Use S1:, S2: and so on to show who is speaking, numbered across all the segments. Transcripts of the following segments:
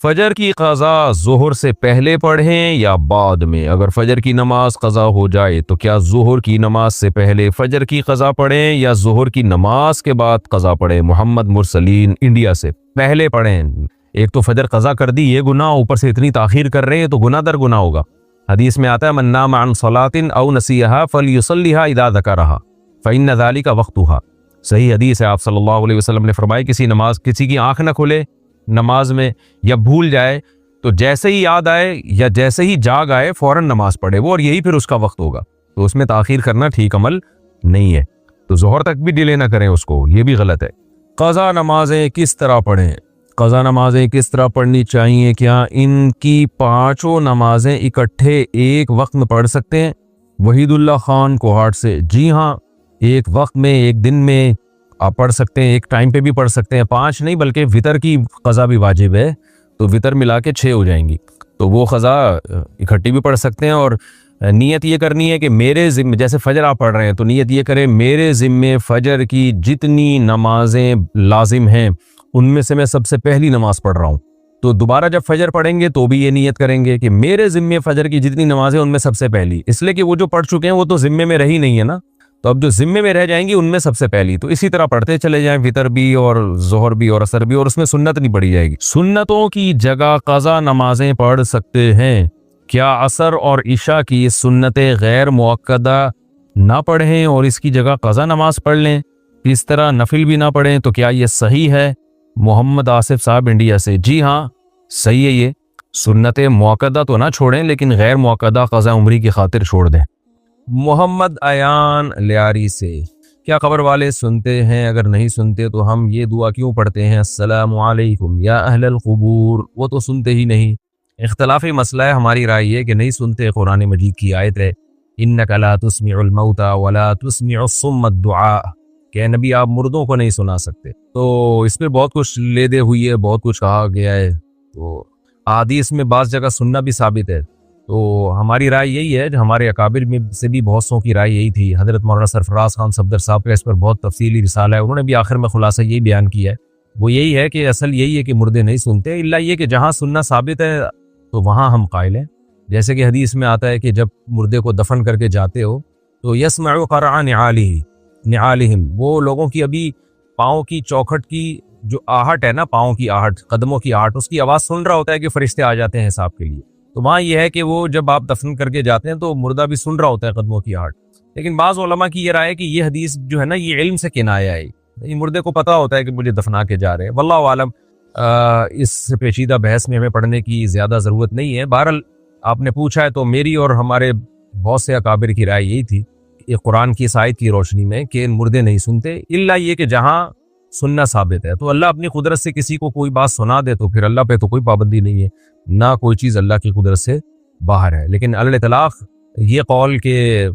S1: فجر کی قضا ظہر سے پہلے پڑھیں یا بعد میں؟ اگر فجر کی نماز قضا ہو جائے تو کیا ظہر کی نماز سے پہلے فجر کی قضا پڑھیں یا ظہر کی نماز کے بعد قضا پڑھیں؟ محمد مرسلین انڈیا سے۔ پہلے پڑھیں۔ ایک تو فجر قضا کر دی، یہ گناہ، اوپر سے اتنی تاخیر کر رہے ہیں تو گناہ در گناہ ہوگا۔ حدیث میں آتا ہے من نام عن صلاۃ او نسیھا فلیصلیھا اذا ذکرھا فإن ذلک وقتھا۔ صحیح حدیث ہے، آپ صلی اللہ علیہ وسلم نے فرمایا کسی کی آنکھ نہ کھلے نماز میں یا بھول جائے تو جیسے ہی یاد آئے یا جیسے ہی جاگ آئے فوراً نماز پڑھے وہ، اور یہی پھر اس کا وقت ہوگا۔ تو اس میں تاخیر کرنا ٹھیک عمل نہیں ہے، تو ظہر تک بھی ڈیلے نہ کریں اس کو، یہ بھی غلط ہے۔ قضا نمازیں کس طرح پڑھیں؟ قضا نمازیں کس طرح پڑھنی چاہیے؟ کیا ان کی پانچوں نمازیں اکٹھے ایک وقت میں پڑھ سکتے ہیں؟ وحید اللہ خان کوہاٹ سے۔ جی ہاں، ایک وقت میں، ایک دن میں آپ پڑھ سکتے ہیں، ایک ٹائم پہ بھی پڑھ سکتے ہیں، 5 نہیں بلکہ وطر کی قضا بھی واجب ہے تو وطر ملا کے 6 ہو جائیں گی، تو وہ قضا اکٹھی بھی پڑھ سکتے ہیں۔ اور نیت یہ کرنی ہے کہ میرے ذمے، جیسے فجر آپ پڑھ رہے ہیں تو نیت یہ کریں میرے ذمے فجر کی جتنی نمازیں لازم ہیں ان میں سے میں سب سے پہلی نماز پڑھ رہا ہوں، تو دوبارہ جب فجر پڑھیں گے تو بھی یہ نیت کریں گے کہ میرے ذمے فجر کی جتنی نمازیں ان میں سب سے پہلی، اس لیے کہ وہ جو پڑھ چکے ہیں وہ تو ذمے میں رہی نہیں ہے نا، تو اب جو ذمے میں رہ جائیں گی ان میں سب سے پہلی، تو اسی طرح پڑھتے چلے جائیں، وطر بھی اور ظہر بھی اور عصر بھی، اور اس میں سنت نہیں پڑھی جائے گی۔ سنتوں کی جگہ قضا نمازیں پڑھ سکتے ہیں، کیا عصر اور عشاء کی سنتیں غیر مؤکدہ نہ پڑھیں اور اس کی جگہ قضا نماز پڑھ لیں؟ اس طرح نفل بھی نہ پڑھیں تو کیا یہ صحیح ہے؟ محمد آصف صاحب انڈیا سے۔ جی ہاں صحیح ہے، یہ سنت مؤکدہ تو نہ چھوڑیں لیکن غیر مؤکدہ قضا عمری کی خاطر چھوڑ دیں۔ محمد ایان لیاری سے، کیا قبر والے سنتے ہیں؟ اگر نہیں سنتے تو ہم یہ دعا کیوں پڑھتے ہیں السلام علیکم یا اہل القبور؟ وہ تو سنتے ہی نہیں۔ اختلافی مسئلہ ہے، ہماری رائے یہ کہ نہیں سنتے، قرآن مجید کی آیت ہے انک لا تسمع الموتى ولا تسمع الصم الدعاء، کہ نبی آپ مردوں کو نہیں سنا سکتے، تو اس میں بہت کچھ لے دے ہوئی ہے، بہت کچھ کہا گیا ہے، تو احادیث میں بعض جگہ سننا بھی ثابت ہے، تو ہماری رائے یہی ہے، ہمارے اکابر میں سے بھی بہت سو کی رائے یہی تھی۔ حضرت مولانا سرفراز خان صفدر صاحب کا اس پر بہت تفصیلی رسالہ ہے، انہوں نے بھی آخر میں خلاصہ یہی بیان کیا ہے، وہ یہی ہے کہ اصل یہی ہے کہ مردے نہیں سنتے، الا یہ کہ جہاں سننا ثابت ہے تو وہاں ہم قائل ہیں، جیسے کہ حدیث میں آتا ہے کہ جب مردے کو دفن کر کے جاتے ہو تو یسمع قرع نعالہم، وہ لوگوں کی ابھی پاؤں کی چوکھٹ کی جو آہٹ ہے نا، پاؤں کی آہٹ، قدموں کی آہٹ، اس کی آواز سن رہا ہوتا ہے کہ فرشتے آ جاتے ہیں حساب کے لیے، تو وہاں یہ ہے کہ وہ جب آپ دفن کر کے جاتے ہیں تو مردہ بھی سن رہا ہوتا ہے قدموں کی آہٹ۔ لیکن بعض علماء کی یہ رائے ہے کہ یہ حدیث جو ہے نا یہ علم سے کنایہ ہے، یہ مردے کو پتہ ہوتا ہے کہ مجھے دفنا کے جا رہے ہیں، واللہ عالم۔ اس پیچیدہ بحث میں ہمیں پڑھنے کی زیادہ ضرورت نہیں ہے، بہرحال آپ نے پوچھا ہے تو میری اور ہمارے بہت سے اکابر کی رائے یہی تھی کہ قرآن کی اس آیت کی روشنی میں کہ مردے نہیں سنتے، الا یہ کہ جہاں سننا ثابت ہے، تو اللہ اپنی قدرت سے کسی کو کوئی بات سنا دے تو پھر اللہ پہ تو کوئی پابندی نہیں ہے، نہ کوئی چیز اللہ کی قدرت سے باہر ہے۔ لیکن علی الاطلاق یہ قول کہ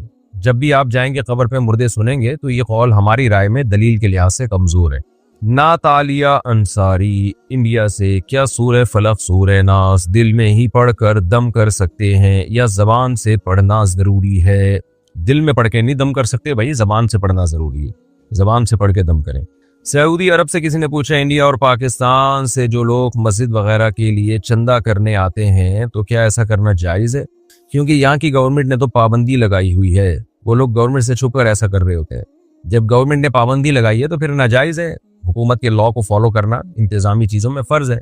S1: جب بھی آپ جائیں گے قبر پہ مردے سنیں گے، تو یہ قول ہماری رائے میں دلیل کے لحاظ سے کمزور ہے۔ ناتالیہ انصاری انڈیا سے، کیا سورہ فلق سورہ ناس دل میں ہی پڑھ کر دم کر سکتے ہیں یا زبان سے پڑھنا ضروری ہے؟ دل میں پڑھ کے نہیں دم کر سکتے بھائی، زبان سے پڑھنا ضروری ہے، زبان سے پڑھ کے دم کریں۔ سعودی عرب سے کسی نے پوچھا انڈیا اور پاکستان سے جو لوگ مسجد وغیرہ کے لیے چندہ کرنے آتے ہیں تو کیا ایسا کرنا جائز ہے؟ کیونکہ یہاں کی گورنمنٹ نے تو پابندی لگائی ہوئی ہے، وہ لوگ گورنمنٹ سے چھپ کر ایسا کر رہے ہوتے ہیں، جب گورنمنٹ نے پابندی لگائی ہے تو پھر ناجائز ہے، حکومت کے لاء کو فالو کرنا انتظامی چیزوں میں فرض ہے،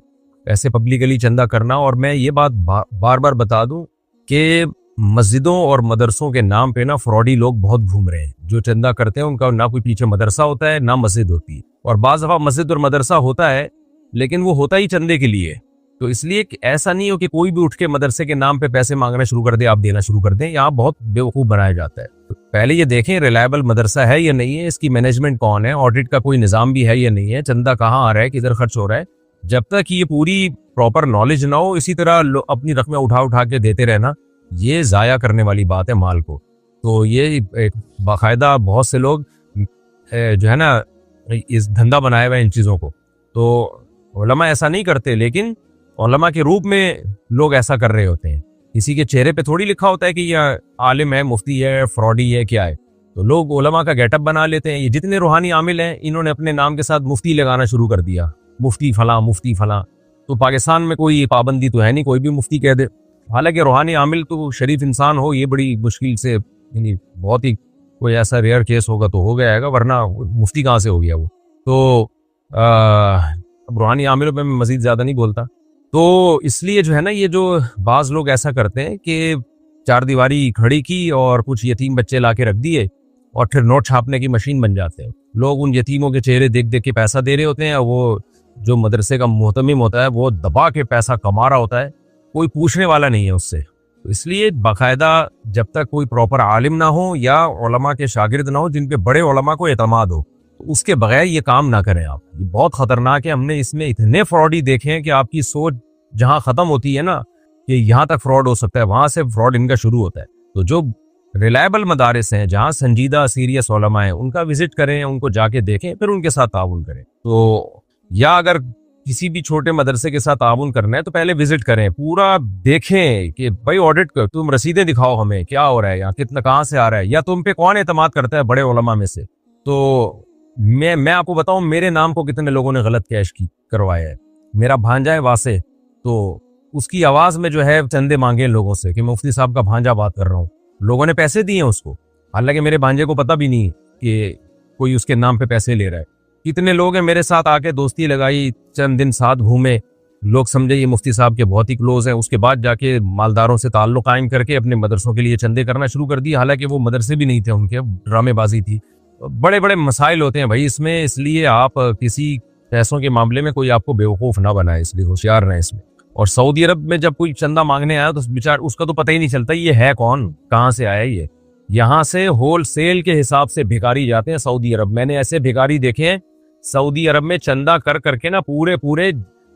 S1: ایسے پبلکلی چندہ کرنا۔ اور میں یہ بات بار بار بتا دوں کہ مسجدوں اور مدرسوں کے نام پہ نا فراڈی لوگ بہت گھوم رہے ہیں، جو چندہ کرتے ہیں ان کا نہ کوئی پیچھے مدرسہ ہوتا ہے نہ مسجد ہوتی ہے، اور بعض دفعہ مسجد اور مدرسہ ہوتا ہے لیکن وہ ہوتا ہی چندے کے لیے، تو اس لیے ایسا نہیں ہو کہ کوئی بھی اٹھ کے مدرسے کے نام پہ پیسے مانگنا شروع کر دے، آپ دینا شروع کر دیں، یہاں بہت بیوقوف بنایا جاتا ہے۔ تو پہلے یہ دیکھیں ریلائبل مدرسہ ہے یا نہیں ہے، اس کی مینجمنٹ کون ہے، آڈٹ کا کوئی نظام بھی ہے یا نہیں ہے، چندہ کہاں آ رہا ہے، کدھر خرچ ہو رہا ہے۔ جب تک یہ پوری پراپر نالج نہ ہو، اسی طرح اپنی رقمیں اٹھا کے دیتے رہنا، یہ ضائع کرنے والی بات ہے مال کو۔ تو یہ ایک باقاعدہ بہت سے لوگ جو ہے نا اس دھندا بنایا ہوا ہے ان چیزوں کو، تو علماء ایسا نہیں کرتے، لیکن علماء کے روپ میں لوگ ایسا کر رہے ہوتے ہیں، کسی کے چہرے پہ تھوڑی لکھا ہوتا ہے کہ یہ عالم ہے، مفتی ہے، فراڈی ہے، کیا ہے، تو لوگ علماء کا گیٹ اپ بنا لیتے ہیں۔ یہ جتنے روحانی عامل ہیں انہوں نے اپنے نام کے ساتھ مفتی لگانا شروع کر دیا، مفتی فلاں مفتی فلاں، تو پاکستان میں کوئی پابندی تو ہے نہیں، کوئی بھی مفتی کہہ دے. حالانکہ روحانی عامل تو شریف انسان ہو، یہ بڑی مشکل سے، یعنی بہت ہی کوئی ایسا ریئر کیس ہوگا تو ہو گیا ہے گا، ورنہ مفتی کہاں سے ہو گیا وہ. تو اب روحانی عاملوں پہ میں مزید زیادہ نہیں بولتا. تو اس لیے جو ہے نا، یہ جو بعض لوگ ایسا کرتے ہیں کہ چار دیواری کھڑی کی اور کچھ یتیم بچے لا کے رکھ دیے اور پھر نوٹ چھاپنے کی مشین بن جاتے ہیں. لوگ ان یتیموں کے چہرے دیکھ دیکھ کے پیسہ دے رہے ہوتے ہیں، اور وہ جو مدرسے کا محتمم ہوتا ہے وہ دبا کے پیسہ کما رہا ہوتا ہے، کوئی پوچھنے والا نہیں ہے اس سے. تو اس لیے باقاعدہ جب تک کوئی پراپر عالم نہ ہو یا علماء کے شاگرد نہ ہو جن پہ بڑے علماء کو اعتماد ہو، تو اس کے بغیر یہ کام نہ کریں آپ. یہ بہت خطرناک ہے. ہم نے اس میں اتنے فراڈی دیکھے ہیں کہ آپ کی سوچ جہاں ختم ہوتی ہے نا کہ یہاں تک فراڈ ہو سکتا ہے، وہاں سے فراڈ ان کا شروع ہوتا ہے. تو جو ریلائبل مدارس ہیں، جہاں سنجیدہ سیریس علماء ہیں، ان کا وزٹ کریں، ان کو جا کے دیکھیں، پھر ان کے ساتھ تعاون کریں. تو یا اگر کسی بھی چھوٹے مدرسے کے ساتھ تعاون کرنا ہے تو پہلے وزٹ کریں، پورا دیکھیں کہ بھائی آڈٹ کر، تم رسیدیں دکھاؤ ہمیں کیا ہو رہا ہے، یا کتنا کہاں سے آ رہا ہے، یا تم پہ کون اعتماد کرتا ہے بڑے علماء میں سے. تو میں آپ کو بتاؤں، میرے نام کو کتنے لوگوں نے غلط کیش کروایا ہے. میرا بھانجا ہے واسے، تو اس کی آواز میں جو ہے چندے مانگے لوگوں سے کہ مفتی صاحب کا بھانجا بات کر رہا ہوں. لوگوں نے پیسے دیے ہیں اس کو، حالانکہ میرے بھانجے کو پتہ بھی نہیں کہ کوئی اس کے نام پہ پیسے لے رہا ہے. کتنے لوگ ہیں میرے ساتھ آ کے دوستی لگائی، چند دن ساتھ گھومے، لوگ سمجھے یہ مفتی صاحب کے بہت ہی کلوز ہیں، اس کے بعد جا کے مالداروں سے تعلق قائم کر کے اپنے مدرسوں کے لیے چندے کرنا شروع کر دیے، حالانکہ وہ مدرسے بھی نہیں تھے ان کے، ڈرامے بازی تھی. بڑے بڑے مسائل ہوتے ہیں بھائی اس میں، اس لیے آپ کسی پیسوں کے معاملے میں کوئی آپ کو بیوقوف نہ بنائے، اس لیے ہوشیار رہیں اس میں. اور سعودی عرب میں جب کوئی چندہ مانگنے آیا تو بیچار اس کا تو پتہ ہی نہیں چلتا یہ ہے کون، کہاں سے آیا یہ. یہاں سے ہول سیل کے حساب سے بھکاری جاتے ہیں سعودی عرب. میں نے ایسے بھکاری دیکھے ہیں سعودی عرب میں، چندہ کر کر کے نا پورے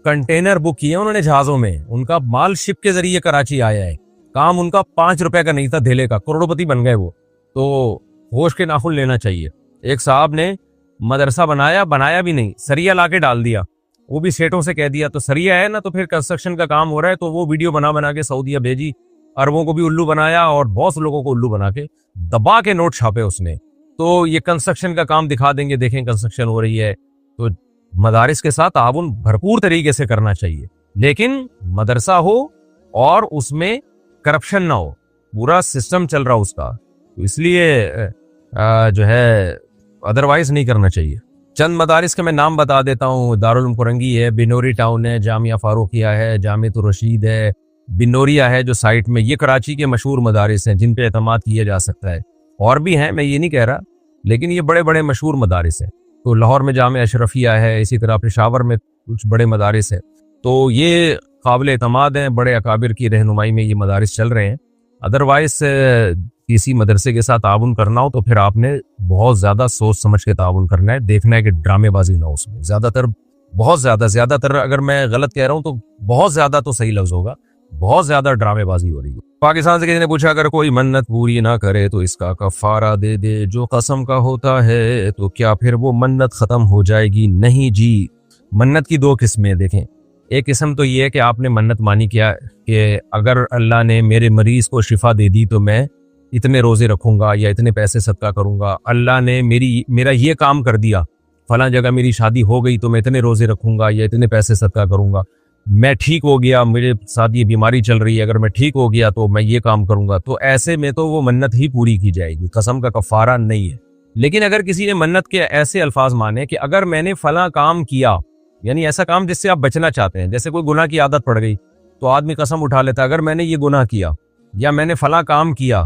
S1: کنٹینر بک کیے انہوں نے جہازوں میں، ان کا مال شپ کے ذریعے کراچی آیا ہے. کام ان کا 5 روپے کا نہیں تھا دھیلے کا، کروڑپتی بن گئے وہ. تو ہوش کے ناخن لینا چاہیے. ایک صاحب نے مدرسہ بنایا بھی نہیں، سریا لا کے ڈال دیا، وہ بھی سیٹوں سے کہہ دیا. تو سریا ہے نا، تو پھر کنسٹرکشن کا کام ہو رہا ہے، تو وہ ویڈیو بنا کے سعودیہ بھیجی، عربوں کو بھی الو بنایا اور بہت سے لوگوں کو الو بنا کے دبا کے نوٹ چھاپے اس نے. تو یہ کنسٹرکشن کا کام دکھا دیں گے، دیکھیں کنسٹرکشن ہو رہی ہے. تو مدارس کے ساتھ تعاون بھرپور طریقے سے کرنا چاہیے، لیکن مدرسہ ہو اور اس میں کرپشن نہ ہو، پورا سسٹم چل رہا اس کا. تو اس لیے جو ہے ادروائز نہیں کرنا چاہیے. چند مدارس کے میں نام بتا دیتا ہوں. دارالعلوم کرنگی ہے، بنوری ٹاؤن ہے، جامعہ فاروقیہ ہے، جامعۃ الرشید ہے، بنوریا ہے جو سائٹ میں. یہ کراچی کے مشہور مدارس ہیں جن پہ اعتماد کیا جا سکتا ہے. اور بھی ہیں، میں یہ نہیں کہہ رہا، لیکن یہ بڑے بڑے مشہور مدارس ہیں. تو لاہور میں جامعہ اشرفیہ ہے، اسی طرح پشاور میں کچھ بڑے مدارس ہیں. تو یہ قابل اعتماد ہیں، بڑے اکابر کی رہنمائی میں یہ مدارس چل رہے ہیں. ادروائز کسی مدرسے کے ساتھ تعاون کرنا ہو تو پھر آپ نے بہت زیادہ سوچ سمجھ کے تعاون کرنا ہے، دیکھنا ہے کہ ڈرامے بازی نہ ہو اس میں. زیادہ تر اگر میں غلط کہہ رہا ہوں تو بہت زیادہ تو صحیح لفظ ہوگا، بہت زیادہ ڈرامے بازی ہو رہی ہے. پاکستان سے کسی نے پوچھا اگر کوئی منت پوری نہ کرے تو اس کا کفارہ دے دے جو قسم کا ہوتا ہے، تو کیا پھر وہ منت ختم ہو جائے گی؟ نہیں جی. منت کی 2 قسمیں دیکھیں. ایک قسم تو یہ ہے کہ آپ نے منت مانی کیا کہ اگر اللہ نے میرے مریض کو شفا دے دی تو میں اتنے روزے رکھوں گا یا اتنے پیسے صدقہ کروں گا. اللہ نے میرا یہ کام کر دیا، فلاں جگہ میری شادی ہو گئی تو میں اتنے روزے رکھوں گا یا اتنے پیسے صدقہ کروں گا. میں ٹھیک ہو گیا، میرے ساتھ یہ بیماری چل رہی ہے، اگر میں ٹھیک ہو گیا تو میں یہ کام کروں گا. تو ایسے میں تو وہ منت ہی پوری کی جائے گی، قسم کا کفارہ نہیں ہے. لیکن اگر کسی نے منت کے ایسے الفاظ مانے کہ اگر میں نے فلاں کام کیا، یعنی ایسا کام جس سے آپ بچنا چاہتے ہیں، جیسے کوئی گناہ کی عادت پڑ گئی تو آدمی قسم اٹھا لیتا ہے اگر میں نے یہ گناہ کیا یا میں نے فلاں کام کیا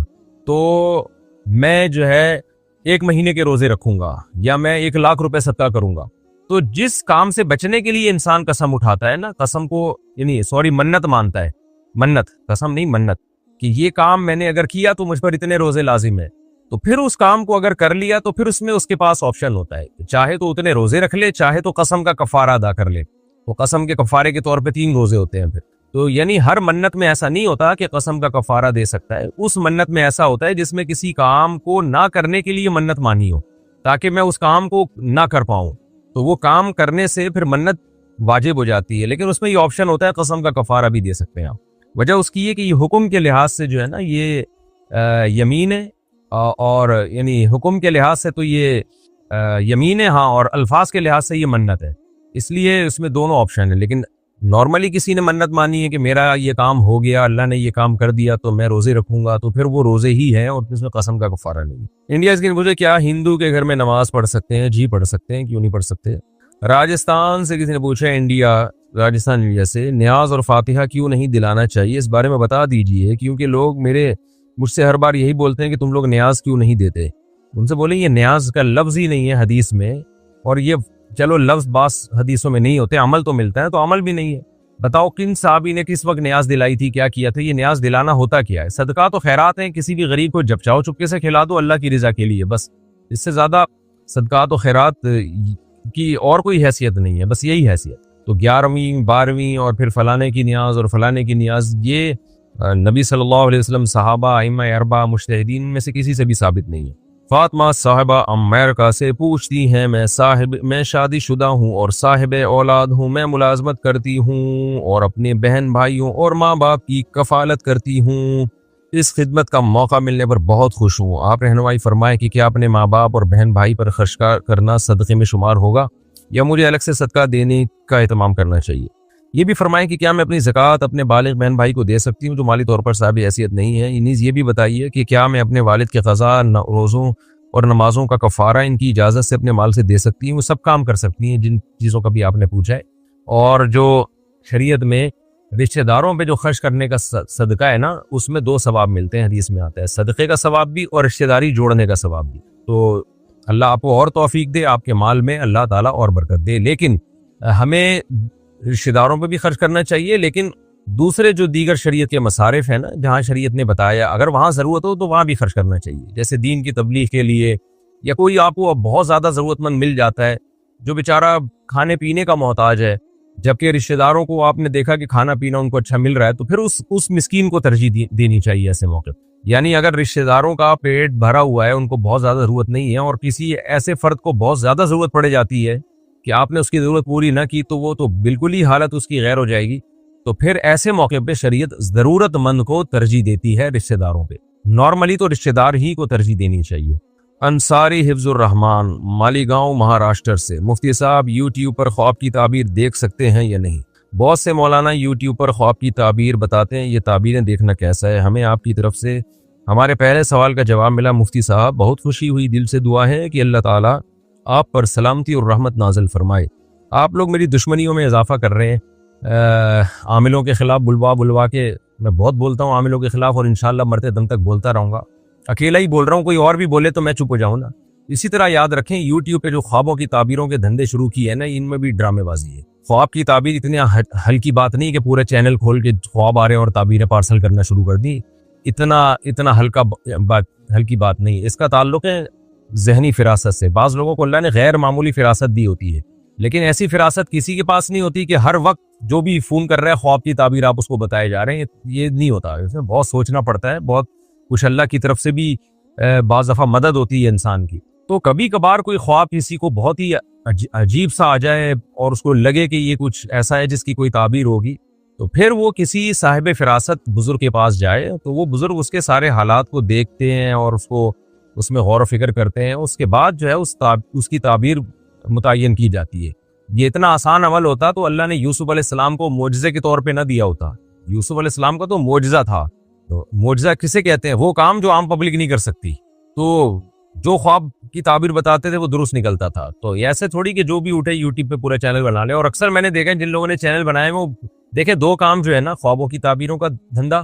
S1: تو میں جو ہے 1 مہینے کے روزے رکھوں گا یا میں 1 لاکھ روپے صدقہ کروں گا. تو جس کام سے بچنے کے لیے انسان قسم اٹھاتا ہے نا، قسم کو یعنی منت مانتا ہے، منت قسم نہیں، منت، کہ یہ کام میں نے اگر کیا تو مجھ پر اتنے روزے لازم ہے، تو پھر اس کام کو اگر کر لیا تو پھر اس میں اس کے پاس آپشن ہوتا ہے، چاہے تو اتنے روزے رکھ لے، چاہے تو قسم کا کفارہ ادا کر لے. تو قسم کے کفارے کے طور پہ 3 روزے ہوتے ہیں پھر. تو یعنی ہر منت میں ایسا نہیں ہوتا کہ قسم کا کفارہ دے سکتا ہے. اس منت میں ایسا ہوتا ہے جس میں کسی کام کو نہ کرنے کے لیے منت مانی ہو تاکہ میں اس کام کو نہ کر پاؤں، تو وہ کام کرنے سے پھر منت واجب ہو جاتی ہے. لیکن اس میں یہ آپشن ہوتا ہے قسم کا کفارہ بھی دے سکتے ہیں آپ. وجہ اس کی یہ کہ یہ حکم کے لحاظ سے جو ہے نا یہ یمین ہے، اور یعنی حکم کے لحاظ سے تو یہ یمین ہے، ہاں، اور الفاظ کے لحاظ سے یہ منت ہے. اس لیے اس میں دونوں آپشن ہیں. لیکن نارملی کسی نے منت مانی ہے کہ میرا یہ کام ہو گیا، اللہ نے یہ کام کر دیا تو میں روزے رکھوں گا، تو پھر وہ روزے ہی ہیں اور اس میں قسم کا کفارہ نہیں۔ انڈیا اس کے پوچھے کیا ہندو کے گھر میں نماز پڑھ سکتے ہیں؟ جی پڑھ سکتے ہیں، کیوں نہیں پڑھ سکتے۔ راجستھان سے کسی نے پوچھا راجستھان انڈیا سے نیاز اور فاتحہ کیوں نہیں دلانا چاہیے، اس بارے میں بتا دیجئے، کیونکہ لوگ مجھ سے ہر بار یہی بولتے ہیں کہ تم لوگ نیاز کیوں نہیں دیتے۔ ان سے بولیں یہ نیاز کا لفظ ہی نہیں ہے حدیث میں، اور یہ چلو لفظ بعض حدیثوں میں نہیں ہوتے، عمل تو ملتا ہے، تو عمل بھی نہیں ہے۔ بتاؤ کن صحابی نے کس وقت نیاز دلائی تھی، کیا کیا تھا؟ یہ نیاز دلانا ہوتا کیا ہے؟ صدقات و خیرات ہیں، کسی بھی غریب کو جب چاہو چپکے سے کھلا دو اللہ کی رضا کے لیے، بس اس سے زیادہ صدقات و خیرات کی اور کوئی حیثیت نہیں ہے، بس یہی حیثیت۔ تو 11ویں 12ویں اور پھر فلانے کی نیاز اور فلانے کی نیاز، یہ نبی صلی اللہ علیہ وسلم، صحابہ، ائمہ اربعہ، مجتہدین میں سے کسی سے بھی ثابت نہیں ہے۔ فاطمہ صاحبہ امریکہ سے پوچھتی ہیں میں شادی شدہ ہوں اور صاحب اولاد ہوں، میں ملازمت کرتی ہوں اور اپنے بہن بھائیوں اور ماں باپ کی کفالت کرتی ہوں، اس خدمت کا موقع ملنے پر بہت خوش ہوں۔ آپ رہنمائی فرمائیں کہ کیا اپنے ماں باپ اور بہن بھائی پر خرچ کرنا صدقے میں شمار ہوگا یا مجھے الگ سے صدقہ دینے کا اہتمام کرنا چاہیے؟ یہ بھی فرمائیں کہ کیا میں اپنی زکوٰۃ اپنے بالغ بہن بھائی کو دے سکتی ہوں جو مالی طور پر صاحب حیثیت نہیں ہے؟ نیز یہ بھی بتائیے کہ کیا میں اپنے والد کے قضا، روزوں اور نمازوں کا کفارہ ان کی اجازت سے اپنے مال سے دے سکتی ہوں؟ وہ سب کام کر سکتی ہیں جن چیزوں کا بھی آپ نے پوچھا ہے۔ اور جو شریعت میں رشتہ داروں پہ جو خرچ کرنے کا صدقہ ہے نا، اس میں 2 ثواب ملتے ہیں، حدیث میں آتا ہے، صدقے کا ثواب بھی اور رشتہ داری جوڑنے کا ثواب بھی۔ تو اللہ آپ کو اور توفیق دے، آپ کے مال میں اللہ تعالیٰ اور برکت دے۔ لیکن ہمیں رشتہ داروں پہ بھی خرچ کرنا چاہیے، لیکن دوسرے جو دیگر شریعت کے مصارف ہیں نا، جہاں شریعت نے بتایا اگر وہاں ضرورت ہو تو وہاں بھی خرچ کرنا چاہیے، جیسے دین کی تبلیغ کے لیے، یا کوئی آپ کو بہت زیادہ ضرورت مند مل جاتا ہے جو بیچارہ کھانے پینے کا محتاج ہے، جبکہ رشتہ داروں کو آپ نے دیکھا کہ کھانا پینا ان کو اچھا مل رہا ہے، تو پھر اس مسکین کو ترجیح دینی چاہیے ایسے موقع۔ یعنی اگر رشتہ داروں کا پیٹ بھرا ہوا ہے، ان کو بہت زیادہ ضرورت نہیں ہے، اور کسی ایسے فرد کو بہت زیادہ ضرورت پڑ جاتی ہے کہ آپ نے اس کی ضرورت پوری نہ کی، تو وہ تو بالکل ہی حالت اس کی غیر ہو جائے گی، تو پھر ایسے موقع پہ شریعت ضرورت مند کو ترجیح دیتی ہے رشتہ داروں پہ۔ نارملی تو رشتہ دار ہی کو ترجیح دینی چاہیے۔ انصاری حفظ الرحمان مالیگاؤں مہاراشٹر سے، مفتی صاحب یوٹیوب پر خواب کی تعبیر دیکھ سکتے ہیں یا نہیں؟ بہت سے مولانا یوٹیوب پر خواب کی تعبیر بتاتے ہیں، یہ تعبیریں دیکھنا کیسا ہے؟ ہمیں آپ کی طرف سے ہمارے پہلے سوال کا جواب ملا مفتی صاحب، بہت خوشی ہوئی، دل سے دعا ہے کہ اللہ تعالیٰ آپ پر سلامتی اور رحمت نازل فرمائے۔ آپ لوگ میری دشمنیوں میں اضافہ کر رہے ہیں، عاملوں کے خلاف بلوا کے میں بہت بولتا ہوں عاملوں کے خلاف، اور انشاءاللہ مرتے دم تک بولتا رہوں گا۔ اکیلا ہی بول رہا ہوں، کوئی اور بھی بولے تو میں چپ ہو جاؤں نا۔ اسی طرح یاد رکھیں یوٹیوب پہ جو خوابوں کی تعبیروں کے دھندے شروع کیے ہیں نا، ان میں بھی ڈرامے بازی ہے۔ خواب کی تعبیر اتنی ہلکی بات نہیں کہ پورے چینل کھول کے خواب آ رہے ہیں اور تعبیریں پارسل کرنا شروع کر دی، اتنا ہلکی بات نہیں۔ اس کا تعلق ہے ذہنی فراست سے۔ بعض لوگوں کو اللہ نے غیر معمولی فراست دی ہوتی ہے، لیکن ایسی فراست کسی کے پاس نہیں ہوتی کہ ہر وقت جو بھی فون کر رہا ہے خواب کی تعبیر آپ اس کو بتائے جا رہے ہیں، یہ نہیں ہوتا۔ اس میں بہت سوچنا پڑتا ہے، بہت کچھ اللہ کی طرف سے بھی بعض دفعہ مدد ہوتی ہے انسان کی۔ تو کبھی کبھار کوئی خواب کسی کو بہت ہی عجیب سا آ جائے اور اس کو لگے کہ یہ کچھ ایسا ہے جس کی کوئی تعبیر ہوگی، تو پھر وہ کسی صاحب فراست بزرگ کے پاس جائے، تو وہ بزرگ اس کے سارے حالات کو دیکھتے ہیں اور اس میں غور و فکر کرتے ہیں، اس کے بعد جو ہے اس کی تعبیر متعین کی جاتی ہے۔ یہ اتنا آسان عمل ہوتا تو اللہ نے یوسف علیہ السلام کو معجزے کے طور پہ نہ دیا ہوتا۔ یوسف علیہ السلام کا تو معجزہ تھا۔ تو معجزہ کسے کہتے ہیں؟ وہ کام جو عام پبلک نہیں کر سکتی۔ تو جو خواب کی تعبیر بتاتے تھے وہ درست نکلتا تھا۔ تو ایسے تھوڑی کہ جو بھی اٹھے یوٹیوب پہ پورا چینل بنا لے۔ اور اکثر میں نے دیکھا جن لوگوں نے چینل بنائے وہ دیکھیں 2 کام جو ہے نا، خوابوں کی تعبیروں کا دھندا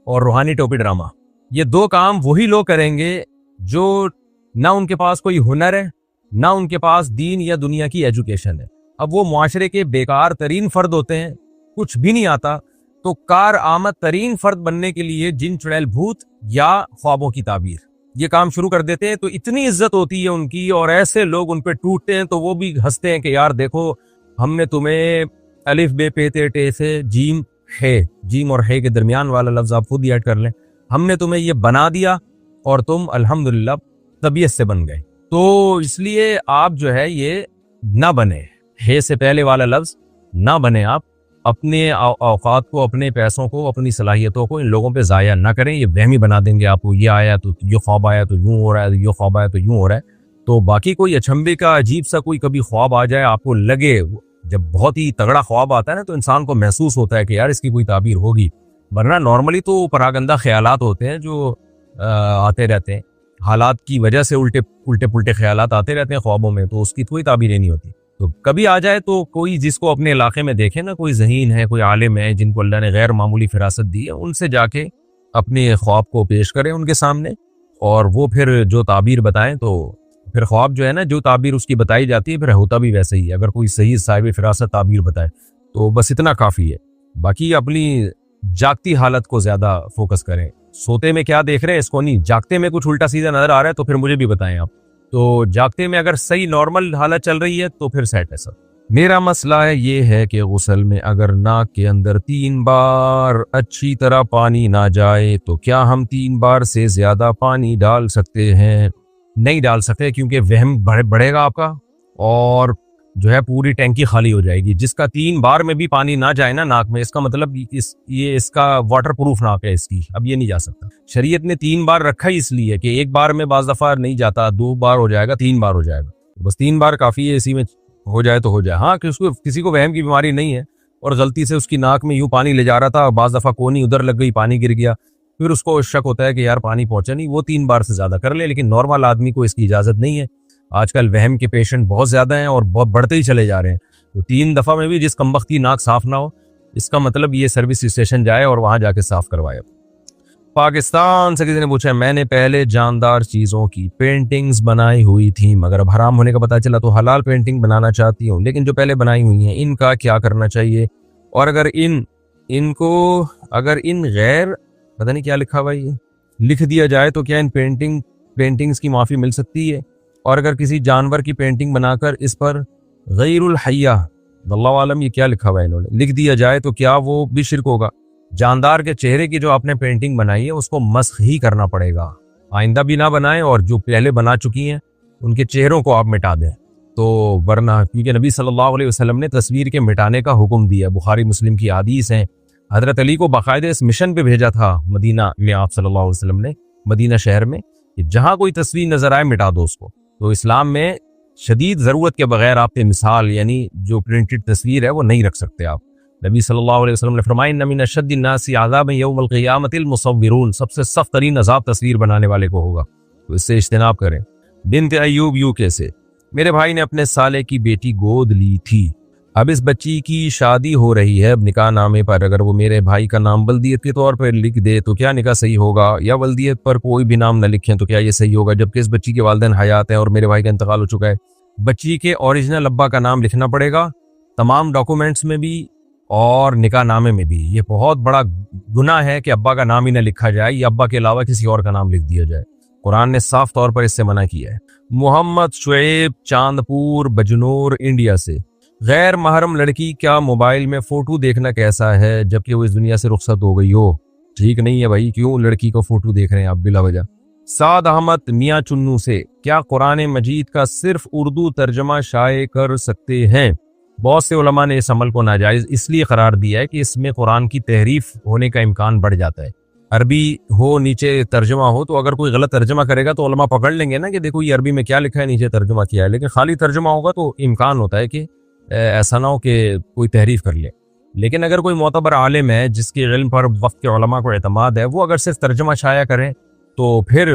S1: اور روحانی ٹوپی ڈرامہ، یہ 2 کام وہی لوگ کریں گے جو نہ ان کے پاس کوئی ہنر ہے، نہ ان کے پاس دین یا دنیا کی ایجوکیشن ہے۔ اب وہ معاشرے کے بیکار ترین فرد ہوتے ہیں، کچھ بھی نہیں آتا، تو کار آمد ترین فرد بننے کے لیے جن چڑیل بھوت یا خوابوں کی تعبیر یہ کام شروع کر دیتے ہیں، تو اتنی عزت ہوتی ہے ان کی، اور ایسے لوگ ان پہ ٹوٹتے ہیں تو وہ بھی ہنستے ہیں کہ یار دیکھو ہم نے تمہیں الف بے پے تے ٹے سے جیم اور ہے کے درمیان والا لفظ آپ خود ایڈ کر لیں، ہم نے تمہیں یہ بنا دیا اور تم الحمدللہ طبیعت سے بن گئے۔ تو اس لیے آپ جو ہے یہ نہ بنے، ہے سے پہلے والا لفظ نہ بنے، آپ اپنے اوقات کو، اپنے پیسوں کو، اپنی صلاحیتوں کو ان لوگوں پہ ضائع نہ کریں۔ یہ وہمی بنا دیں گے آپ کو، یہ آیا تو یہ خواب آیا تو یوں ہو رہا ہے، یہ خواب آیا تو یوں ہو رہا ہے۔ تو باقی کوئی اچنبے کا عجیب سا کوئی کبھی خواب آ جائے، آپ کو لگے جب بہت ہی تگڑا خواب آتا ہے نا تو انسان کو محسوس ہوتا ہے کہ یار اس کی کوئی تعبیر ہوگی، ورنہ نارملی تو پراگندہ خیالات ہوتے ہیں جو آتے رہتے ہیں، حالات کی وجہ سے الٹے پلٹے خیالات آتے رہتے ہیں خوابوں میں، تو اس کی کوئی تعبیریں نہیں ہوتی۔ تو کبھی آ جائے تو کوئی جس کو اپنے علاقے میں دیکھے نا، کوئی ذہین ہے، کوئی عالم ہے جن کو اللہ نے غیر معمولی فراست دی ہے، ان سے جا کے اپنے خواب کو پیش کریں ان کے سامنے، اور وہ پھر جو تعبیر بتائیں تو پھر خواب جو ہے نا، جو تعبیر اس کی بتائی جاتی ہے پھر ہوتا بھی ویسے ہی ہے۔ اگر کوئی صحیح صاحب فراست تعبیر بتائے تو بس اتنا کافی ہے، باقی اپنی جاگتی حالت کو زیادہ فوکس کریں۔ سوتے میں کیا دیکھ رہے ہیں اس کو نہیں، جاگتے میں کچھ الٹا سیدھا نظر آ رہا ہے تو پھر مجھے بھی بتائیں آپ۔ تو جاگتے میں اگر صحیح نارمل حالت چل رہی ہے تو پھر سیٹ ہے سب۔ میرا مسئلہ یہ ہے کہ غسل میں اگر ناک کے اندر 3 بار اچھی طرح پانی نہ جائے تو کیا ہم 3 بار سے زیادہ پانی ڈال سکتے ہیں؟ نہیں ڈال سکتے، کیونکہ وہم بڑھے گا آپ کا، اور جو ہے پوری ٹینکی خالی ہو جائے گی۔ جس کا 3 بار میں بھی پانی نہ جائے نا ناک میں، اس کا مطلب یہ اس کا واٹر پروف ناک ہے اس کی، اب یہ نہیں جا سکتا۔ شریعت نے 3 بار رکھا ہی اس لیے کہ ایک بار میں بعض دفعہ نہیں جاتا، 2 بار ہو جائے گا، 3 بار ہو جائے گا، بس 3 بار کافی ہے، اسی میں ہو جائے تو ہو جائے۔ ہاں کہ اس کو کسی کو وہم کی بیماری نہیں ہے اور غلطی سے اس کی ناک میں یوں پانی لے جا رہا تھا، بعض دفعہ کونی ادھر لگ گئی، پانی گر گیا، پھر اس کو شک ہوتا ہے کہ یار پانی پہنچا نہیں، وہ 3 بار سے زیادہ کر لے، لیکن نارمل آدمی کو اس کی اجازت نہیں ہے۔ آج کل وہم کے پیشنٹ بہت زیادہ ہیں اور بہت بڑھتے ہی چلے جا رہے ہیں، تو 3 دفعہ میں بھی جس کمبختی ناک صاف نہ ہو، اس کا مطلب یہ سروس اسٹیشن جائے اور وہاں جا کے صاف کروائے۔ پاکستان سے کسی نے پوچھا، میں نے پہلے جاندار چیزوں کی پینٹنگز بنائی ہوئی تھی، مگر اب حرام ہونے کا پتہ چلا تو حلال پینٹنگ بنانا چاہتی ہوں، لیکن جو پہلے بنائی ہوئی ہیں ان کا کیا کرنا چاہیے؟ اور اگر ان غیر پتہ نہیں کیا لکھا ہوا یہ لکھ دیا جائے تو کیا ان پینٹنگز کی معافی مل سکتی ہے؟ اور اگر کسی جانور کی پینٹنگ بنا کر اس پر غیر الحیہ، واللہ عالم یہ کیا لکھا ہوا ہے انہوں نے، لکھ دیا جائے تو کیا وہ بھی شرک ہوگا؟ جاندار کے چہرے کی جو آپ نے پینٹنگ بنائی ہے اس کو مسخ ہی کرنا پڑے گا، آئندہ بھی نہ بنائیں، اور جو پہلے بنا چکی ہیں ان کے چہروں کو آپ مٹا دیں، تو ورنہ کیونکہ نبی صلی اللہ علیہ وسلم نے تصویر کے مٹانے کا حکم دیا، بخاری مسلم کی حدیث ہیں۔ حضرت علی کو باقاعدہ اس مشن پہ بھیجا تھا مدینہ میں آپ صلی اللہ علیہ وسلم نے، مدینہ شہر میں، کہ جہاں کوئی تصویر نظر آئے مٹا دو اس کو۔ تو اسلام میں شدید ضرورت کے بغیر آپ کے مثال یعنی جو پرنٹڈ تصویر ہے وہ نہیں رکھ سکتے آپ۔ نبی صلی اللہ علیہ وسلم نے فرمایا، ان من اشد الناس عذابا یوم القیامۃ المصورون، سب سے سخت ترین عذاب تصویر بنانے والے کو ہوگا، تو اس سے اجتناب کریں۔ بنت ایوب UK سے، میرے بھائی نے اپنے سالے کی بیٹی گود لی تھی، اب اس بچی کی شادی ہو رہی ہے، اب نکاح نامے پر اگر وہ میرے بھائی کا نام ولدیت کے طور پر لکھ دے تو کیا نکاح صحیح ہوگا، یا ولدیت پر کوئی بھی نام نہ لکھیں تو کیا یہ صحیح ہوگا، جبکہ اس بچی کے والدین حیات ہیں اور میرے بھائی کا انتقال ہو چکا ہے؟ بچی کے اوریجنل ابا کا نام لکھنا پڑے گا تمام ڈاکومنٹس میں بھی اور نکاح نامے میں بھی۔ یہ بہت بڑا گناہ ہے کہ ابا کا نام ہی نہ لکھا جائے یا ابا کے علاوہ کسی اور کا نام لکھ دیا جائے، قرآن نے صاف طور پر اس سے منع کیا ہے۔ محمد شعیب چاندپور بجنور انڈیا سے، غیر محرم لڑکی کیا موبائل میں فوٹو دیکھنا کیسا ہے جبکہ وہ اس دنیا سے رخصت ہو گئی ہو؟ ٹھیک نہیں ہے بھائی، کیوں لڑکی کو فوٹو دیکھ رہے ہیں آپ بلا وجہ؟ سعد احمد میاں چنو سے، کیا قرآن مجید کا صرف اردو ترجمہ شائع کر سکتے ہیں؟ بہت سے علماء نے اس عمل کو ناجائز اس لیے قرار دیا ہے کہ اس میں قرآن کی تحریف ہونے کا امکان بڑھ جاتا ہے۔ عربی ہو نیچے ترجمہ ہو تو اگر کوئی غلط ترجمہ کرے گا تو علماء پکڑ لیں گے نا کہ دیکھو یہ عربی میں کیا لکھا ہے، نیچے ترجمہ کیا ہے، لیکن خالی ترجمہ ہوگا تو امکان ہوتا ہے کہ ایسا نہ ہو کہ کوئی تحریف کر لے۔ لیکن اگر کوئی معتبر عالم ہے جس کے علم پر وقت کے علماء کو اعتماد ہے، وہ اگر صرف ترجمہ شائع کریں تو پھر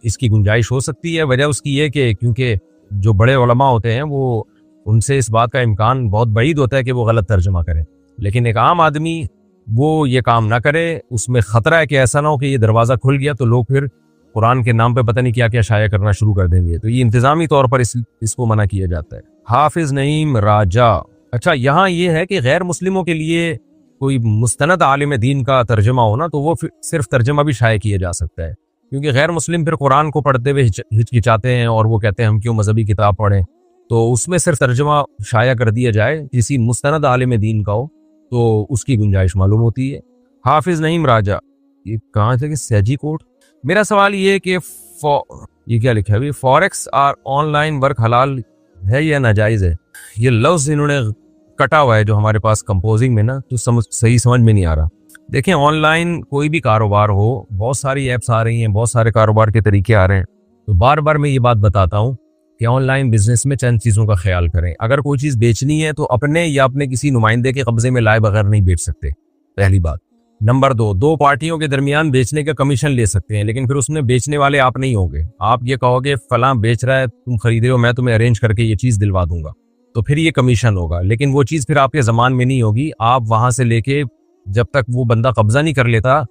S1: اس کی گنجائش ہو سکتی ہے۔ وجہ اس کی یہ کہ کیونکہ جو بڑے علماء ہوتے ہیں وہ ان سے اس بات کا امکان بہت بعید ہوتا ہے کہ وہ غلط ترجمہ کریں، لیکن ایک عام آدمی وہ یہ کام نہ کرے، اس میں خطرہ ہے کہ ایسا نہ ہو کہ یہ دروازہ کھل گیا تو لوگ پھر قرآن کے نام پہ پتہ نہیں کیا کیا شائع کرنا شروع کر دیں گے، تو یہ انتظامی طور پر اس کو منع کیا جاتا ہے۔ حافظ نعیم راجہ، اچھا یہاں یہ ہے کہ غیر مسلموں کے لیے کوئی مستند عالم دین کا ترجمہ ہونا تو وہ صرف ترجمہ بھی شائع کیا جا سکتا ہے، کیونکہ غیر مسلم پھر قرآن کو پڑھتے ہوئے ہچکچاتے ہیں اور وہ کہتے ہیں ہم کیوں مذہبی کتاب پڑھیں، تو اس میں صرف ترجمہ شائع کر دیا جائے کسی مستند عالم دین کا ہو تو اس کی گنجائش معلوم ہوتی ہے۔ حافظ نعیم راجہ، یہ کہاں سے کہ سیجی کوٹ، میرا سوال یہ ہے کہ یہ کیا لکھا ہے، فوریکس اور آن لائن ورک حلال ہے یا ناجائز ہے؟ یہ لفظ انہوں نے کٹا ہوا ہے جو ہمارے پاس کمپوزنگ میں نا تو صحیح سمجھ میں نہیں آ رہا۔ دیکھیں آن لائن کوئی بھی کاروبار ہو، بہت ساری ایپس آ رہی ہیں، بہت سارے کاروبار کے طریقے آ رہے ہیں، تو بار بار میں یہ بات بتاتا ہوں کہ آن لائن بزنس میں چند چیزوں کا خیال کریں. اگر کوئی چیز بیچنی ہے تو اپنے یا اپنے کسی نمائندے کے قبضے میں لائے بغیر نہیں بیچ سکتے، پہلی بات. نمبر 2، دو پارٹیوں کے درمیان بیچنے کا کمیشن لے سکتے ہیں، لیکن پھر اس میں بیچنے والے آپ نہیں ہوں گے. آپ یہ کہو گے فلاں بیچ رہا ہے، تم خرید رہے ہو، میں تمہیں ارینج کر کے یہ چیز دلوا دوں گا، تو پھر یہ کمیشن ہوگا. لیکن وہ چیز پھر آپ کے ضمان میں نہیں ہوگی. آپ وہاں سے لے کے جب تک وہ بندہ قبضہ نہیں کر لیتا،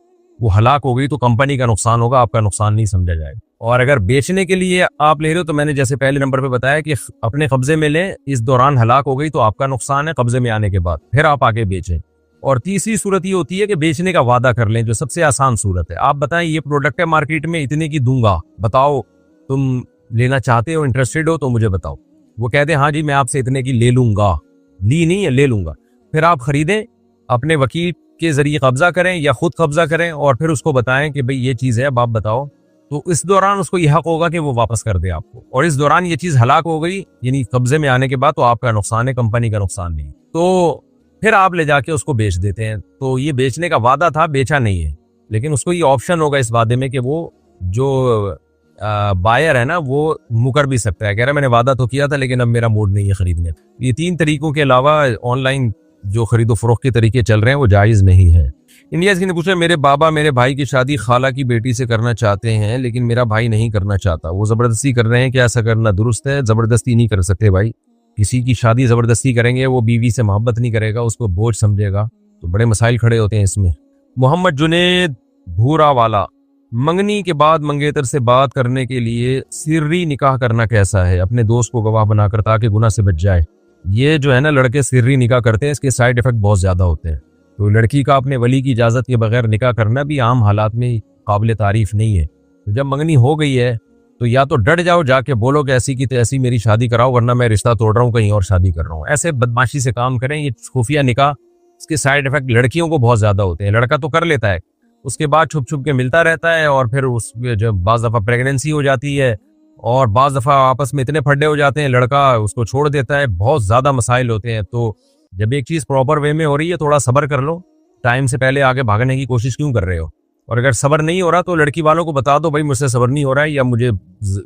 S1: وہ ہلاک ہو گئی تو کمپنی کا نقصان ہوگا، آپ کا نقصان نہیں سمجھا جائے گا. اور اگر بیچنے کے لیے آپ لے رہے ہو تو میں نے جیسے پہلے نمبر پہ بتایا کہ اپنے قبضے میں لیں، اس دوران ہلاک ہو گئی تو آپ کا نقصان ہے، قبضے میں آنے کے بعد پھر آپ آگے بیچیں. اور تیسری صورت یہ ہوتی ہے کہ بیچنے کا وعدہ کر لیں، جو سب سے آسان صورت ہے. آپ بتائیں یہ پروڈکٹ ہے مارکیٹ میں اتنے کی دوں گا، بتاؤ تم لینا چاہتے ہو، انٹرسٹڈ ہو تو مجھے بتاؤ. وہ کہتے ہیں ہاں جی میں آپ سے اتنے کی لے لوں گا، لی نہیں ہے لے لوں گا. پھر آپ خریدیں، اپنے وکیل کے ذریعے قبضہ کریں یا خود قبضہ کریں اور پھر اس کو بتائیں کہ بھئی یہ چیز ہے، اب آپ بتاؤ. تو اس دوران اس کو یہ حق ہوگا کہ وہ واپس کر دے آپ کو. اور اس دوران یہ چیز ہلاک ہو گئی یعنی قبضے میں آنے کے بعد، تو آپ کا نقصان ہے، کمپنی کا نقصان نہیں. تو پھر آپ لے جا کے اس کو بیچ دیتے ہیں. تو یہ بیچنے کا وعدہ تھا، بیچا نہیں ہے، لیکن اس کو یہ آپشن ہوگا اس وعدے میں کہ وہ جو بائر ہے نا وہ مکر بھی سکتا ہے، کہہ رہا ہے میں نے وعدہ تو کیا تھا لیکن اب میرا موڈ نہیں ہے خریدنے. یہ 3 طریقوں کے علاوہ آن لائن جو خرید و فروخت کے طریقے چل رہے ہیں وہ جائز نہیں ہے. انڈیا سے پوچھا میرے بابا میرے بھائی کی شادی خالہ کی بیٹی سے کرنا چاہتے ہیں لیکن میرا بھائی نہیں کرنا چاہتا، وہ زبردستی کر رہے ہیں، کیا ایسا کرنا درست ہے؟ زبردستی نہیں کر سکتے بھائی. کسی کی شادی زبردستی کریں گے، وہ بیوی سے محبت نہیں کرے گا، اس کو بوجھ سمجھے گا، تو بڑے مسائل کھڑے ہوتے ہیں اس میں. محمد جنید بھورا والا، منگنی کے بعد منگیتر سے بات کرنے کے لیے سری نکاح کرنا کیسا ہے، اپنے دوست کو گواہ بنا کر تاکہ گناہ سے بچ جائے؟ یہ جو ہے نا لڑکے سری نکاح کرتے ہیں، اس کے سائیڈ ایفیکٹ بہت زیادہ ہوتے ہیں. تو لڑکی کا اپنے ولی کی اجازت کے بغیر نکاح کرنا بھی عام حالات میں قابل تعریف نہیں ہے. تو جب منگنی ہو گئی ہے تو یا تو ڈٹ جاؤ، جا کے بولو کہ ایسی کی ایسی میری شادی کراؤ ورنہ میں رشتہ توڑ رہا ہوں، کہیں اور شادی کر رہا ہوں. ایسے بدماشی سے کام کریں. یہ خفیہ نکاح، اس کے سائیڈ ایفیکٹ لڑکیوں کو بہت زیادہ ہوتے ہیں. لڑکا تو کر لیتا ہے، اس کے بعد چھپ چھپ کے ملتا رہتا ہے، اور پھر اس جب بعض دفعہ پریگننسی ہو جاتی ہے اور بعض دفعہ آپس میں اتنے پھڈے ہو جاتے ہیں، لڑکا اس کو چھوڑ دیتا ہے. بہت زیادہ مسائل ہوتے ہیں. تو جب ایک چیز پراپر وے میں ہو رہی ہے تھوڑا صبر کر لو. ٹائم سے پہلے آگے بھاگنے کی کوشش کیوں کر رہے ہو؟ اور اگر صبر نہیں ہو رہا تو لڑکی والوں کو بتا دو بھائی مجھ سے صبر نہیں ہو رہا ہے، یا مجھے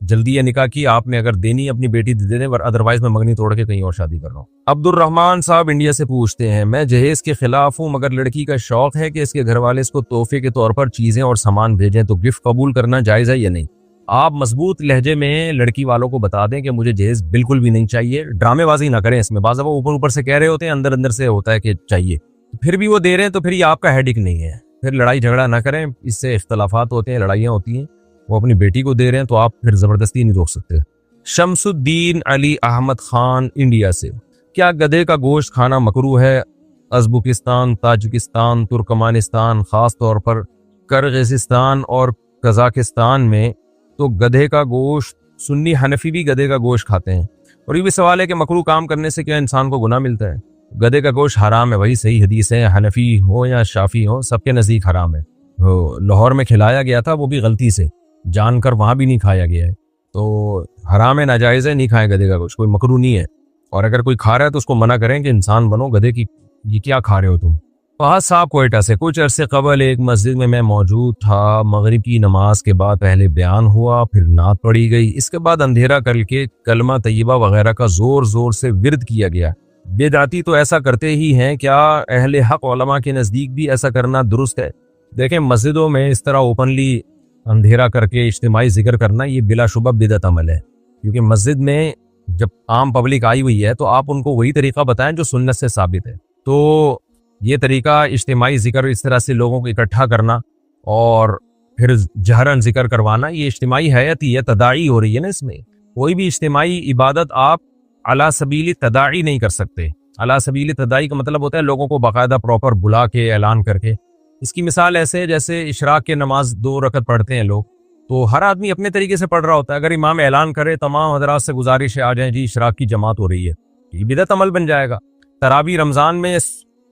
S1: جلدی ہے نکاح کی، آپ نے اگر دینی اپنی بیٹی دے دیں، ادروائز میں منگنی توڑ کے کہیں اور شادی کر رہا ہوں. عبد الرحمان صاحب انڈیا سے پوچھتے ہیں میں جہیز کے خلاف ہوں مگر لڑکی کا شوق ہے کہ اس کے گھر والے اس کو تحفے کے طور پر چیزیں اور سامان بھیجیں، تو گفٹ قبول کرنا جائز ہے یا نہیں؟ آپ مضبوط لہجے میں لڑکی والوں کو بتا دیں کہ مجھے جہیز بالکل بھی نہیں چاہیے. ڈرامے بازی نہ کریں اس میں. بعض دفعہ اوپر سے کہہ رہے ہوتے ہیں، اندر سے ہوتا ہے کہ چاہیے، پھر بھی وہ دے رہے ہیں تو پھر یہ آپ کا ہیڈک نہیں ہے. پھر لڑائی جھگڑا نہ کریں، اس سے اختلافات ہوتے ہیں، لڑائیاں ہوتی ہیں. وہ اپنی بیٹی کو دے رہے ہیں تو آپ پھر زبردستی نہیں روک سکتے. شمس الدین علی احمد خان انڈیا سے، کیا گدھے کا گوشت کھانا مکروہ ہے؟ ازبکستان، تاجکستان، ترکمانستان، خاص طور پر کرغزستان اور قزاقستان میں تو گدھے کا گوشت، سنی حنفی بھی گدھے کا گوشت کھاتے ہیں. اور یہ بھی سوال ہے کہ مکروہ کام کرنے سے کیا انسان کو گناہ ملتا ہے؟ گدھے کا گوشت حرام ہے، وہی صحیح حدیث ہے. حنفی ہو یا شافی ہو، سب کے نزدیک حرام ہے. لاہور میں کھلایا گیا تھا، وہ بھی غلطی سے جان کر وہاں بھی نہیں کھایا گیا ہے. تو حرام ہے، ناجائز ہے، نہیں کھائیں گدھے کا گوشت، کوئی مکروہ نہیں ہے. اور اگر کوئی کھا رہا ہے تو اس کو منع کریں کہ انسان بنو، گدھے کی یہ کیا کھا رہے ہو تم. فہد صاحب کوئٹہ سے، کچھ عرصے قبل ایک مسجد میں موجود تھا. مغرب کی نماز کے بعد پہلے بیان ہوا، پھر نعت پڑھی گئی، اس کے بعد اندھیرا کر کے کلمہ طیبہ وغیرہ کا زور زور سے ورد کیا گیا. بدعتی تو ایسا کرتے ہی ہیں، کیا اہل حق علماء کے نزدیک بھی ایسا کرنا درست ہے؟ دیکھیں مسجدوں میں اس طرح اوپنلی اندھیرا کر کے اجتماعی ذکر کرنا یہ بلا شبہ بدعت عمل ہے. کیونکہ مسجد میں جب عام پبلک آئی ہوئی ہے تو آپ ان کو وہی طریقہ بتائیں جو سنت سے ثابت ہے. تو یہ طریقہ اجتماعی ذکر، اس طرح سے لوگوں کو اکٹھا کرنا اور پھر جہرن ذکر کروانا، یہ اجتماعی حیت ہی ہے، تداعی ہو رہی ہے نا. اس میں کوئی بھی اجتماعی عبادت آپ علی سبیل تداعی نہیں کر سکتے. علی سبیل تداعی کا مطلب ہوتا ہے لوگوں کو باقاعدہ پراپر بلا کے اعلان کر کے. اس کی مثال ایسے جیسے اشراق کے نماز 2 رکعت پڑھتے ہیں لوگ، تو ہر آدمی اپنے طریقے سے پڑھ رہا ہوتا ہے. اگر امام اعلان کرے تمام حضرات سے گزارش ہے آ جائیں جی اشراق کی جماعت ہو رہی ہے، یہ بدعت عمل بن جائے گا. تراویح رمضان میں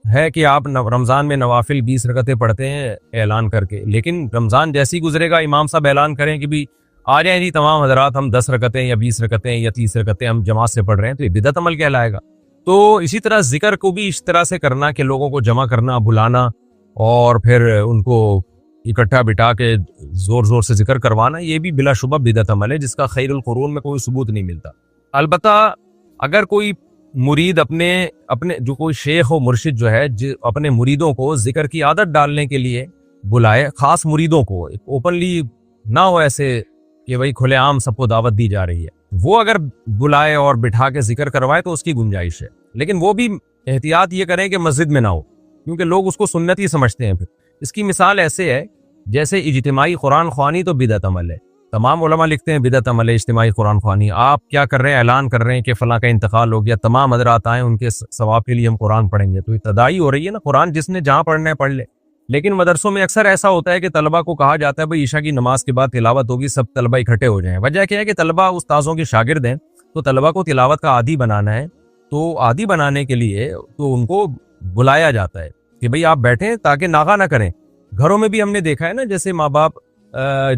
S1: ہے کہ آپ رمضان میں نوافل 20 رکعتیں پڑھتے ہیں اعلان کر کے، لیکن رمضان جیسی گزرے گا امام صاحب اعلان کریں کہ بھی آ جائیں جی تمام حضرات، ہم 10 رکعتیں یا 20 رکعتیں یا 30 رکعتیں ہم جماعت سے پڑھ رہے ہیں، تو یہ بدعت عمل کہلائے گا. تو اسی طرح ذکر کو بھی اس طرح سے کرنا کہ لوگوں کو جمع کرنا، بلانا اور پھر ان کو اکٹھا بٹھا کے زور زور سے ذکر کروانا، یہ بھی بلا شبہ بدعت عمل ہے جس کا خیر القرون میں کوئی ثبوت نہیں ملتا۔ البتہ اگر کوئی مرید اپنے جو کوئی شیخ و مرشد جو ہے اپنے مریدوں کو ذکر کی عادت ڈالنے کے لیے بلائے، خاص مریدوں کو، اوپنلی نہ ہو ایسے کہ بھائی کھلے عام سب کو دعوت دی جا رہی ہے، وہ اگر بلائے اور بٹھا کے ذکر کروائے تو اس کی گنجائش ہے، لیکن وہ بھی احتیاط یہ کریں کہ مسجد میں نہ ہو، کیونکہ لوگ اس کو سنت ہی سمجھتے ہیں۔ پھر اس کی مثال ایسے ہے جیسے اجتماعی قرآن خوانی تو بدعت عمل ہے، تمام علماء لکھتے ہیں بدعت عمل ہے اجتماعی قرآن خوانی۔ آپ کیا کر رہے ہیں؟ اعلان کر رہے ہیں کہ فلاں کا انتقال ہو گیا، تمام حضرات آئیں، ان کے ثواب کے لیے ہم قرآن پڑھیں گے، تو یہ تداعی ہو رہی ہے نا۔ قرآن جس نے جہاں پڑھنا ہے پڑھ لے، لیکن مدرسوں میں اکثر ایسا ہوتا ہے کہ طلبہ کو کہا جاتا ہے بھائی عشاء کی نماز کے بعد تلاوت ہوگی، سب طلبہ اکٹھے ہو جائیں۔ وجہ کیا ہے کہ طلبہ استاذوں کے شاگرد ہیں، تو طلبہ کو تلاوت کا عادی بنانا ہے، تو عادی بنانے کے لیے تو ان کو بلایا جاتا ہے کہ بھئی آپ بیٹھیں تاکہ ناغہ نہ کریں۔ گھروں میں بھی ہم نے دیکھا ہے نا، جیسے ماں باپ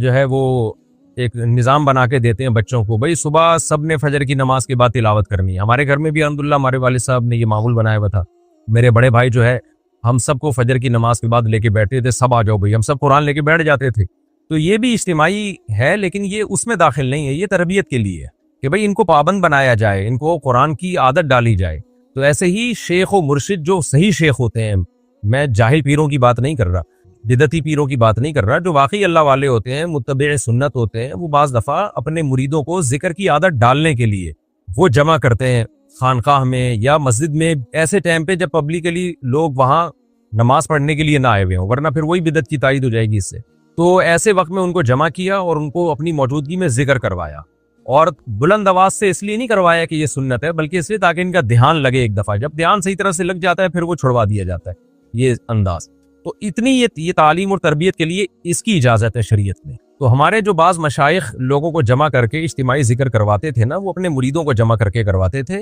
S1: جو ہے وہ ایک نظام بنا کے دیتے ہیں بچوں کو، بھئی صبح سب نے فجر کی نماز کے بعد تلاوت کرنی ہے۔ ہمارے گھر میں بھی الحمدللہ ہمارے والد صاحب نے یہ معمول بنایا ہوا تھا، میرے بڑے بھائی جو ہے ہم سب کو فجر کی نماز کے بعد لے کے بیٹھتے تھے، سب آ جاؤ بھئی، ہم سب قرآن لے کے بیٹھ جاتے تھے۔ تو یہ بھی اجتماعی ہے، لیکن یہ اس میں داخل نہیں ہے، یہ تربیت کے لیے ہے کہ بھئی ان کو پابند بنایا جائے، ان کو قرآن کی عادت ڈالی جائے۔ تو ایسے ہی شیخ و مرشد جو صحیح شیخ ہوتے ہیں، میں جاہل پیروں کی بات نہیں کر رہا، بدعتی پیروں کی بات نہیں کر رہا، جو واقعی اللہ والے ہوتے ہیں، متبع سنت ہوتے ہیں، وہ بعض دفعہ اپنے مریدوں کو ذکر کی عادت ڈالنے کے لیے وہ جمع کرتے ہیں خانقاہ میں یا مسجد میں ایسے ٹائم پہ جب پبلکلی لوگ وہاں نماز پڑھنے کے لیے نہ آئے ہوئے ہوں، ورنہ پھر وہی بدعت کی تائید ہو جائے گی اس سے۔ تو ایسے وقت میں ان کو جمع کیا اور ان کو اپنی موجودگی میں ذکر کروایا، اور بلند آواز سے اس لیے نہیں کروایا کہ یہ سنت ہے، بلکہ اس لیے تاکہ ان کا دھیان لگے ایک دفعہ، جب دھیان صحیح طرح سے لگ جاتا ہے پھر وہ چھڑوا دیا جاتا ہے یہ انداز۔ تو اتنی یہ تعلیم اور تربیت کے لیے اس کی اجازت ہے شریعت میں۔ تو ہمارے جو بعض مشائخ لوگوں کو جمع کر کے اجتماعی ذکر کرواتے تھے نا، وہ اپنے مریدوں کو جمع کر کے کرواتے تھے،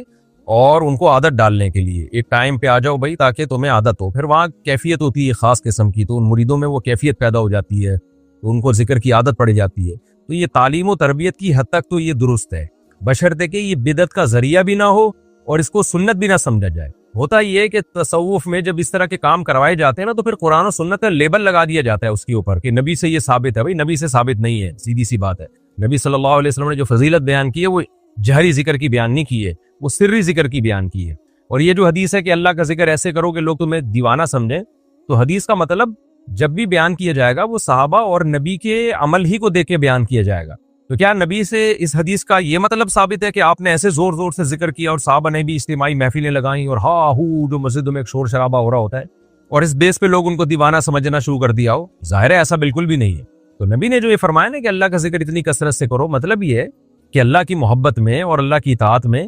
S1: اور ان کو عادت ڈالنے کے لیے ایک ٹائم پہ آ جاؤ بھائی تاکہ تمہیں عادت ہو۔ پھر وہاں کیفیت ہوتی ہے خاص قسم کی، تو ان مریدوں میں وہ کیفیت پیدا ہو جاتی ہے، تو ان کو ذکر کی عادت پڑ جاتی ہے۔ تو یہ تعلیم و تربیت کی حد تک تو یہ درست ہے، بشرطے کہ یہ بدعت کا ذریعہ بھی نہ ہو اور اس کو سنت بھی نہ سمجھا جائے۔ ہوتا یہ ہے کہ تصوف میں جب اس طرح کے کام کروائے جاتے ہیں نا، تو پھر قرآن و سنت کا لیبل لگا دیا جاتا ہے اس کے اوپر کہ نبی سے یہ ثابت ہے۔ بھائی نبی سے ثابت نہیں ہے، سیدھی سی بات ہے۔ نبی صلی اللہ علیہ وسلم نے جو فضیلت بیان کی ہے وہ جہری ذکر کی بیان نہیں کی ہے، وہ سری ذکر کی بیان کی ہے۔ اور یہ جو حدیث ہے کہ اللہ کا ذکر ایسے کرو کہ لوگ تمہیں دیوانہ سمجھیں، تو حدیث کا مطلب جب بھی بیان کیا جائے گا وہ صحابہ اور نبی کے عمل ہی کو دیکھ کے بیان کیا جائے گا۔ تو کیا نبی سے اس حدیث کا یہ مطلب ثابت ہے کہ آپ نے ایسے زور زور سے ذکر کیا اور صحابہ نے بھی اجتماعی محفلیں لگائیں اور ہا ہو جو مسجدوں میں ایک شور شرابہ ہو رہا ہوتا ہے، اور اس بیس پہ لوگ ان کو دیوانہ سمجھنا شروع کر دیا ہو؟ ظاہر ہے ایسا بالکل بھی نہیں ہے۔ تو نبی نے جو یہ فرمایا نا کہ اللہ کا ذکر اتنی کثرت سے کرو، مطلب یہ ہے کہ اللہ کی محبت میں اور اللہ کی اطاعت میں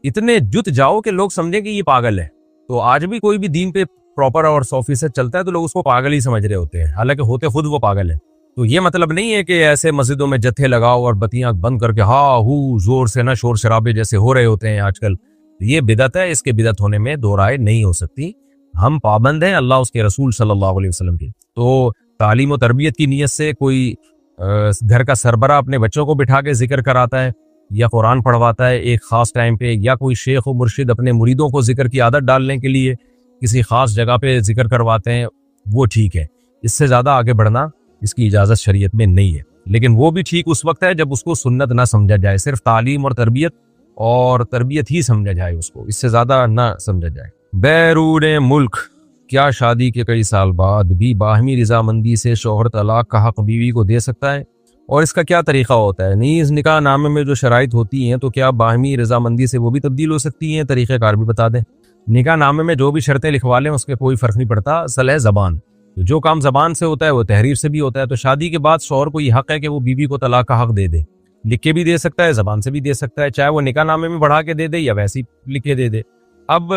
S1: اتنے جت جاؤ کہ لوگ سمجھیں کہ یہ پاگل ہے۔ تو آج بھی کوئی بھی دین پہ پراپر اور 100% چلتا ہے تو لوگ اس کو پاگل ہی سمجھ رہے ہوتے ہیں، حالانکہ ہوتے خود وہ پاگل ہے۔ تو یہ مطلب نہیں ہے کہ ایسے مسجدوں میں جتھے لگاؤ اور بتیاں بند کر کے ہا ہو زور سے نہ شور شرابے جیسے ہو رہے ہوتے ہیں آج کل، یہ بدعت ہے۔ اس کے بدعت ہونے میں دو رائے نہیں ہو سکتی۔ ہم پابند ہیں اللہ اس کے رسول صلی اللہ علیہ وسلم کی۔ تو تعلیم و تربیت کی نیت سے کوئی گھر کا سربراہ اپنے بچوں کو بٹھا کے ذکر کراتا ہے یا قرآن پڑھواتا ہے ایک خاص ٹائم پہ، یا کوئی شیخ و مرشد اپنے مریدوں کو ذکر کی عادت ڈالنے کے لیے کسی خاص جگہ پہ ذکر کرواتے ہیں، وہ ٹھیک ہے۔ اس سے زیادہ آگے بڑھنا اس کی اجازت شریعت میں نہیں ہے، لیکن وہ بھی ٹھیک اس وقت ہے جب اس کو سنت نہ سمجھا جائے، صرف تعلیم اور تربیت ہی سمجھا جائے، اس کو اس سے زیادہ نہ سمجھا جائے۔ بیرون ملک کیا شادی کے کئی سال بعد بھی باہمی رضامندی سے شوہر طلاق کا حق بیوی کو دے سکتا ہے، اور اس کا کیا طریقہ ہوتا ہے؟ نیز نکاح نامے میں جو شرائط ہوتی ہیں تو کیا باہمی رضامندی سے وہ بھی تبدیل ہو سکتی ہیں؟ طریقہ کار بھی بتا دیں۔ نکاح نامے میں جو بھی شرطیں لکھوا لیں اس کے کوئی فرق نہیں پڑتا، اصل ہے زبان۔ جو کام زبان سے ہوتا ہے وہ تحریر سے بھی ہوتا ہے۔ تو شادی کے بعد شوہر کو یہ حق ہے کہ وہ بیوی کو طلاق کا حق دے دے، لکھ کے بھی دے سکتا ہے، زبان سے بھی دے سکتا ہے، چاہے وہ نکاح نامے میں بڑھا کے دے دے یا ویسے ہی لکھ کے دے دے۔ اب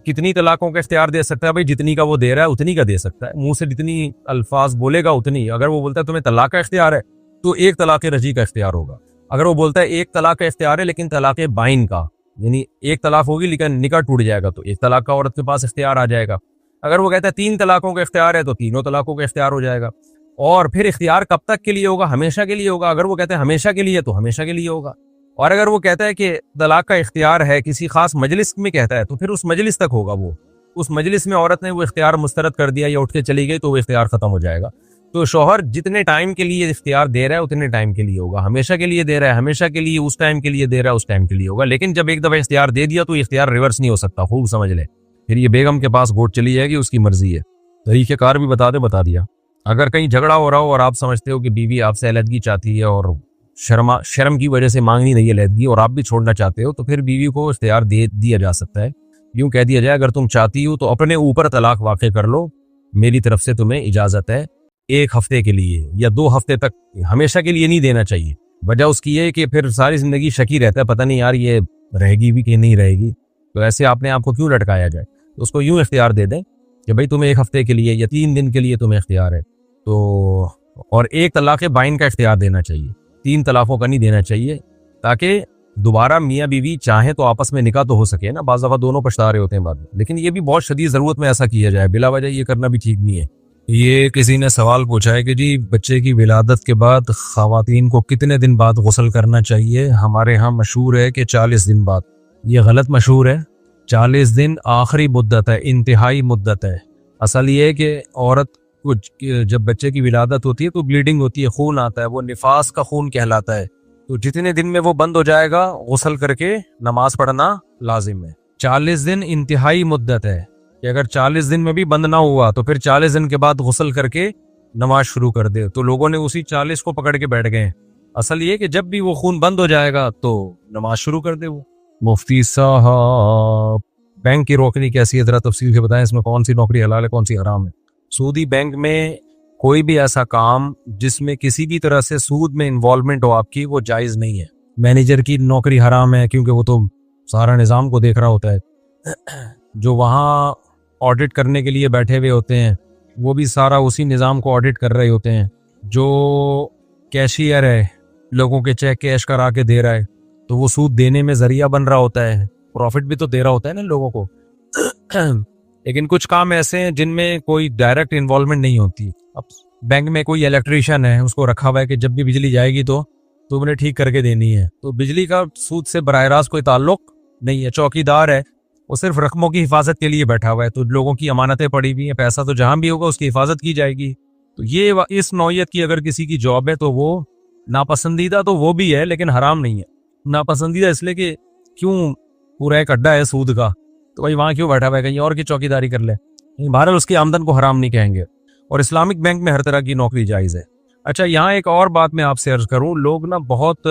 S1: کتنی طلاقوں کا اختیار دے سکتا ہے؟ بھائی جتنی کا وہ دے رہا ہے اتنی کا دے سکتا ہے، منہ سے جتنی الفاظ بولے گا اتنی۔ اگر وہ بولتا ہے تمہیں طلاق کا اختیار ہے تو ایک طلاق رجعی کا اختیار ہوگا۔ اگر وہ بولتا ہے ایک طلاق کا اختیار ہے لیکن طلاق بائن کا، یعنی ایک طلاق ہوگی لیکن نکاح ٹوٹ جائے گا، تو ایک طلاق کا عورت کے پاس اختیار آ جائے گا۔ اگر وہ کہتا ہے 3 طلاقوں کا اختیار ہے تو 3 طلاقوں کا اختیار ہو جائے گا۔ اور پھر اختیار کب تک کے لیے ہوگا؟ ہمیشہ کے لیے ہوگا۔ اگر وہ کہتا ہے ہمیشہ کے لیے تو ہمیشہ کے لیے ہوگا، اور اگر وہ کہتا ہے کہ طلاق کا اختیار ہے کسی خاص مجلس میں کہتا ہے تو پھر اس مجلس تک ہوگا۔ وہ اس مجلس میں عورت نے وہ اختیار مسترد کر دیا یا اٹھ کے چلی گئی تو وہ اختیار ختم ہو جائے گا۔ تو شوہر جتنے ٹائم کے لیے اختیار دے رہا ہے اتنے ٹائم کے لیے ہوگا, ہمیشہ کے لیے دے رہا ہے ہمیشہ کے لیے, اس ٹائم کے لیے دے رہا ہے اس ٹائم کے لیے ہوگا. لیکن جب ایک دفعہ اختیار دے دیا تو اختیار ریورس نہیں ہو سکتا, خوب سمجھ لے. پھر یہ بیگم کے پاس گوٹ چلی جائے گی, اس کی مرضی ہے. طریقہ کار بھی بتا دیا. اگر کہیں جھگڑا ہو رہا ہو اور آپ سمجھتے ہو کہ بیوی آپ سے علیحدگی چاہتی ہے اور شرم کی وجہ سے مانگنی نہیں ہے علیحدگی, اور آپ بھی چھوڑنا چاہتے ہو, تو پھر بیوی کو اختیار دے دیا جا سکتا ہے. یوں کہہ دیا جائے اگر تم چاہتی ہو تو اپنے اوپر طلاق واقع کر لو, میری طرف سے تمہیں اجازت ہے 1 ہفتے کے لیے یا 2 ہفتے تک, ہمیشہ کے لیے نہیں دینا چاہیے. وجہ اس کی ہے کہ پھر ساری زندگی شکی رہتا ہے, پتہ نہیں یار یہ رہے گی بھی کہ نہیں رہے گی, تو ایسے آپ نے آپ کو کیوں لٹکایا جائے. اس کو یوں اختیار دے دیں کہ بھائی تمہیں 1 ہفتے کے لیے یا 3 دن کے لیے تمہیں اختیار ہے. تو اور 1 طلاق بائن کا اختیار دینا چاہیے, 3 طلاقوں کا نہیں دینا چاہیے, تاکہ دوبارہ میاں بیوی چاہیں تو آپس میں نکاح تو ہو سکے نا. بعض دفعہ دونوں پچھتا رہے ہوتے ہیں بعد میں, لیکن یہ بھی بہت شدید ضرورت میں ایسا کیا جائے, بلا وجہ یہ کرنا بھی ٹھیک نہیں ہے. یہ کسی نے سوال پوچھا ہے کہ جی بچے کی ولادت کے بعد خواتین کو کتنے دن بعد غسل کرنا چاہیے. ہمارے ہاں مشہور ہے کہ 40 دن بعد. یہ غلط مشہور ہے. 40 دن آخری مدت ہے, انتہائی مدت ہے. اصل یہ ہے کہ عورت کو جب بچے کی ولادت ہوتی ہے تو بلیڈنگ ہوتی ہے, خون آتا ہے, وہ نفاس کا خون کہلاتا ہے. تو جتنے دن میں وہ بند ہو جائے گا غسل کر کے نماز پڑھنا لازم ہے. 40 دن انتہائی مدت ہے کہ اگر 40 دن میں بھی بند نہ ہوا تو پھر 40 دن کے بعد غسل کر کے نماز شروع کر دے. تو لوگوں نے اسی 40 کو پکڑ کے بیٹھ گئے. اصل یہ کہ جب بھی وہ خون بند ہو جائے گا تو نماز شروع کر دے. وہ مفتی صاحب بینک کی روکنی کیسی ہے, ذرا تفصیل سے بتائیں, اس میں کون سی نوکری حلال ہے کون سی حرام ہے. سودی بینک میں کوئی بھی ایسا کام جس میں کسی بھی طرح سے سود میں انوالومنٹ ہو آپ کی, وہ جائز نہیں ہے. مینیجر کی نوکری حرام ہے کیونکہ وہ تو سارا نظام کو دیکھ رہا ہوتا ہے. جو وہاں آڈٹ کرنے کے لیے بیٹھے ہوئے ہوتے ہیں وہ بھی سارا اسی نظام کو آڈٹ کر رہے ہوتے ہیں. جو کیشیئر ہے لوگوں کے چیک کیش کرا کے دے رہا ہے تو وہ سود دینے میں ذریعہ بن رہا ہوتا ہے, پروفٹ بھی تو دے رہا ہوتا ہے نا لوگوں کو. لیکن کچھ کام ایسے ہیں جن میں کوئی ڈائریکٹ انوالومنٹ نہیں ہوتی. اب بینک میں کوئی الیکٹریشین ہے, اس کو رکھا ہوا ہے کہ جب بھی بجلی جائے گی تو تم نے ٹھیک کر کے دینی ہے, تو بجلی کا سود سے براہ راست کوئی تعلق نہیں ہے. چوکیدار ہے, وہ صرف رقموں کی حفاظت کے لیے بیٹھا ہوا ہے, تو لوگوں کی امانتیں پڑی ہوئی ہیں, پیسہ تو جہاں بھی ہوگا اس کی حفاظت کی جائے گی. تو یہ اس نوعیت کی اگر کسی کی جاب ہے تو وہ ناپسندیدہ تو وہ بھی ہے لیکن حرام نہیں ہے. ناپسندیدہ اس لیے کہ کیوں پورا ایک اڈا ہے سود کا, تو بھائی وہاں کیوں بیٹھا ہوا ہے, کہیں اور کی چوکیداری کر لے. بہرحال اس کی آمدن کو حرام نہیں کہیں گے. اور اسلامک بینک میں ہر طرح کی نوکری جائز ہے. اچھا یہاں ایک اور بات میں آپ سے عرض کروں, لوگ نا بہت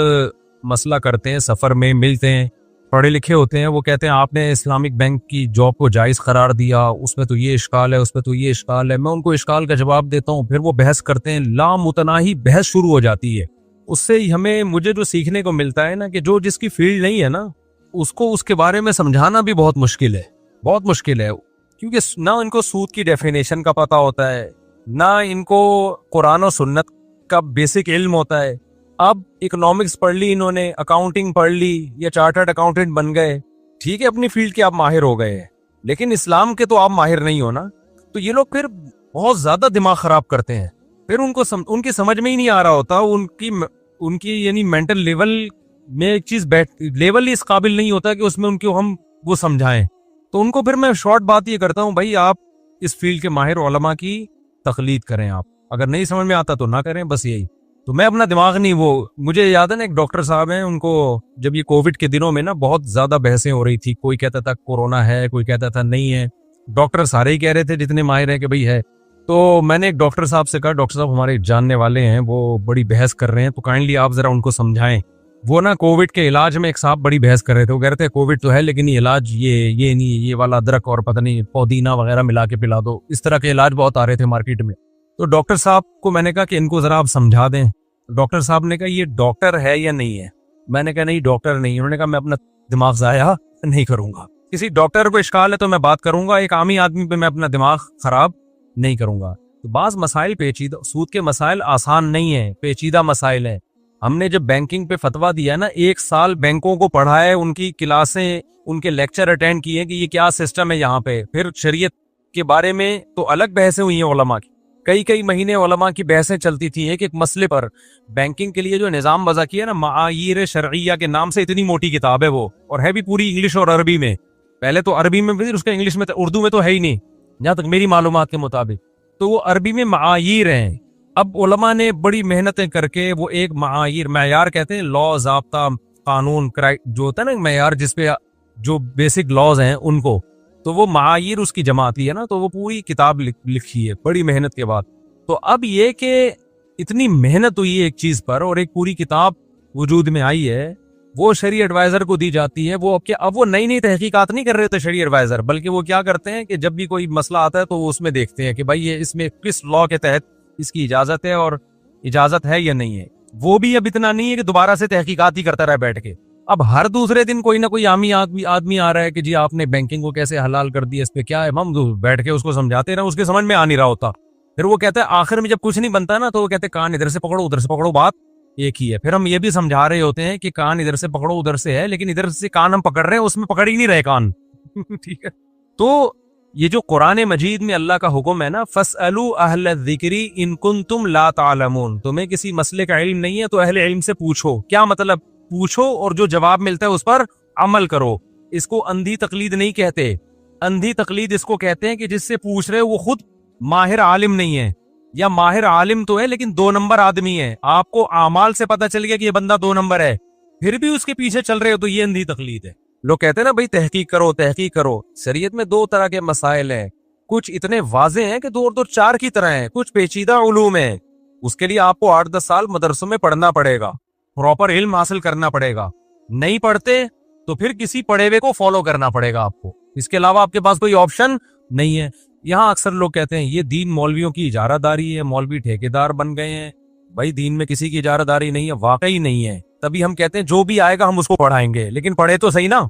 S1: مسئلہ کرتے ہیں, سفر میں ملتے ہیں, پڑھے لکھے ہوتے ہیں, وہ کہتے ہیں آپ نے اسلامک بینک کی جاب کو جائز قرار دیا, اس میں تو یہ اشکال ہے, اس میں تو یہ اشکال ہے. میں ان کو اشکال کا جواب دیتا ہوں, پھر وہ بحث کرتے ہیں, لامتناہی بحث شروع ہو جاتی ہے. اس سے مجھے جو سیکھنے کو ملتا ہے نا کہ جو جس کی فیلڈ نہیں ہے نا اس کو اس کے بارے میں سمجھانا بھی بہت مشکل ہے, بہت مشکل ہے. کیونکہ نہ ان کو سود کی ڈیفینیشن کا پتہ ہوتا ہے, نہ ان کو قرآن و سنت کا بیسک علم ہوتا ہے. اب اکنامکس پڑھ لی انہوں نے, اکاؤنٹنگ پڑھ لی, یا چارٹرڈ اکاؤنٹنٹ بن گئے, ٹھیک ہے اپنی فیلڈ کے آپ ماہر ہو گئے, لیکن اسلام کے تو آپ ماہر نہیں ہو نا. تو یہ لوگ پھر بہت زیادہ دماغ خراب کرتے ہیں. پھر ان کی سمجھ میں ہی نہیں آ رہا ہوتا, ان کی یعنی مینٹل لیول میں ایک چیز لیول ہی اس قابل نہیں ہوتا کہ اس میں ان کو ہم وہ سمجھائیں. تو ان کو پھر میں شارٹ بات یہ کرتا ہوں, بھائی آپ اس فیلڈ کے ماہر علماء کی تقلید کریں, آپ اگر نہیں سمجھ میں آتا تو نہ کریں, بس یہی. تو میں اپنا دماغ نہیں, وہ مجھے یاد ہے نا ایک ڈاکٹر صاحب ہیں, ان کو جب یہ کووڈ کے دنوں میں نا بہت زیادہ بحثیں ہو رہی تھی, کوئی کہتا تھا کورونا ہے, کوئی کہتا تھا نہیں ہے, ڈاکٹر سارے ہی کہہ رہے تھے جتنے ماہر ہیں کہ بھائی ہے. تو میں نے ایک ڈاکٹر صاحب سے کہا, ڈاکٹر صاحب ہمارے جاننے والے ہیں, وہ بڑی بحث کر رہے ہیں, تو کائنڈلی آپ ذرا ان کو سمجھائیں. وہ نا کووڈ کے علاج میں ایک صاحب بڑی بحث کر رہے تھے, وہ کہہ رہے تھے کووڈ تو ہے لیکن یہ علاج یہ نہیں, یہ والا ادرک اور پتہ نہیں پودینہ وغیرہ ملا کے پلا دو, اس طرح کے علاج بہت آ رہے تھے مارکیٹ میں. تو ڈاکٹر صاحب کو میں نے کہا کہ ان کو ذرا آپ سمجھا دیں. ڈاکٹر صاحب نے کہا یہ ڈاکٹر ہے یا نہیں ہے. میں نے کہا نہیں ڈاکٹر نہیں. انہوں نے کہا میں اپنا دماغ ضائع نہیں کروں گا, کسی ڈاکٹر کو اشکال ہے تو میں بات کروں گا, ایک عامی آدمی پہ میں اپنا دماغ خراب نہیں کروں گا. تو بعض مسائل پیچیدہ, سود کے مسائل آسان نہیں ہیں, پیچیدہ مسائل ہیں. ہم نے جب بینکنگ پہ فتویٰ دیا نا, 1 سال بینکوں کو پڑھا ہے, ان کی کلاسیں, ان کے لیکچر اٹینڈ کیے کہ یہ کیا سسٹم ہے یہاں پہ. پھر شریعت کے بارے میں تو الگ بحثیں ہوئی ہیں علماء کی, کئی مہینے علماء کی بحثیں چلتی تھی ایک مسئلے پر. بینکنگ کے لیے جو نظام وضع کیا نا, معایر شرعیہ کے نام سے اتنی موٹی کتاب ہے وہ, اور ہے بھی پوری انگلش اور عربی میں. پہلے تو عربی میں, پھر اس کا انگلش میں, اردو میں تو ہے ہی نہیں جہاں تک میری معلومات کے مطابق. تو وہ عربی میں معایر ہیں اب علماء نے بڑی محنتیں کر کے وہ ایک معیار کہتے ہیں لا، ضابطہ، قانون، جو ہوتا ہے نا معیار جس پہ جو بیسک لاز ہیں ان کو، تو وہ معایر اس کی جماعتی ہے نا، تو وہ پوری کتاب لکھی ہے بڑی محنت کے بعد. تو اب یہ کہ اتنی محنت ہوئی ہے ایک چیز پر اور ایک پوری کتاب وجود میں آئی ہے، وہ شرعی ایڈوائزر کو دی جاتی ہے. وہ اب وہ نئی تحقیقات نہیں کر رہے تھے شرعی ایڈوائزر، بلکہ وہ کیا کرتے ہیں کہ جب بھی کوئی مسئلہ آتا ہے تو وہ اس میں دیکھتے ہیں کہ بھائی یہ اس میں کس لا کے تحت اس کی اجازت ہے اور اجازت ہے یا نہیں ہے. وہ بھی اب اتنا نہیں ہے کہ دوبارہ سے تحقیقات ہی کرتا رہے بیٹھ کے. اب ہر دوسرے دن کوئی نہ کوئی عامی آدمی آ رہا ہے کہ جی آپ نے بینکنگ کو کیسے حلال کر دیا، اس پہ کیا ہے. ہم بیٹھ کے اس کو سمجھاتے رہے، اس کے سمجھ میں آ نہیں رہا ہوتا. پھر وہ کہتا ہے آخر میں جب کچھ نہیں بنتا نا تو وہ کہتے ہیں کان ادھر سے پکڑو ادھر سے پکڑو، بات ایک ہی ہے. پھر ہم یہ بھی سمجھا رہے ہوتے ہیں کہ کان ادھر سے پکڑو ادھر سے ہے، لیکن ادھر سے کان ہم پکڑ رہے ہیں، اس میں پکڑ ہی نہیں رہے کان. ٹھیک ہے. تو یہ جو قرآن مجید میں اللہ کا حکم ہے نا، فَاسْأَلُوا أَهْلَ الذِّكْرِ إِن كُنتُمْ لَا تَعْلَمُونَ، تمہیں کسی مسئلے کا علم نہیں ہے تو اہل علم سے پوچھو. کیا مطلب؟ پوچھو اور جو جواب ملتا ہے اس پر عمل کرو. اس کو اندھی تقلید نہیں کہتے. اندھی تقلید اس کو کہتے ہیں کہ جس سے پوچھ رہے وہ خود ماہر عالم نہیں ہے، یا ماہر عالم تو ہے لیکن 2 نمبر آدمی ہے. آپ کو اعمال سے پتہ چل گیا کہ یہ بندہ 2 نمبر ہے، پھر بھی اس کے پیچھے چل رہے ہو، تو یہ اندھی تقلید ہے. لوگ کہتے ہیں نا بھائی تحقیق کرو تحقیق کرو. شریعت میں 2 طرح کے مسائل ہیں، کچھ اتنے واضح ہیں کہ 2 اور 2 4 کی طرح ہیں، کچھ پیچیدہ علوم ہیں. اس کے لیے آپ کو 8-10 سال مدرسوں میں پڑھنا پڑے گا، پراپر علم حاصل کرنا پڑے گا. نہیں پڑھتے تو پھر کسی پڑھے ہوئے کو فالو کرنا پڑے گا آپ کو. اس کے علاوہ آپ کے پاس کوئی آپشن نہیں ہے. یہاں اکثر لوگ کہتے ہیں یہ دین مولویوں کی اجارہ داری ہے، مولوی ٹھیکیدار بن گئے ہیں. بھائی دین میں کسی کی اجارہ داری نہیں ہے، واقعی نہیں ہے. تبھی ہم کہتے ہیں جو بھی آئے گا ہم اس کو پڑھائیں گے، لیکن پڑھے تو صحیح نا.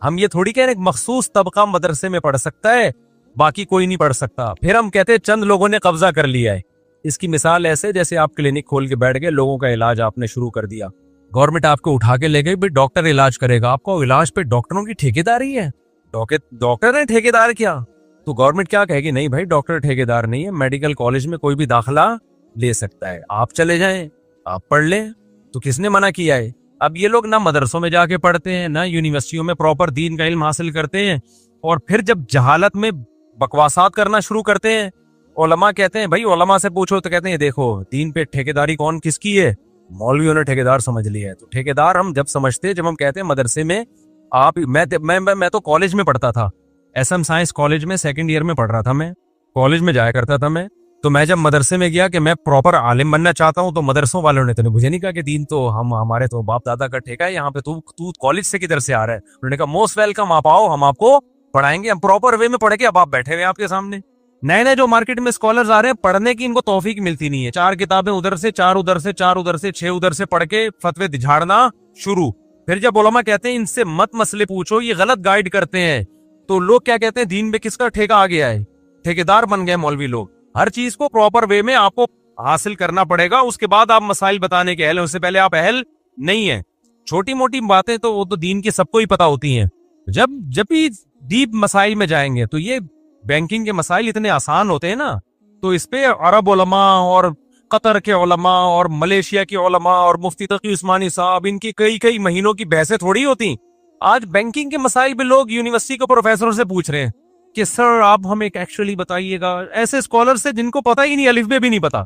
S1: ہم یہ تھوڑی کہہ رہے ہیں مخصوص طبقہ مدرسے میں پڑھ سکتا ہے باقی کوئی نہیں پڑھ سکتا. پھر ہم کہتے ہیں چند لوگوں نے قبضہ کر لیا ہے. اس کی مثال ایسے جیسے آپ کلینک کھول کے بیٹھ گئے، لوگوں کا علاج آپ نے شروع کر دیا، گورنمنٹ آپ کو اٹھا کے لے گئی، بھائی ڈاکٹر علاج کرے گا. آپ کو علاج پہ ڈاکٹروں کی ٹھیکیداری ہے؟ ڈاکٹر نے ٹھیکیدار کیا؟ تو گورنمنٹ کیا کہے گی؟ نہیں بھائی ڈاکٹر ٹھیکیدار نہیں ہے، میڈیکل کالج میں کوئی بھی داخلہ لے سکتا ہے، آپ چلے جائیں آپ پڑھ لیں. تو کس نے منع کیا ہے؟ اب یہ لوگ نہ مدرسوں میں جا کے پڑھتے ہیں، نہ یونیورسٹیوں میں پراپر دین کا علم حاصل کرتے ہیں، اور پھر جب جہالت میں بکواسات کرنا شروع کرتے ہیں. علماء کہتے ہیں بھائی علماء سے پوچھو تو کہتے ہیں دیکھو دین پہ ٹھیکیداری کون کس کی ہے؟ مولویوں نے ٹھیکیدار سمجھ لیا ہے. تو ٹھیکیدار ہم جب سمجھتے ہیں جب ہم کہتے ہیں مدرسے میں آپ میں تو کالج میں پڑھتا تھا، ایس ایم سائنس کالج میں 2nd ایئر میں پڑھ رہا تھا، میں کالج میں جایا کرتا تھا میں. تو میں جب مدرسے میں گیا کہ میں پراپر عالم بننا چاہتا ہوں، تو مدرسوں والوں نے تو مجھے نہیں کہا کہ دین تو ہمارے تو باپ دادا کا ٹھیکہ ہے، یہاں پہ تو کالج سے کدھر سے آ رہا ہے. انہوں نے کہا موسٹ ویلکم، آپ آؤ ہم آپ کو پڑھائیں گے، ہم پراپر وے میں پڑھ کے. اب آپ بیٹھے ہوئے آپ کے سامنے نئے جو مارکیٹ میں اسکالرز آ رہے ہیں، پڑھنے کی ان کو توفیق ملتی نہیں ہے. 4 کتابیں ادھر سے 4 ادھر سے 4 ادھر سے 6 ادھر سے پڑھ کے فتوے جھاڑنا شروع. پھر جب علماء کہتے ہیں ان سے مت مسئلے پوچھو، یہ غلط گائیڈ کرتے ہیں، تو لوگ کیا کہتے ہیں دین میں کس کا ٹھیکہ آ گیا ہے، ٹھیکیدار بن گئے مولوی لوگ. ہر چیز کو پراپر وے میں آپ کو حاصل کرنا پڑے گا، اس کے بعد آپ مسائل بتانے کے اہل ہیں، اس سے پہلے آپ اہل نہیں ہیں. چھوٹی موٹی باتیں تو وہ تو دین کی سب کو ہی پتہ ہوتی ہیں. جب بھی ڈیپ مسائل میں جائیں گے تو یہ بینکنگ کے مسائل اتنے آسان ہوتے ہیں نا، تو اس پہ عرب علماء اور قطر کے علماء اور ملیشیا کے علماء اور مفتی تقی عثمانی صاحب ان کی کئی مہینوں کی بحثیں تھوڑی ہوتی. آج بینکنگ کے مسائل پہ لوگ یونیورسٹی کے پروفیسروں سے پوچھ رہے ہیں کہ سر آپ ہمیں ایکچولی بتائیے گا. ایسے اسکالر سے جن کو پتہ ہی نہیں، الف بے بھی نہیں پتا،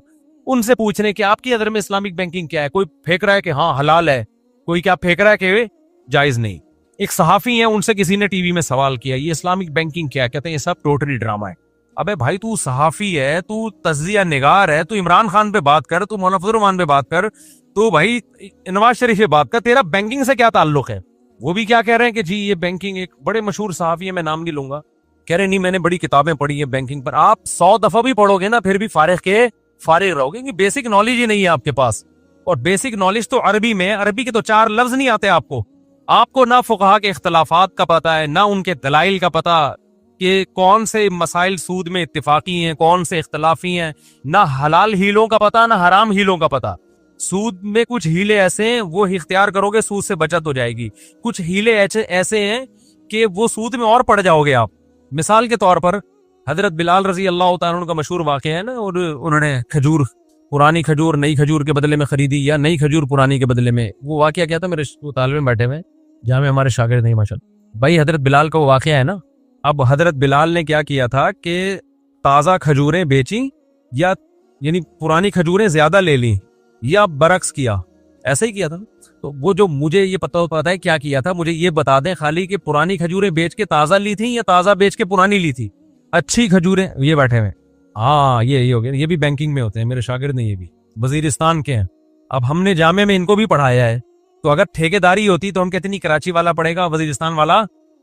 S1: ان سے پوچھ رہے ہیں کہ آپ کی نظر میں اسلامک بینکنگ کیا ہے. کوئی پھینک رہا ہے کہ ہاں حلال ہے، کوئی کیا پھینک رہا ہے کہ جائز نہیں. ایک صحافی ہیں، ان سے کسی نے ٹی وی میں سوال کیا یہ اسلامک بینکنگ کیا؟ کہتے ہیں یہ سب ٹوٹلی ڈرامہ ہے. ابے بھائی تو صحافی ہے، تو تجزیہ نگار ہے، تو عمران خان پہ بات کر، تو مولانا فضل الرحمان پہ بات کر، تو بھائی نواز شریف پہ بات کر، تیرا بینکنگ سے کیا تعلق ہے؟ وہ بھی کیا کہہ رہے ہیں کہ جی یہ بینکنگ، ایک بڑے مشہور صحافی ہے میں نام نہیں لوں گا، کہہ رہے نہیں میں نے بڑی کتابیں پڑھی ہیں بینکنگ پر. آپ 100 دفعہ بھی پڑھو گے نا پھر بھی فارغ رہو گے، کیونکہ بیسک نالج ہی نہیں ہے آپ کے پاس. اور بیسک نالج تو عربی میں، عربی کے تو 4 لفظ نہیں آتے آپ کو نہ فقہا کے اختلافات کا پتہ ہے، نہ ان کے دلائل کا پتہ کہ کون سے مسائل سود میں اتفاقی ہیں کون سے اختلافی ہیں، نہ حلال ہیلوں کا پتہ نہ حرام ہیلوں کا پتہ. سود میں کچھ ہیلے ایسے ہیں وہ اختیار کرو گے سود سے بچت ہو جائے گی، کچھ ہیلے ایسے ہیں کہ وہ سود میں اور پڑ جاؤ گے آپ. مثال کے طور پر حضرت بلال رضی اللہ تعالیٰ عنہ کا مشہور واقعہ ہے نا، اور انہوں نے کھجور، پرانی کھجور نئی کھجور کے بدلے میں خریدی، یا نئی کھجور پرانی کے بدلے میں. وہ واقعہ کیا تھا؟ میرے طالب علم بیٹھے ہوئے جہاں میں ہمارے شاگرد نہیں ماشاءاللہ بھائی، حضرت بلال کا وہ واقعہ ہے نا. اب حضرت بلال نے کیا کیا تھا کہ تازہ کھجوریں بیچی یا یعنی پرانی کھجوریں زیادہ لے لیں یا برعکس کیا؟ ایسا ہی کیا تھا. تو وہ جو مجھے یہ پتا ہے کیا کیا تھا, مجھے یہ بتا دیں خالی کہ پرانی کھجوریں بیچ کے تازہ لی تھی یا تازہ بیچ کے پرانی لی تھی. اچھی کھجوریں, یہ بیٹھے ہوئے, ہاں یہ ہو گیا, یہ بھی بینکنگ میں ہوتے ہیں میرے شاگرد ہیں, یہ بھی وزیرستان کے ہیں. اب ہم نے جامعہ میں ان کو بھی پڑھایا ہے, تو اگر ٹھیکیداری ہوتی تو ہم کہتے نہیں کراچی والا پڑھے گا, وزیرستان والا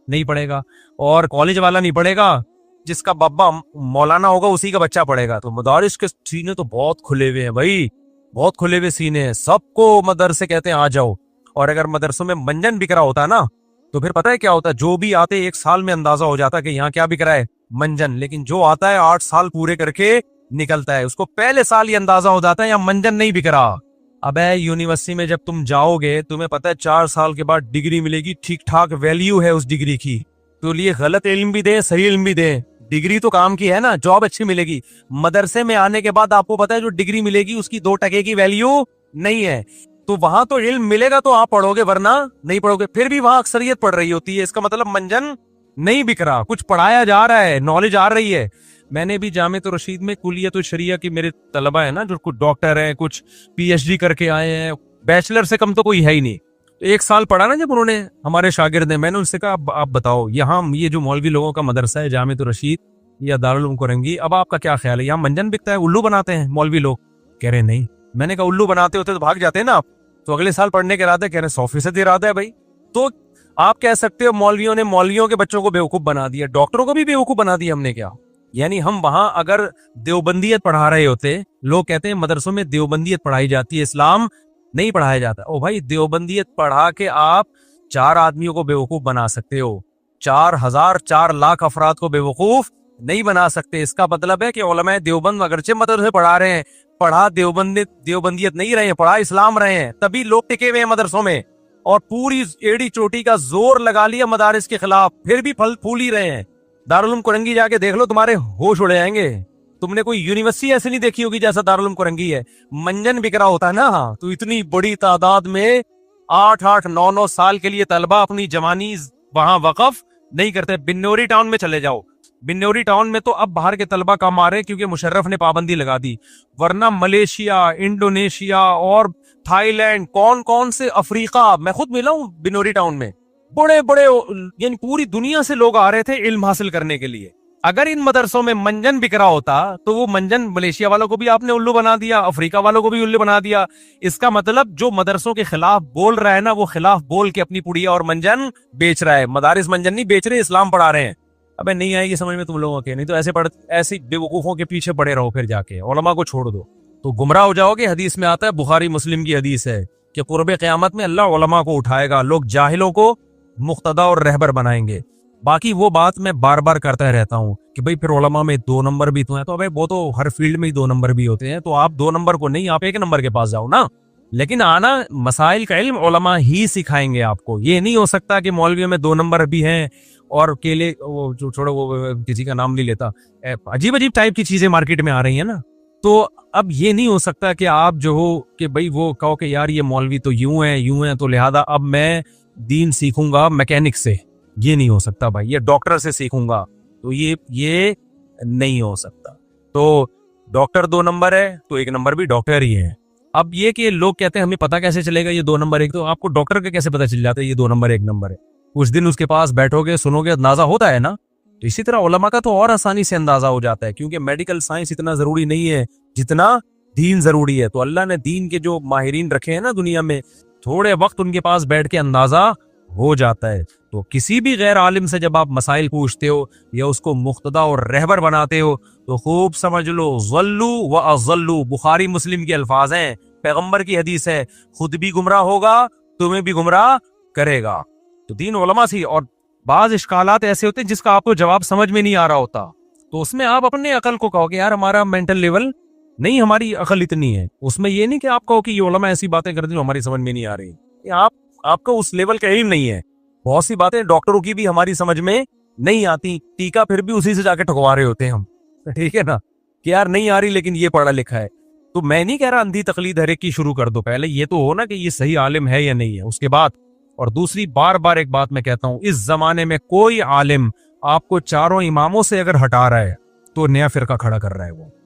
S1: نہیں پڑھے گا, اور کالج والا نہیں پڑھے گا, جس کا بابا مولانا ہوگا اسی کا بچہ پڑھے گا. تو مدارس کے سینے تو بہت کھلے ہوئے ہیں بھائی, بہت کھلے ہوئے سینے ہیں, سب کو مدرسے کہتے ہیں آ جاؤ. اور اگر مدرسوں میں منجن بک رہا ہوتا نا تو پھر پتہ ہے کیا ہوتا ہے, جو بھی آتے ایک سال میں اندازہ ہو جاتا کہ یہاں کیا بک رہا ہے, منجن. لیکن جو آتا ہے 8 سال پورے کر کے نکلتا ہے, اس کو پہلے سال یہ اندازہ ہو جاتا ہے یہاں منجن نہیں بک رہا. اب یونیورسٹی میں جب تم جاؤ گے تمہیں پتہ ہے 4 سال کے بعد ڈگری ملے گی, ٹھیک ٹھاک ویلیو ہے اس ڈگری کی. تو لیے غلط علم بھی دیں صحیح علم بھی دیں, ڈگری تو کام کی ہے نا, جاب اچھی ملے گی. مدرسے میں آنے کے بعد آپ کو پتا ہے جو ڈگری ملے گی اس کی 2 ٹکے کی ویلیو نہیں ہے. تو وہاں تو علم ملے گا تو آپ پڑھو گے, ورنہ نہیں پڑھو گے. پھر بھی وہاں اکثریت پڑھ رہی ہوتی ہے, اس کا مطلب منجن نہیں بک رہا, کچھ پڑھایا جا رہا ہے, نالج آ رہی ہے. میں نے بھی جامعہ رشید میں کلیت الشریعہ کی میرے طلبہ ہیں نا, جو کچھ ڈاکٹر ہیں, کچھ پی ایچ ڈی کر کے آئے ہیں, بیچلر سے کم تو کوئی ہے ہی نہیں. 1 سال پڑھا نا جب انہوں نے, ہمارے شاگرد ہیں, میں نے ان سے کہا آپ بتاؤ یہاں یہ جو مولوی لوگوں کا مدرسہ ہے جامعہ رشید یا دارالعلوم کرنگی, اب آپ کا کیا خیال ہے, یہاں منجن بکتا ہے, الو بناتے ہیں مولوی لوگ؟ کہہ رہے نہیں. میں نے کہا الو بناتے ہوتے تو بھاگ جاتے ہیں نا آپ, تو اگلے سال پڑھنے کے ارادے, کہہ رہے 100% ارادہ ہے بھائی. تو آپ کہہ سکتے ہو مولویوں نے مولویوں کے بچوں کو بیوقوف بنا دیا, ڈاکٹروں کو بھی بیوقوف بنا دیا ہم نے کیا؟ یعنی ہم وہاں اگر دیوبندیت پڑھا رہے ہوتے, لوگ کہتے ہیں مدرسوں میں دیوبندیت پڑھائی جاتی ہے, اسلام نہیں پڑھایا جاتا. او بھائی دیوبندیت پڑھا کے آپ 4 آدمیوں کو بیوقوف بنا سکتے ہو, 4000 4 لاکھ افراد کو بیوقوف نہیں بنا سکتے. اس کا مطلب ہے کہ علماء دیوبند اگرچہ مدرسے پڑھا رہے ہیں, پڑھا دیوبندیت نہیں رہے ہیں, پڑھا اسلام رہے ہیں, تبھی لوگ ٹکے ہوئے ہیں مدرسوں میں, اور پوری ایڑی چوٹی کا زور لگا لیا مدارس کے خلاف, پھر بھی پھل پھول ہی رہے ہیں. دارالعلوم کرنگی جا کے دیکھ لو, تمہارے ہوش اڑ جائیں گے. تم نے کوئی یونیورسٹی ایسے نہیں دیکھی ہوگی جیسا دارالعلوم کرنگی ہے. منجن بکرا ہوتا ہے نا, ہاں, تو اتنی بڑی تعداد میں 8 9 سال کے لیے طلبہ اپنی جوانی وہاں وقف نہیں کرتے. بنوری ٹاؤن میں چلے جاؤ, بنوری ٹاؤن میں تو اب باہر کے طلبہ کم آ رہے ہیں کیونکہ مشرف نے پابندی لگا دی, ورنہ ملیشیا, انڈونیشیا اور تھائی لینڈ, کون سے افریقہ, میں خود ملا ہوں بنوری ٹاؤن میں, بڑے یعنی پوری دنیا سے لوگ آ رہے تھے علم حاصل کرنے کے لیے. اگر ان مدرسوں میں منجن بکرا ہوتا تو وہ منجن ملیشیا والوں کو بھی آپ نے الو بنا دیا, افریقہ والوں کو بھی الو بنا دیا. اس کا مطلب جو مدرسوں کے خلاف بول رہا ہے نا, وہ خلاف بول کے اپنی پڑیا اور منجن بیچ رہا ہے. مدارس منجن نہیں بیچ رہے, اسلام پڑھا رہے ہیں. ابے نہیں آئے گی سمجھ میں تم لوگوں کے, نہیں تو ایسی بے وقوفوں کے پیچھے پڑے رہو, پھر جا کے علماء کو چھوڑ دو تو گمراہ ہو جاؤ گے. حدیث میں آتا ہے, بخاری مسلم کی حدیث ہے کہ قرب قیامت میں اللہ علماء کو اٹھائے گا, لوگ جاہلوں کو مقتدا اور رہبر بنائیں گے. باقی وہ بات میں بار بار کرتا رہتا ہوں کہ بھئی پھر علماء میں 2 نمبر بھی تو ہیں, تو وہ تو ہر فیلڈ میں ہی 2 نمبر بھی ہوتے ہیں, تو آپ 2 نمبر کو نہیں, آپ 1 نمبر کے پاس جاؤ نا. لیکن آنا مسائل کا علم علماء ہی سکھائیں گے آپ کو. یہ نہیں ہو سکتا کہ مولویوں میں 2 نمبر بھی ہیں اور کیلے, وہ جو چھوڑو, وہ کسی کا نام نہیں لیتا, عجیب ٹائپ کی چیزیں مارکیٹ میں آ رہی ہیں نا. تو اب یہ نہیں ہو سکتا کہ آپ جو ہو کہ بھئی وہ کہو کہ یار یہ مولوی تو یوں ہیں تو لہذا اب میں دین سیکھوں گا میکینک سے. یہ نہیں ہو سکتا بھائی, یہ ڈاکٹر سے سیکھوں گا, تو یہ نہیں ہو سکتا. تو ڈاکٹر 2 نمبر ہے تو 1 نمبر بھی ڈاکٹر ہی ہے. اب یہ کہ لوگ کہتے ہیں ہمیں پتہ کیسے چلے گا یہ 2 نمبر 1, تو آپ کو ڈاکٹر کا کیسے پتہ چل جاتا ہے یہ 2 نمبر 1 نمبر ہے؟ کچھ دن اس کے پاس بیٹھو گے, سنو گے, اندازہ ہوتا ہے نا. تو اسی طرح علماء کا تو اور آسانی سے اندازہ ہو جاتا ہے, کیونکہ میڈیکل سائنس اتنا ضروری نہیں ہے جتنا دین ضروری ہے. تو اللہ نے دین کے جو ماہرین رکھے ہیں نا دنیا میں, تھوڑے وقت ان کے پاس بیٹھ کے اندازہ ہو جاتا ہے. تو کسی بھی غیر عالم سے جب آپ مسائل پوچھتے ہو یا اس کو مقتدا اور رہبر بناتے ہو تو خوب سمجھ لو, ضلوا واضلوا, بخاری مسلم کے الفاظ ہیں, پیغمبر کی حدیث ہے, خود بھی گمراہ ہوگا تمہیں بھی گمراہ کرے گا. تو دین علماء سی. اور بعض اشکالات ایسے ہوتے ہیں جس کا آپ کو جواب سمجھ میں نہیں آ رہا ہوتا, تو اس میں آپ اپنے عقل کو کہو کہ یار ہمارا مینٹل لیول نہیں, ہماری عقل اتنی ہے. اس میں یہ نہیں کہ آپ کہو کہ یہ علماء ایسی باتیں کرتے ہیں ہماری سمجھ میں نہیں آ رہی. آپ کو اس لیول کا علم نہیں ہے. بہت سی باتیں ڈاکٹروں کی بھی ہماری سمجھ میں نہیں آتی, ٹیکا پھر بھی اسی سے جا کے ٹھکوا رہے ہوتے ہیں ہم, ٹھیک ہے نا, کہ یار نہیں آ رہی لیکن یہ پڑھا لکھا ہے. تو میں نہیں کہہ رہا اندھی تقلید ہر ایک کی شروع کر دو, پہلے یہ تو ہو نا کہ یہ صحیح عالم ہے یا نہیں ہے, اس کے بعد. اور دوسری بار ایک بات میں کہتا ہوں, اس زمانے میں کوئی عالم آپ کو 4 اماموں سے اگر ہٹا رہا ہے تو نیا فرقہ کھڑا کر رہا ہے. وہ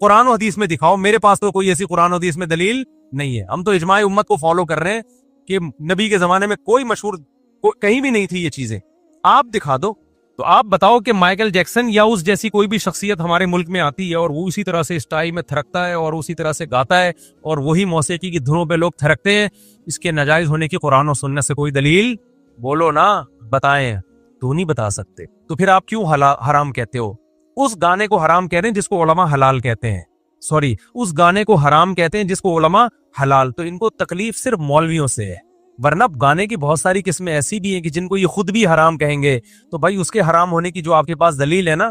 S2: قرآن و حدیث میں دکھاؤ. میرے پاس تو کوئی ایسی قرآن و حدیث میں دلیل نہیں ہے. ہم تو اجماع امت کو فالو کر رہے ہیں کہ نبی کے زمانے میں کوئی مشہور کہیں بھی نہیں تھی یہ چیزیں. آپ دکھا دو. تو آپ بتاؤ کہ مائیکل جیکسن یا اس جیسی کوئی بھی شخصیت ہمارے ملک میں آتی ہے اور وہ اسی طرح سے اسٹائل میں تھرکتا ہے اور اسی طرح سے گاتا ہے اور وہی موسیقی کی دھنوں پہ لوگ تھرکتے ہیں, اس کے ناجائز ہونے کی قرآن و سنت سے کوئی دلیل بولو نا, بتائیں. تو نہیں بتا سکتے تو پھر آپ کیوں حرام کہتے ہو؟ اس گانے کو حرام کہہ رہے ہیں جس کو علماء حلال کہتے ہیں. سوری, اس گانے کو حرام کہتے ہیں جس کو علماء حلال. تو ان کو تکلیف صرف مولویوں سے ہے, ورنہ گانے کی بہت ساری قسمیں ایسی بھی ہیں کہ جن کو یہ خود بھی حرام کہیں گے. تو بھائی اس کے حرام ہونے کی جو آپ کے پاس دلیل ہے نا,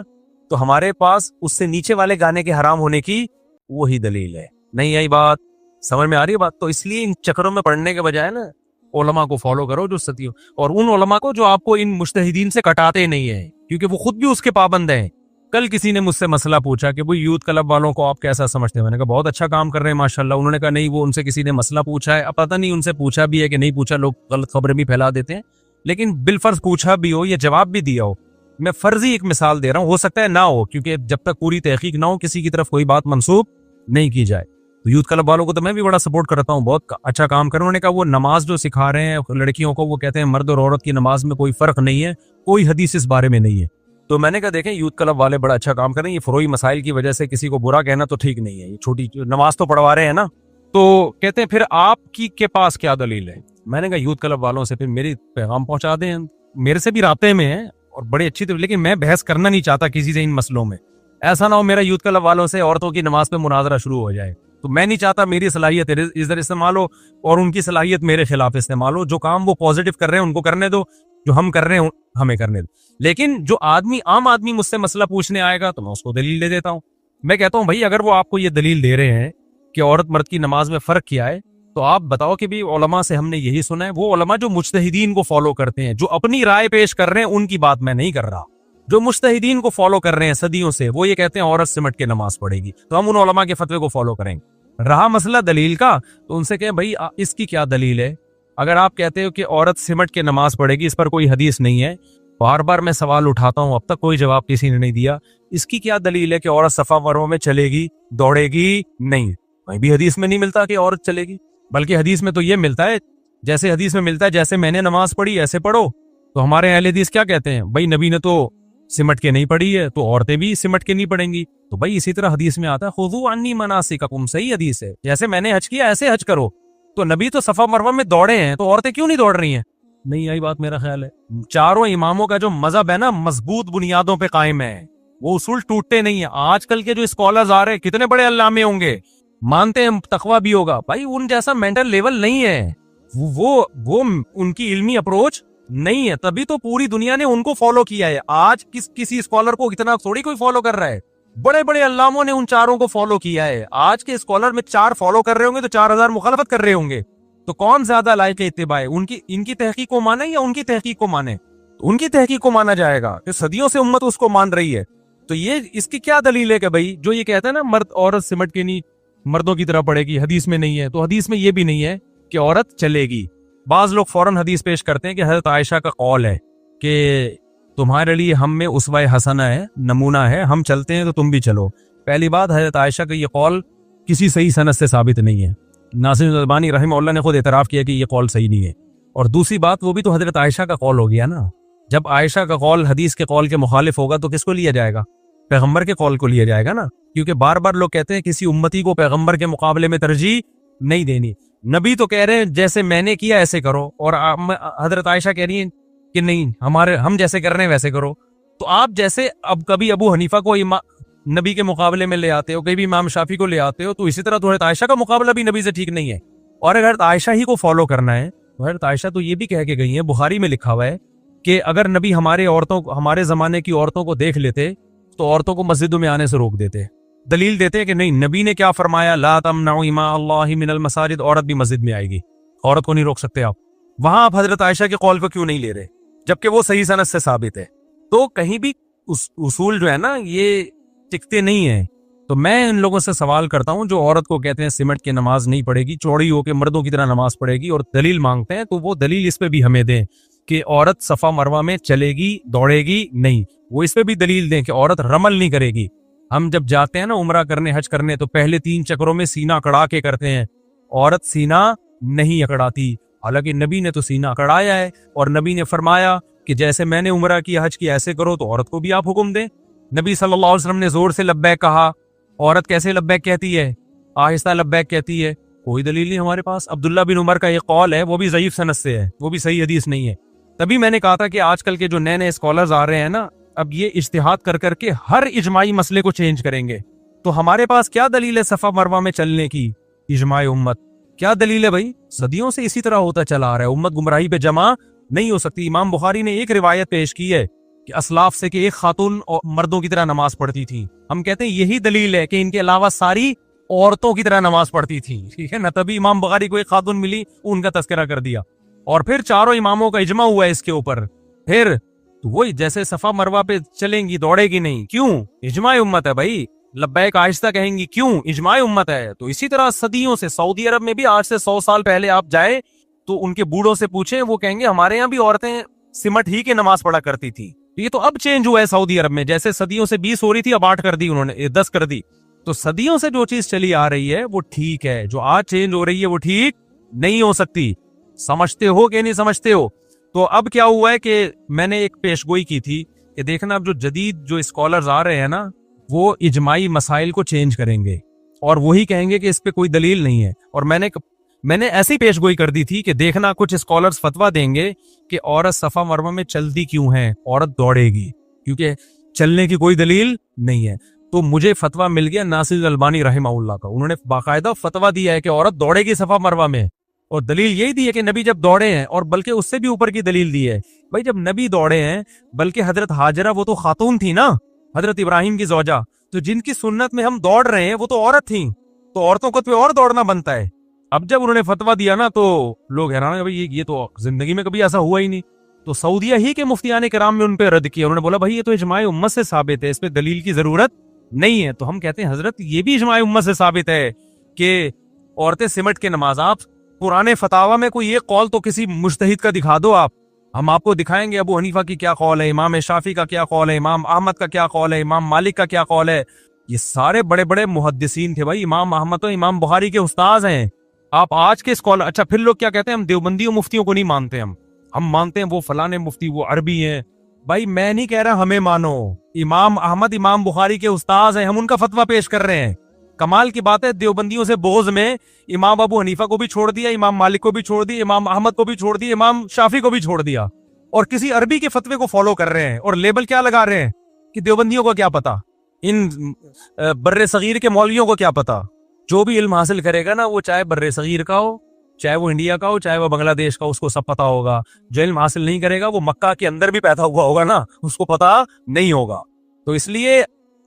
S2: تو ہمارے پاس اس سے نیچے والے گانے کے حرام ہونے کی وہی دلیل ہے. نہیں آئی بات؟ سمجھ میں آ رہی ہے بات؟ تو اس لیے ان چکروں میں پڑھنے کے بجائے نا علماء کو فالو کرو جو صدیوں, اور ان علماء کو جو آپ کو ان مجتہدین سے کٹاتے نہیں ہیں, کیونکہ وہ خود بھی اس کے پابند ہیں. کل کسی نے مجھ سے مسئلہ پوچھا کہ بھئی یوتھ کلب والوں کو آپ کیسا سمجھتے ہیں؟ میں نے کہا بہت اچھا کام کر رہے ہیں ماشاءاللہ. انہوں نے کہا نہیں, وہ ان سے کسی نے مسئلہ پوچھا ہے. اب پتہ نہیں ان سے پوچھا بھی ہے کہ نہیں پوچھا, لوگ غلط خبریں بھی پھیلا دیتے ہیں. لیکن بالفرض پوچھا بھی ہو یا جواب بھی دیا ہو, میں فرضی ایک مثال دے رہا ہوں, ہو سکتا ہے نہ ہو, کیونکہ جب تک پوری تحقیق نہ ہو کسی کی طرف کوئی بات منسوب نہیں کی جائے. تو یوتھ کلب والوں کو تو میں بھی بڑا سپورٹ کرتا ہوں, بہت اچھا کام کر رہے ہیں. انہوں نے کہا وہ نماز جو سکھا رہے ہیں لڑکیوں کو, وہ کہتے ہیں مرد اور عورت کی نماز میں کوئی فرق نہیں ہے, کوئی حدیث اس بارے میں نہیں ہے. تو میں نے کہا دیکھیں یوتھ کلب والے بڑا اچھا کام کر رہے ہیں, یہ فروئی مسائل کی وجہ سے کسی کو برا کہنا تو ٹھیک نہیں ہے. یہ چھوٹی نماز تو پڑھوا رہے ہیں نا. تو کہتے ہیں پھر آپ کی کے پاس کیا دلیل ہے؟ میں نے کہا یوتھ کلب والوں سے پھر میری پیغام پہنچا دیں, میرے سے بھی رابطے میں ہیں اور بڑے اچھی طرح, لیکن میں بحث کرنا نہیں چاہتا کسی سے ان مسئلوں میں. ایسا نہ ہو میرا یوتھ کلب والوں سے عورتوں کی نماز پہ مناظرہ شروع ہو جائے. تو میں نہیں چاہتا میری صلاحیت ادھر استعمال ہو اور ان کی صلاحیت میرے خلاف استعمال ہو. جو کام وہ پازیٹیو کر رہے ہیں ان کو کرنے دو, جو ہم کر رہے ہیں ہمیں کرنے دو. لیکن جو عام آدمی مجھ سے مسئلہ پوچھنے آئے گا تو میں اس کو دلیل دے دیتا ہوں. میں کہتا ہوں بھائی اگر وہ آپ کو یہ دلیل دے رہے ہیں کہ عورت مرد کی نماز میں فرق کیا ہے, تو آپ بتاؤ کہ بھی علماء سے ہم نے یہی سنا ہے. وہ علماء جو مجتہدین کو فالو کرتے ہیں, جو اپنی رائے پیش کر رہے ہیں, ان کی بات میں نہیں کر رہا. جو مجتہدین کو فالو کر رہے ہیں صدیوں سے, وہ یہ کہتے ہیں عورت سمٹ کے نماز پڑھے گی, تو ہم ان علماء کے فتوے کو فالو کریں گے. رہا مسئلہ دلیل کا, تو ان سے کہیں بھائی اس کی کیا دلیل ہے؟ اگر آپ کہتے ہو کہ عورت سمٹ کے نماز پڑھے گی, اس پر کوئی حدیث نہیں ہے, بار بار میں سوال اٹھاتا ہوں, اب تک کوئی جواب کسی نے نہیں دیا. اس کی کیا دلیل ہے کہ عورت صفا مروہ میں چلے گی, دوڑے گی نہیں؟ کہیں بھی حدیث میں نہیں ملتا کہ عورت چلے گی, بلکہ حدیث میں تو یہ ملتا ہے, جیسے حدیث میں ملتا ہے جیسے میں نے نماز پڑھی ایسے پڑھو. تو ہمارے اہل حدیث کیا کہتے ہیں؟ بھائی نبی نے تو سمٹ کے نہیں پڑھی ہے, تو عورتیں بھی سمٹ کے نہیں پڑھیں گی. تو بھائی اسی طرح حدیث میں آتا ہے خذوا عنی مناسککم, صحیح حدیث ہے, جیسے میں نے حج کیا ایسے حج کرو. تو نبی تو صفا مروہ میں دوڑے ہیں, تو عورتیں کیوں نہیں دوڑ رہی ہیں؟ نہیں آئی بات؟ میرا خیال ہے چاروں اماموں کا جو مذہب ہے نا, مضبوط بنیادوں پہ قائم ہے, وہ اصول ٹوٹتے نہیں ہیں. آج کل کے جو اسکالرز آ رہے ہیں, کتنے بڑے علامے ہوں گے, مانتے ہیں تقویٰ بھی ہوگا, بھائی ان جیسا مینٹل لیول نہیں ہے, وہ ان کی علمی اپروچ نہیں ہے, تبھی تو پوری دنیا نے ان کو فالو کیا ہے. آج کسی اسکالر کو اتنا تھوڑی کوئی فالو کر رہا ہے, بڑے بڑے علاموں نے ان چاروں کو فالو کیا ہے. آج کے اسکالر میں 4 فالو کر رہے ہوں گے تو 4000 مخالفت کر رہے ہوں گے. تو کون زیادہ لائق اتباع ہے, ان کی تحقیق کو مانے یا ان کی تحقیق کو مانے؟ ان کی تحقیق کو مانا جائے گا کہ صدیوں سے امت اس کو مان رہی ہے. تو یہ اس کی کیا دلیل ہے کہ بھائی جو یہ کہتا ہے نا مرد عورت سمٹ کے نہیں مردوں کی طرح پڑے گی, حدیث میں نہیں ہے. تو حدیث میں یہ بھی نہیں ہے کہ عورت چلے گی. بعض لوگ فوراً حدیث پیش کرتے ہیں کہ حضرت عائشہ کا قول ہے کہ تمہارے لیے ہم میں اسوہ حسنہ ہے, نمونہ ہے, ہم چلتے ہیں تو تم بھی چلو. پہلی بات, حضرت عائشہ کا یہ قول کسی صحیح سند سے ثابت نہیں ہے. ناصر الالبانی رحمہ اللہ نے خود اعتراف کیا کہ یہ قول صحیح نہیں ہے. اور دوسری بات, وہ بھی تو حضرت عائشہ کا قول ہو گیا نا. جب عائشہ کا قول حدیث کے قول کے مخالف ہوگا تو کس کو لیا جائے گا؟ پیغمبر کے قول کو لیا جائے گا نا. کیونکہ بار بار لوگ کہتے ہیں کسی امتی کو پیغمبر کے مقابلے میں ترجیح نہیں دینی. نبی تو کہہ رہے ہیں جیسے میں نے کیا ایسے کرو, اور حضرت عائشہ کہہ رہی ہیں کہ نہیں ہم جیسے کر رہے ہیں ویسے کرو. تو آپ جیسے اب کبھی ابو حنیفہ کو نبی کے مقابلے میں لے آتے ہو, کبھی امام شافعی کو لے آتے ہو, تو اسی طرح تو حضرت عائشہ کا مقابلہ بھی نبی سے ٹھیک نہیں ہے. اور اگر حضرت عائشہ ہی کو فالو کرنا ہے تو حضرت عائشہ تو یہ بھی کہہ کے گئی ہیں, بخاری میں لکھا ہوا ہے کہ اگر نبی ہمارے زمانے کی عورتوں کو دیکھ لیتے تو عورتوں کو مسجدوں میں آنے سے روک دیتے. دلیل دیتے کہ نہیں, نبی نے کیا فرمایا, لا تمنعوا اماء اللہ من المساجد, عورت بھی مسجد میں آئے گی, عورت کو نہیں روک سکتے آپ. وہاں آپ حضرت عائشہ کے قول کو کیوں نہیں لے رہے جبکہ وہ صحیح سند سے ثابت ہے؟ تو کہیں بھی اصول جو ہے نا یہ ٹکتے نہیں ہیں. تو میں ان لوگوں سے سوال کرتا ہوں جو عورت کو کہتے ہیں سمٹ کے نماز نہیں پڑھے گی, چوڑی ہو کے مردوں کی طرح نماز پڑھے گی, اور دلیل مانگتے ہیں, تو وہ دلیل اس پہ بھی ہمیں دیں کہ عورت صفا مروہ میں چلے گی, دوڑے گی نہیں. وہ اس پہ بھی دلیل دیں کہ عورت رمل نہیں کرے گی. ہم جب جاتے ہیں نا عمرہ کرنے حج کرنے تو پہلے 3 چکروں میں سینہ اکڑا کے کرتے ہیں، عورت سینہ نہیں اکڑاتی، حالانکہ نبی نے تو سینہ اکڑایا ہے، اور نبی نے فرمایا کہ جیسے میں نے عمرہ کیا حج کیا ایسے کرو، تو عورت کو بھی آپ حکم دیں۔ نبی صلی اللہ علیہ وسلم نے زور سے لبیک کہا، عورت کیسے لبیک کہتی ہے؟ آہستہ لبیک کہتی ہے۔ کوئی دلیل نہیں ہمارے پاس۔ عبداللہ بن عمر کا یہ قول ہے، وہ بھی ضعیف سند سے ہے، وہ بھی صحیح حدیث نہیں ہے۔ تبھی میں نے کہا تھا کہ آج کل کے جو نئے نئے اسکالرز آ رہے ہیں نا، اب یہ اجتہاد کر کر کے ہر اجماعی مسئلے کو چینج کریں گے، تو ہمارے پاس کیا دلیل ہے صفا مروہ میں چلنے کی؟ اجماع امت کیا دلیل ہے بھائی؟ صدیوں سے اسی طرح ہوتا چلا آ رہا ہے، امت گمراہی پہ جمع نہیں ہو سکتی۔ امام بخاری نے ایک روایت پیش کی ہے کہ اسلاف سے کہ ایک خاتون مردوں کی طرح نماز پڑھتی تھی، ہم کہتے ہیں یہی دلیل ہے کہ ان کے علاوہ ساری عورتوں کی طرح نماز پڑھتی تھی، ٹھیک ہے نا؟ تبھی امام بخاری کو ایک خاتون ملی، ان کا تذکرہ کر دیا، اور پھر چاروں اماموں کا اجماع ہوا ہے اس کے اوپر۔ پھر تو وہی جیسے صفا مروہ پہ چلیں گی دوڑے گی نہیں، کیوں؟ اجماع امت ہے بھائی۔ لبیک آہستہ کہیں گی، کیوں؟ اجماع امت ہے۔ تو اسی طرح صدیوں سے سعودی عرب میں بھی آج سے 100 سال پہلے آپ جائیں تو ان کے بوڑھوں سے پوچھیں، وہ کہیں گے ہمارے یہاں بھی عورتیں سمٹ ہی کے نماز پڑھا کرتی تھی۔ یہ تو اب چینج ہوا ہے سعودی عرب میں، جیسے صدیوں سے 20 ہو رہی تھی اب 8 کر دی انہوں نے، 10 کر دی۔ تو صدیوں سے جو چیز چلی آ رہی ہے وہ ٹھیک ہے، جو آج چینج ہو رہی ہے وہ ٹھیک نہیں ہو سکتی۔ سمجھتے ہو کہ نہیں سمجھتے ہو؟ تو اب کیا ہوا ہے کہ میں نے ایک پیشگوئی کی تھی کہ دیکھنا اب جو جدید جو اسکالرز آ رہے ہیں نا، وہ اجماعی مسائل کو چینج کریں گے اور وہی کہیں گے کہ اس پہ کوئی دلیل نہیں ہے۔ اور میں نے ایسی پیشگوئی کر دی تھی کہ دیکھنا کچھ اسکالرز فتویٰ دیں گے کہ عورت صفا مروہ میں چلتی کیوں ہے، عورت دوڑے گی، کیونکہ چلنے کی کوئی دلیل نہیں ہے۔ تو مجھے فتویٰ مل گیا ناصر البانی رحمہ اللہ کا، انہوں نے باقاعدہ فتویٰ دیا ہے کہ عورت دوڑے گی صفا مروہ میں، اور دلیل یہی دی ہے کہ نبی جب دوڑے ہیں، اور بلکہ اس سے بھی اوپر کی دلیل دی ہے بھائی جب نبی دوڑے ہیں، بلکہ حضرت ہاجرہ وہ تو خاتون تھی نا، حضرت ابراہیم کی زوجہ، تو جن کی سنت میں ہم دوڑ رہے ہیں وہ تو عورت تھیں، تو عورتوں کو تو اور دوڑنا بنتا ہے۔ اب جب انہوں نے فتویٰ دیا نا تو لوگ حیران ہیں، بھائی یہ تو زندگی میں کبھی ایسا ہوا ہی نہیں۔ تو سعودیہ ہی کے مفتیان کرام میں ان پہ رد کیا، انہوں نے بولا بھائی یہ تو اجماع امت سے ثابت ہے، اس پہ دلیل کی ضرورت نہیں ہے۔ تو ہم کہتے ہیں حضرت یہ بھی اجماع امت سے ثابت ہے کہ عورتیں سمٹ کے نماز، آپ پرانے فتاوی میں کوئی ایک قول تو کسی مجتہد کا دکھا دو، ہم آپ کو دکھائیں گے ابو حنیفہ کی کیا قول ہے، امام شافعی کا کیا قول ہے، امام احمد کا کیا قول ہے، امام مالک کا کیا قول ہے۔ یہ سارے بڑے بڑے محدثین تھے بھائی، امام احمد تو امام بخاری کے استاذ ہیں۔ آپ آج کے اسکالر، اچھا پھر لوگ کیا کہتے ہیں، ہم دیوبندیوں مفتیوں کو نہیں مانتے، ہم مانتے ہیں وہ فلانے مفتی وہ عربی ہیں۔ بھائی میں نہیں کہہ رہا ہمیں مانو، امام احمد امام بخاری کے استاذ ہیں، ہم ان کا فتویٰ پیش کر رہے ہیں۔ کمال کی بات ہے دیوبندیوں سے بغض میں امام ابو حنیفہ کو بھی چھوڑ دیا، امام مالک کو بھی چھوڑ دیا، امام احمد کو بھی چھوڑ دیا، امام شافعی کو بھی چھوڑ دیا، اور کسی عربی کے فتوے کو فالو کر رہے ہیں، اور لیبل کیا لگا رہے ہیں کہ دیوبندیوں کو کیا پتا، ان بر صغیر کے مولویوں کو کیا پتا۔ جو بھی علم حاصل کرے گا نا، وہ چاہے بر صغیر کا ہو، چاہے وہ انڈیا کا ہو، چاہے وہ بنگلہ دیش کا، اس کو سب پتا ہوگا۔ جو علم حاصل نہیں کرے گا وہ مکہ کے اندر بھی پیدا ہوا ہوگا نا، اس کو پتا نہیں ہوگا۔ تو اس لیے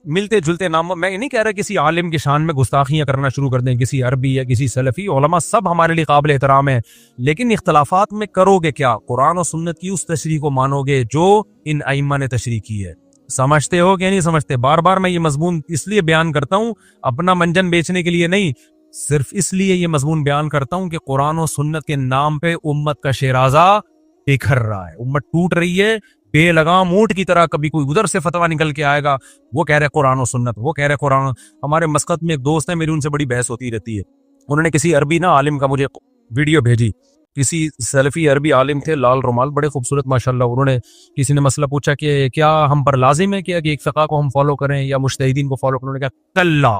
S2: ملتے جلتے نام، میں نہیں کہہ رہا کسی عالم کی شان میں گستاخیاں کرنا شروع کر دیں، کسی عربی یا کسی سلفی، علماء سب ہمارے لیے قابل احترام ہیں، لیکن اختلافات میں کرو گے کیا؟ قرآن و سنت کی اس تشریح کو مانو گے جو ان ائمہ نے تشریح کی ہے۔ سمجھتے ہو کہ نہیں سمجھتے؟ بار بار میں یہ مضمون اس لیے بیان کرتا ہوں، اپنا منجن بیچنے کے لیے نہیں، صرف اس لیے یہ مضمون بیان کرتا ہوں کہ قرآن و سنت کے نام پہ امت کا شیرازہ بکھر رہا ہے، امت ٹوٹ رہی ہے بے لگام اونٹ کی طرح۔ کبھی کوئی ادھر سے فتویٰ نکل کے آئے گا، وہ کہہ رہے قرآن و سنت، وہ کہہ رہے قرآن۔ ہمارے مسقط میں ایک دوست ہے، میری ان سے بڑی بحث ہوتی رہتی ہے، انہوں نے کسی عربی عالم کا مجھے ویڈیو بھیجی، کسی سلفی عربی عالم تھے، لال رومال، بڑے خوبصورت ماشاءاللہ۔ انہوں نے کسی نے مسئلہ پوچھا کہ کیا ہم پر لازم ہے کہ ایک فقہ کو ہم فالو کریں یا مجتہدین کو فالو کریں؟ انہوں نے کہا کلا،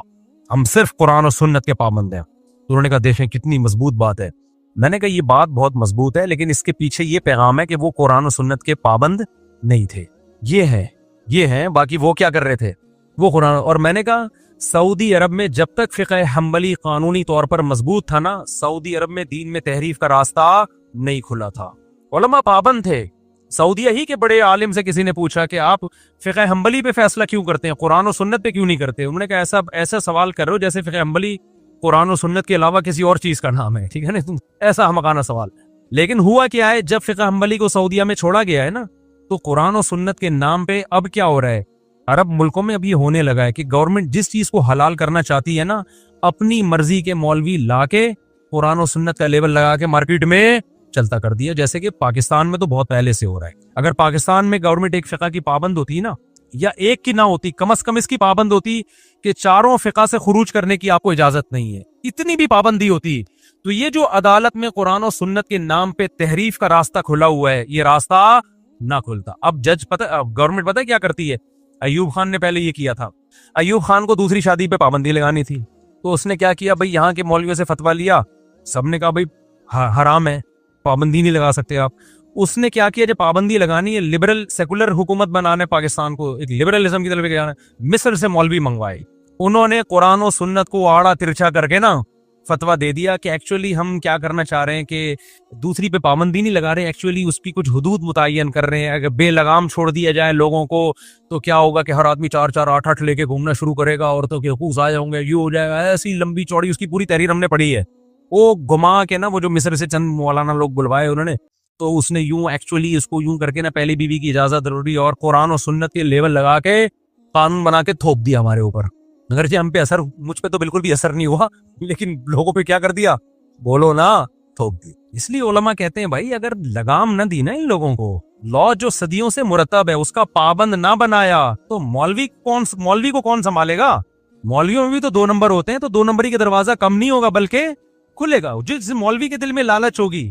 S2: ہم صرف قرآن و سنت کے پابند ہیں۔ تو انہوں نے کہا دیکھیں کتنی مضبوط بات ہے۔ میں نے کہا یہ بات بہت مضبوط ہے، لیکن اس کے پیچھے یہ پیغام ہے کہ وہ قرآن و سنت کے پابند نہیں تھے، یہ ہیں، باقی وہ کیا کر رہے تھے؟ وہ قرآن۔ اور میں نے کہا سعودی عرب میں جب تک فقہ حنبلی قانونی طور پر مضبوط تھا نا، سعودی عرب میں دین میں تحریف کا راستہ نہیں کھلا تھا، علماء پابند تھے۔ سعودیہ ہی کے بڑے عالم سے کسی نے پوچھا کہ آپ فقہ حنبلی پہ فیصلہ کیوں کرتے ہیں، قرآن و سنت پہ کیوں نہیں کرتے؟ انہوں نے کہا ایسا سوال کر رہے ہو جیسے فقہ حنبلی قرآن و سنت کے علاوہ کسی اور چیز کا نام ہے، ٹھیک ہے نا؟ ایسا احمقانہ سوال۔ لیکن ہوا کیا ہے، جب فقہ حنبلی کو سعودیہ میں چھوڑا گیا ہے نا، تو قرآن و سنت کے نام پہ اب کیا ہو رہا ہے، عرب ملکوں میں اب یہ ہونے لگا ہے کہ گورنمنٹ جس چیز کو حلال کرنا چاہتی ہے نا، اپنی مرضی کے مولوی لا کے قرآن و سنت کا لیبل لگا کے مارکیٹ میں چلتا کر دیا، جیسے کہ پاکستان میں تو بہت پہلے سے ہو رہا ہے۔ اگر پاکستان میں گورنمنٹ ایک فقہ کی پابند ہوتی ہے نا، یا ایک کی نہ ہوتی, کم از کم اس کی پابند ہوتی کہ چاروں فقہ سے خروج کرنے کی آپ کو اجازت نہیں ہے, اتنی بھی پابندی ہوتی. تو یہ جو عدالت میں قرآن و سنت کے نام پہ تحریف کا راستہ کھلا ہوا ہے, یہ راستہ نہ کھلتا. اب جج گورنمنٹ پتہ کیا کرتی ہے, ایوب خان نے پہلے یہ کیا تھا. ایوب خان کو دوسری شادی پہ پابندی لگانی تھی, تو اس نے کیا کیا بھائی, یہاں کے مولویوں سے فتویٰ لیا, سب نے کہا بھائی حرام ہے, پابندی نہیں لگا سکتے آپ. اس نے کیا کیا, جب پابندی لگانی ہے, لبرل سیکولر حکومت بنانے, پاکستان کو ایک لبرلزم کی طرف جانا, مصر سے مولوی منگوائے. انہوں نے قرآن و سنت کو آڑا ترچھا کر کے نا فتویٰ دے دیا کہ ایکچولی ہم کیا کرنا چاہ رہے ہیں کہ دوسری پہ پابندی نہیں لگا رہے, ایکچولی اس کی کچھ حدود متعین کر رہے ہیں. اگر بے لگام چھوڑ دیا جائے لوگوں کو تو کیا ہوگا کہ ہر آدمی 4-4 8-8 لے کے گھومنا شروع کرے گا, عورتوں کے حقوق ضائع ہوں گے, یہ ہو جائے گا. ایسی لمبی چوڑی اس کی پوری تحریر ہم نے پڑھی ہے. وہ گھما کے نا, وہ جو مصر سے چند مولانا لوگ بلوائے انہوں نے, تو اس نے یوں ایکچولی اس کو یوں کر کے نا پہلی بیوی کی اجازت ضروری اور قرآن و سنت کے لیول لگا کے قانون بنا کے تھوپ دیا ہمارے اوپر. اگرچہ ہم پہ اثر, مجھ پہ تو بالکل بھی اثر نہیں ہوا, لیکن لوگوں پہ کیا کر دیا, بولو نا, تھوپ دی. اس لیے علماء کہتے ہیں بھائی اگر لگام نہ دی نا ان لوگوں کو, لا جو صدیوں سے مرتب ہے اس کا پابند نہ بنایا, تو مولوی کو کون سنبھالے گا. مولویوں میں بھی تو 2 نمبر ہوتے ہیں, تو 2 نمبری کا دروازہ کم نہیں ہوگا بلکہ کھلے گا. جس مولوی کے دل میں لالچ ہوگی,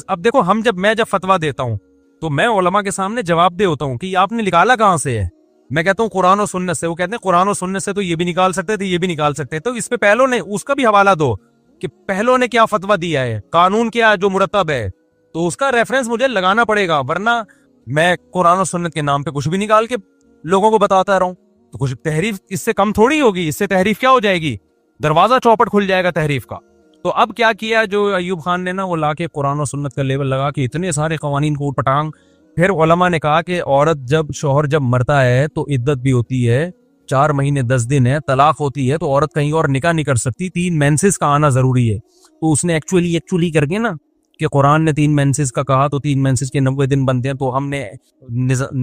S2: اب دیکھو میں جب فتویٰ دیتا ہوں تو میں علماء کے سامنے جواب دے ہوتا ہوں کہ آپ نے نکالا کہاں سے ہے. میں کہتا ہوں قرآن و سنت سے. وہ کہتے ہیں قرآن و سنت سے تو یہ بھی نکال سکتے تھے, یہ بھی نکال سکتے. تو اس پہ پہلوں نے اس کا بھی حوالہ دو کہ پہلوں نے کیا فتویٰ دیا ہے, قانون کیا جو مرتب ہے, تو اس کا ریفرنس مجھے لگانا پڑے گا, ورنہ میں قرآن و سنت کے نام پہ کچھ بھی نکال کے لوگوں کو بتاتا رہوں تو کچھ تحریف اس سے کم تھوڑی ہوگی. اس سے تحریف کیا ہو جائے گی, دروازہ چوپٹ کھل جائے گا تحریف کا. تو اب کیا کیا جو ایوب خان نے نا, وہ لا کے قرآن و سنت کا لیول لگا کے اتنے سارے قوانین کو پٹانگ. پھر علماء نے کہا کہ شوہر جب مرتا ہے تو عدت بھی ہوتی ہے, 4 مہینے 10 دن ہے, طلاق ہوتی ہے, تو عورت کہیں اور نکاح نہیں کر سکتی, 3 مینسز کا آنا ضروری ہے. تو اس نے ایکچولی کر کے نا کہ قرآن نے 3 مینسز کا کہا تو 3 مینسز کے 90 دن بنتے ہیں, تو ہم نے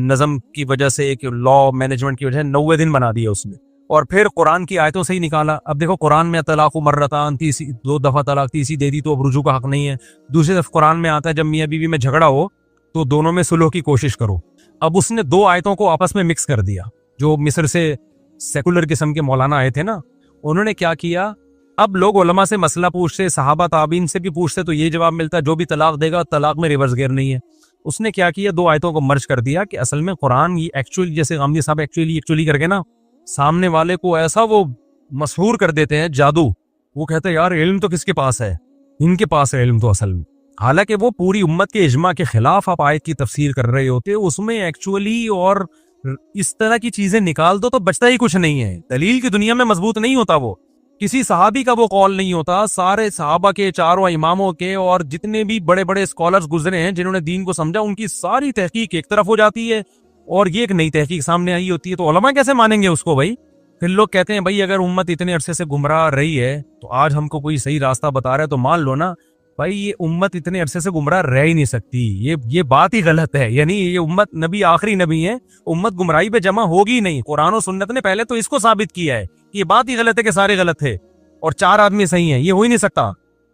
S2: نظم کی وجہ سے, ایک لا مینجمنٹ کی وجہ سے 90 دن بنا دیا اس نے, اور پھر قرآن کی آیتوں سے ہی نکالا. اب دیکھو قرآن میں طلاق مرتان, 2 دفعہ طلاق, تیسری دے دی تو اب رجوع کا حق نہیں ہے. دوسری طرف قرآن میں آتا ہے جب میاں بیوی میں جھگڑا ہو تو دونوں میں صلح کی کوشش کرو. اب اس نے 2 آیتوں کو آپس میں مکس کر دیا. جو مصر سے سیکولر قسم کے مولانا آئے تھے نا, انہوں نے کیا کیا, اب لوگ علماء سے مسئلہ پوچھتے, صحابہ تابعین سے بھی پوچھتے, تو یہ جواب ملتا جو بھی طلاق دے گا طلاق میں ریورس گیئر نہیں ہے. اس نے کیا کیا, 2 آیتوں کو مرج کر دیا کہ اصل میں قرآن یہ ایکچولی, جیسے غامدی صاحب ایکچولی کر کے نا سامنے والے کو ایسا وہ مسحور کر دیتے ہیں, جادو. وہ کہتے ہیں یار علم تو کس کے پاس ہے, ان کے پاس ہے علم تو اصل میں. حالانکہ وہ پوری امت کے اجماع کے خلاف آپ آیت کی تفسیر کر رہے ہوتے, اس میں ایکچولی اور اس طرح کی چیزیں نکال دو تو بچتا ہی کچھ نہیں ہے. دلیل کی دنیا میں مضبوط نہیں ہوتا, وہ کسی صحابی کا وہ قول نہیں ہوتا. سارے صحابہ کے, 4 اماموں کے, اور جتنے بھی بڑے بڑے اسکالرز گزرے ہیں جنہوں نے دین کو سمجھا, ان کی ساری تحقیق ایک طرف ہو جاتی ہے اور یہ ایک نئی تحقیق سامنے آئی ہوتی ہے. تو علماء کیسے مانیں گے اس کو بھائی. پھر لوگ کہتے ہیں بھائی اگر امت اتنے عرصے سے گمراہ رہی ہے تو آج ہم کو کوئی صحیح راستہ بتا رہا ہے تو مان لو نا بھائی, یہ امت اتنے عرصے سے گمراہ رہ ہی نہیں سکتی. یہ بات ہی غلط ہے. یعنی یہ امت, نبی آخری نبی ہے, امت گمراہی پہ جمع ہوگی نہیں. قرآن و سنت نے پہلے تو اس کو ثابت کیا ہے کہ یہ بات ہی غلط ہے کہ سارے غلط تھے اور 4 آدمی صحیح ہیں, یہ ہو ہی نہیں سکتا.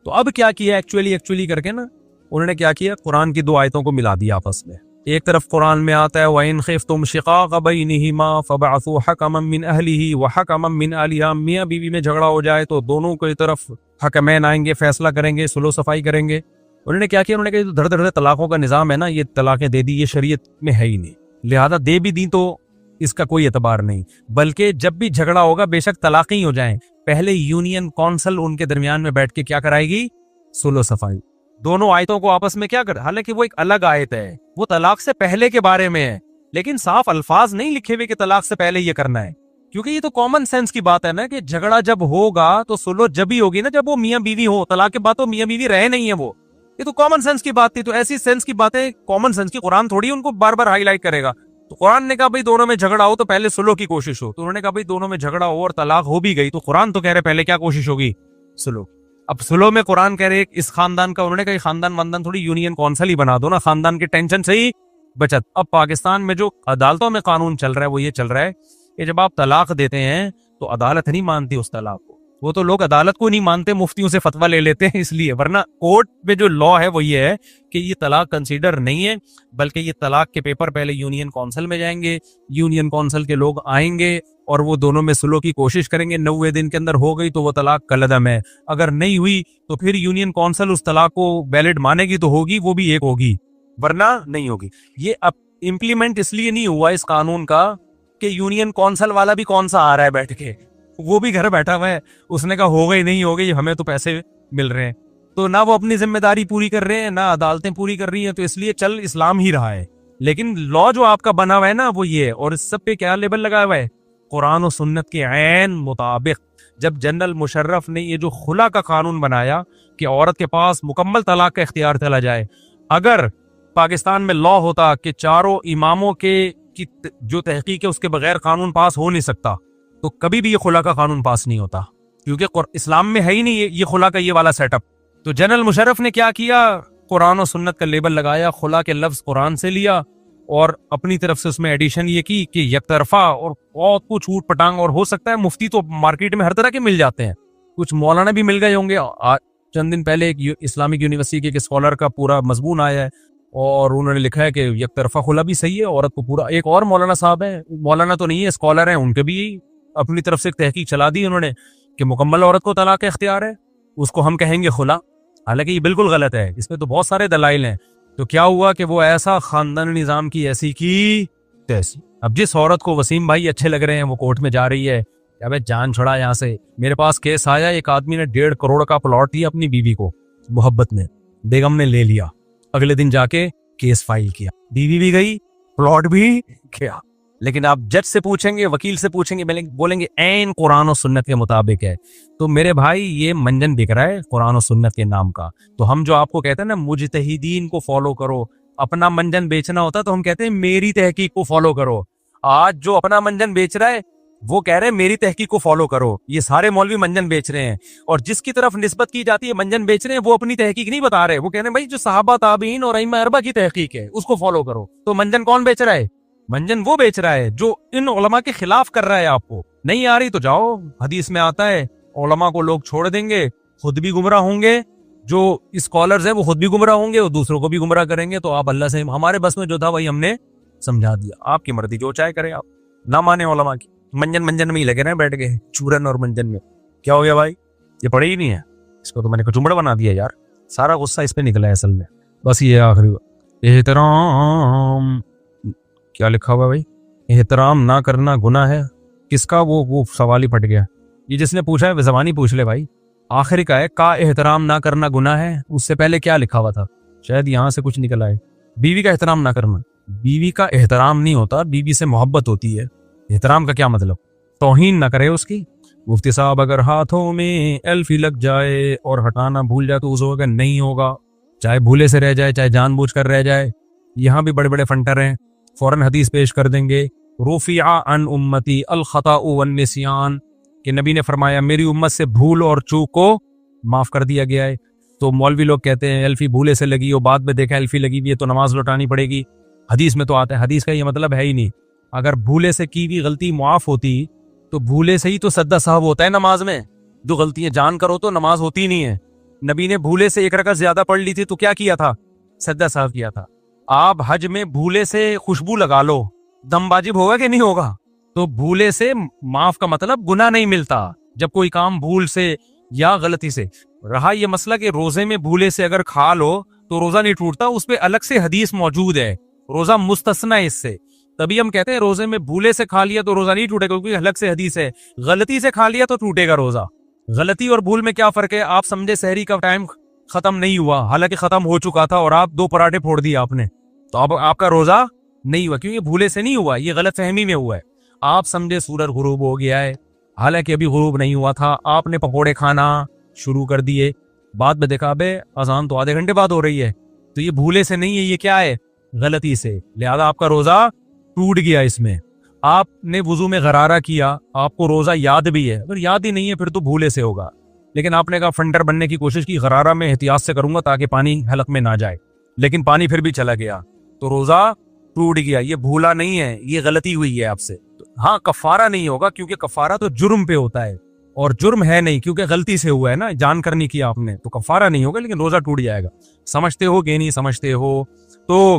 S2: تو اب کیا کیا ایکچولی کر کے نا, انہوں نے کیا کیا, قرآن کی 2 آیتوں کو ملا دیا آپس میں. ایک طرف قرآن میں آتا ہے وَإِنْ خِفْتُمْ شِقَاقَ بَيْنِهِمَا فَابْعَثُوا حَكَمًا مِّنْ أَهْلِهِ وَحَكَمًا مِّنْ أَهْلِهَا. میاں بیوی میں جھگڑا ہو جائے تو دونوں کی طرف حکمین آئیں گے, فیصلہ کریں گے, صلح و صفائی کریں گے. انہوں نے کیا کیا, انہوں نے کہا دھڑ دھڑ طلاقوں کا نظام ہے نا, یہ طلاقیں دے دی, یہ شریعت میں ہے ہی نہیں, لہذا دے بھی دی تو اس کا کوئی اعتبار نہیں. بلکہ جب بھی جھگڑا ہوگا بے شک طلاقیں ہی ہو جائیں, پہلے یونین کونسل ان کے درمیان میں بیٹھ کے کیا کرائے گی, صلح و صفائی. دونوں آیتوں کو آپس میں کیا کر, حالانکہ وہ ایک الگ آیت ہے, وہ طلاق سے پہلے کے بارے میں ہے, لیکن صاف الفاظ نہیں لکھے ہوئے کہ طلاق سے پہلے یہ کرنا ہے. کیونکہ یہ تو کامن سینس کی بات ہے نا کہ جھگڑا جب ہوگا تو صلح جب ہی ہوگی نا جب وہ میاں بیوی ہو. طلاق کے بعد تو میاں بیوی رہے نہیں ہے, وہ یہ تو کامن سینس کی بات تھی. تو ایسی سینس کی باتیں کامن سینس کی, قرآن تھوڑی ان کو بار بار ہائی لائٹ کرے گا. تو قرآن نے کہا بھائی دونوں میں جھگڑا ہو تو پہلے صلح کی کوشش ہو. تو انہوں نے کہا بھائی دونوں میں جھگڑا ہو اور طلاق ہو بھی گئی تو قرآن تو کہہ رہے پہلے کیا کوشش ہوگی, صلح. اب صلح میں قرآن کہہ رہے اس خاندان کا, انہوں نے کہا خاندان تھوڑی یونین کونسل ہی بنا دو نا, خاندان کے ٹینشن سے ہی بچت. اب پاکستان میں جو عدالتوں میں قانون چل رہا ہے وہ یہ چل رہا ہے کہ جب آپ طلاق دیتے ہیں تو عدالت نہیں مانتی اس طلاق کو, وہ تو لوگ عدالت کو نہیں مانتے, مفتیوں سے فتویٰ لے لیتے ہیں اس لیے, ورنہ کورٹ میں جو لا ہے وہ یہ ہے کہ یہ طلاق کنسیڈر نہیں ہے, بلکہ یہ طلاق کے پیپر پہلے یونین کونسل میں جائیں گے, یونین کونسل کے لوگ آئیں گے اور وہ دونوں میں سلو کی کوشش کریں گے, 90 دن کے اندر ہو گئی تو وہ طلاق کالعدم ہے, اگر نہیں ہوئی تو پھر یونین کونسل اس طلاق کو ویلڈ مانے گی تو ہوگی, وہ بھی ایک ہوگی ورنہ نہیں ہوگی. یہ اب امپلیمنٹ اس لیے نہیں ہوا اس قانون کا کہ یونین کونسل والا بھی کون سا آ رہا ہے بیٹھ کے, وہ بھی گھر بیٹھا ہوا ہے, اس نے کہا ہو گئی نہیں ہو گئی, ہمیں تو پیسے مل رہے ہیں, تو نہ وہ اپنی ذمہ داری پوری کر رہے ہیں نہ عدالتیں پوری کر رہی ہیں, تو اس لیے چل اسلام ہی رہا ہے. لیکن لا جو آپ کا بنا ہوا ہے نا وہ یہ ہے, اور اس سب پہ کیا لیبل لگا ہوا ہے, قرآن و سنت کے عین مطابق. جب جنرل مشرف نے یہ جو خلا کا قانون بنایا کہ عورت کے پاس مکمل طلاق کا اختیار چلا جائے, اگر پاکستان میں لا ہوتا کہ چاروں اماموں کی جو تحقیق ہے اس کے بغیر قانون پاس ہو نہیں سکتا, تو کبھی بھی یہ خلا کا قانون پاس نہیں ہوتا, کیونکہ اسلام میں ہے ہی نہیں یہ خلا کا یہ والا سیٹ اپ. تو جنرل مشرف نے کیا کیا, قرآن و سنت کا لیبل لگایا, خلا کے لفظ قرآن سے لیا اور اپنی طرف سے اس میں ایڈیشن یہ کی کہ یک طرفہ اور بہت کچھ اوٹ پٹانگ, اور ہو سکتا ہے مفتی تو مارکیٹ میں ہر طرح کے مل جاتے ہیں, کچھ مولانا بھی مل گئے ہوں گے. چند دن پہلے ایک اسلامک یونیورسٹی کے اسکالر کا پورا مضمون آیا ہے اور انہوں نے لکھا ہے کہ یک طرفہ خلا بھی صحیح ہے, عورت کو پورا. ایک اور مولانا صاحب ہیں, مولانا تو نہیں ہے اسکالر ہیں, ان کے بھی اپنی طرف سے ایک تحقیق چلا دی انہوں نے کہ مکمل عورت کو طلاق کا اختیار ہے, اس کو ہم کہیں گے خلا, حالانکہ یہ بالکل غلط ہے, اس میں تو بہت سارے دلائل ہیں. تو کیا ہوا کہ وہ ایسا خاندان نظام کی ایسی کی تیسی. اب جس عورت کو وسیم بھائی اچھے لگ رہے ہیں وہ کورٹ میں جا رہی ہے, اب جان چھڑا یہاں سے. میرے پاس کیس آیا, ایک آدمی نے 1.5 کروڑ کا پلاٹ دیا اپنی بیوی کو محبت میں, بیگم نے لے لیا, اگلے دن جا کے کیس فائل کیا, بیوی بھی گئی پلاٹ بھی کیا. لیکن آپ جج سے پوچھیں گے, وکیل سے پوچھیں گے, بولیں گے عین قرآن و سنت کے مطابق ہے. تو میرے بھائی یہ منجن بک رہا ہے قرآن و سنت کے نام کا. تو ہم جو آپ کو کہتے ہیں نا مجتہدین کو فالو کرو, اپنا منجن بیچنا ہوتا تو ہم کہتے ہیں میری تحقیق کو فالو کرو. آج جو اپنا منجن بیچ رہا ہے وہ کہہ رہے ہیں میری تحقیق کو فالو کرو. یہ سارے مولوی منجن بیچ رہے ہیں, اور جس کی طرف نسبت کی جاتی ہے منجن بیچ رہے ہیں وہ اپنی تحقیق نہیں بتا رہے, وہ کہہ رہے ہیں بھائی جو صحابہ تابعین اور ائمہ اربعہ کی تحقیق ہے اس کو فالو کرو. تو منجن کون بیچ رہا ہے؟ منجن وہ بیچ رہا ہے جو ان علماء کے خلاف کر رہا ہے. آپ کو نہیں آ رہی تو جاؤ, حدیث میں آتا ہے علماء کو لوگ چھوڑ دیں گے, خود بھی گمراہ ہوں گے, جو اسکالرز ہیں وہ خود بھی گمراہ ہوں گے اور دوسروں کو بھی گمراہ کریں گے. تو آپ اللہ سے, ہمارے بس میں جو تھا وہی ہم نے سمجھا دیا, آپ کی مرضی جو چاہے کرے, آپ نہ مانے علماء کی. منجن میں ہی لگے رہے بیٹھ گئے, چورن اور منجن میں. کیا ہو گیا بھائی, یہ پڑے ہی نہیں ہے, اس کو تو میں نے کچمڑا بنا دیا یار, سارا غصہ اس پہ نکلا ہے اصل میں. بس یہ آخری احترام, کیا لکھا ہوا بھائی, احترام نہ کرنا گناہ ہے. کس کا, وہ سوال ہی پھٹ گیا. یہ جس نے پوچھا ہے زبانی پوچھ لے بھائی. آخری کا ہے کا احترام نہ کرنا گناہ ہے, اس سے پہلے کیا لکھا ہوا تھا, شاید یہاں سے کچھ نکل آئے. بیوی کا احترام نہ کرنا, بیوی کا احترام نہیں ہوتا, بیوی سے محبت ہوتی ہے. احترام کا کیا مطلب, توہین نہ کرے اس کی. مفتی صاحب اگر ہاتھوں میں الفی لگ جائے اور ہٹانا بھول جائے تو وضو نہیں ہوگا, چاہے بھولے سے رہ جائے چاہے جان بوجھ کر رہ جائے. یہاں بھی بڑے بڑے فنٹر ہیں, فوراً حدیث پیش کر دیں گے, رفع عن امتی الخطأ والنسیان, کہ نبی نے فرمایا میری امت سے بھول اور چوک کو معاف کر دیا گیا ہے. تو مولوی لوگ کہتے ہیں الفی بھولے سے لگی اور بعد میں دیکھا الفی لگی ہوئی ہے تو نماز لوٹانی پڑے گی. حدیث میں تو آتا ہے, حدیث کا یہ مطلب ہے ہی نہیں. اگر بھولے سے کی بھی غلطی معاف ہوتی تو بھولے سے ہی تو سجدہ سہو ہوتا ہے نماز میں. جو غلطیاں جان کرو تو نماز ہوتی نہیں ہے. نبی نے بھولے سے 1 رکعت زیادہ پڑھ لی تھی تو کیا کیا تھا, سجدہ سہو کیا تھا. آپ حج میں بھولے سے خوشبو لگا لو, دم واجب ہوگا کہ نہیں ہوگا؟ تو بھولے سے معاف کا مطلب گناہ نہیں ملتا جب کوئی کام بھول سے یا غلطی سے. رہا یہ مسئلہ کہ روزے میں بھولے سے اگر کھا لو تو روزہ نہیں ٹوٹتا, اس پہ الگ سے حدیث موجود ہے, روزہ مستثنا ہے اس سے. تبھی ہم کہتے ہیں روزے میں بھولے سے کھا لیا تو روزہ نہیں ٹوٹے گا, کیونکہ الگ سے حدیث ہے. غلطی سے کھا لیا تو ٹوٹے گا روزہ. غلطی اور بھول میں کیا فرق ہے؟ آپ سمجھے سحری کا ٹائم ختم نہیں ہوا, حالانکہ ختم ہو چکا تھا, اور آپ 2 پراٹھے پھوڑ دیے آپ نے, تو اب آپ کا روزہ نہیں ہوا, کیونکہ بھولے سے نہیں ہوا, یہ غلط فہمی میں ہوا ہے. آپ سمجھے سورج غروب ہو گیا ہے, حالانکہ ابھی غروب نہیں ہوا تھا, آپ نے پکوڑے کھانا شروع کر دیے, بعد میں دیکھا بے اذان تو آدھے گھنٹے بعد ہو رہی ہے. تو یہ بھولے سے نہیں ہے, یہ کیا ہے, غلطی سے. لہذا آپ کا روزہ ٹوٹ گیا. اس میں آپ نے وضو میں غرارہ کیا, آپ کو روزہ یاد بھی ہے, اگر یاد ہی نہیں ہے پھر تو بھولے سے ہوگا. لیکن آپ نے کہا فنٹر بننے کی کوشش کی, غرارہ میں احتیاط سے کروں گا تاکہ پانی حلق میں نہ جائے, لیکن پانی پھر بھی چلا گیا تو روزہ ٹوٹ گیا. یہ بھولا نہیں ہے, یہ غلطی ہوئی ہے آپ سے. ہاں کفارہ نہیں ہوگا, کیونکہ کفارہ تو جرم پہ ہوتا ہے, اور جرم ہے نہیں کیونکہ غلطی سے ہوا ہے نا, جان کر نہیں کیا آپ نے, تو کفارہ نہیں ہوگا لیکن روزہ ٹوٹ جائے گا. سمجھتے ہو کہ نہیں سمجھتے ہو؟ تو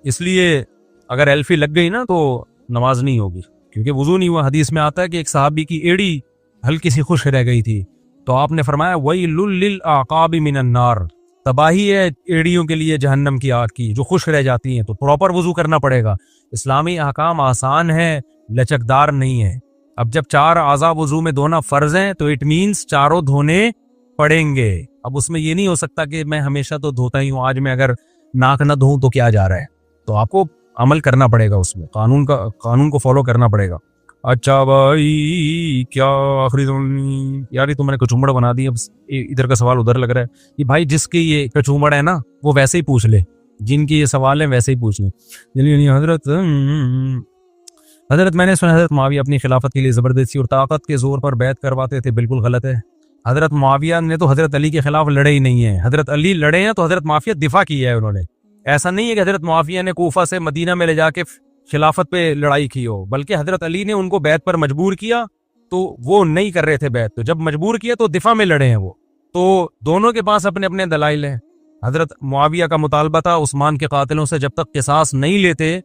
S2: اس لیے اگر ایلفی لگ گئی نا تو نماز نہیں ہوگی, کیونکہ وضو نہیں ہوا. حدیث میں آتا ہے کہ ایک صحابی کی ایڑی ہلکی سی خشک رہ گئی تھی, تو آپ نے فرمایا وَيْلٌ لِّلْأَعْقَابِ مِنَ النَّارِ, تباہی ہے ایڑیوں کے لیے جہنم کی آگ کی جو خشک رہ جاتی ہیں. تو پراپر وضو کرنا پڑے گا. اسلامی احکام آسان ہے, لچکدار نہیں ہے. اب جب 4 اعضاء وضو میں دھونا فرض ہیں تو اٹ مینس چاروں دھونے پڑیں گے. اب اس میں یہ نہیں ہو سکتا کہ میں ہمیشہ تو دھوتا ہی ہوں, آج میں اگر ناک نہ دھوں تو کیا جا رہا ہے. تو آپ کو عمل کرنا پڑے گا, اس میں قانون کو فالو کرنا پڑے گا. اچھا بھائی کیا آخری یار یہ تو میں نے کچومڑ بنا دی. اب ادھر کا سوال ادھر لگ رہا ہے کہ بھائی جس کی یہ کچومڑ ہے نا وہ ویسے ہی پوچھ لے, جن کی یہ سوال ہے ویسے ہی پوچھ لیں. حضرت میں نے سنا حضرت معاویہ اپنی خلافت کے لیے زبردستی اور طاقت کے زور پر بیعت کرواتے تھے, بالکل غلط ہے. حضرت معاویہ نے تو حضرت علی کے خلاف لڑے ہی نہیں ہیں. حضرت علی لڑے ہیں تو حضرت معاویہ دفاع کیا ہے انہوں نے. ایسا نہیں ہے کہ حضرت معاویہ نے کوفہ سے مدینہ میں لے جا کے خلافت پہ لڑائی کی ہو, بلکہ حضرت علی نے ان کو بیعت پر مجبور کیا تو وہ نہیں کر رہے تھے بیعت, تو جب مجبور کیا تو دفاع میں لڑے ہیں وہ. تو دونوں کے پاس اپنے اپنے دلائل ہیں. حضرت معاویہ کا مطالبہ تھا عثمان کے قاتلوں سے جب تک قصاص نہیں لیتے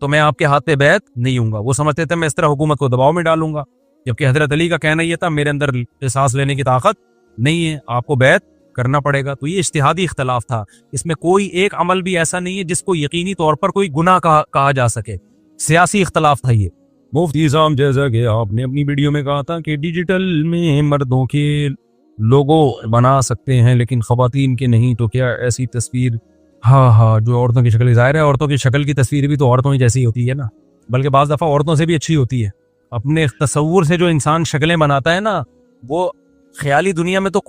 S2: تو میں آپ کے ہاتھ پہ بیعت نہیں ہوں گا. وہ سمجھتے تھے میں اس طرح حکومت کو دباؤ میں ڈالوں گا, جبکہ حضرت علی کا کہنا یہ تھا میرے اندر قصاص لینے کی طاقت نہیں ہے, آپ کو بیعت کرنا پڑے گا. تو یہ اجتہادی اختلاف تھا, اس میں کوئی ایک عمل بھی ایسا نہیں ہے جس کو یقینی طور پر کوئی گناہ کہا جا سکے. سیاسی اختلاف تھا یہ. مفتی صاحب جیسا کہ آپ نے اپنی ویڈیو میں کہا تھا کہ ڈیجیٹل میں مردوں کے لوگو بنا سکتے ہیں لیکن خواتین کے نہیں, تو کیا ایسی تصویر ہاں جو عورتوں کی شکل, ظاہر ہے عورتوں کی شکل کی تصویر بھی تو عورتوں ہی جیسی ہوتی ہے نا, بلکہ بعض دفعہ عورتوں سے بھی اچھی ہوتی ہے. اپنے تصور سے جو انسان شکلیں بناتا ہے نا وہ خیالی دنیا میں تو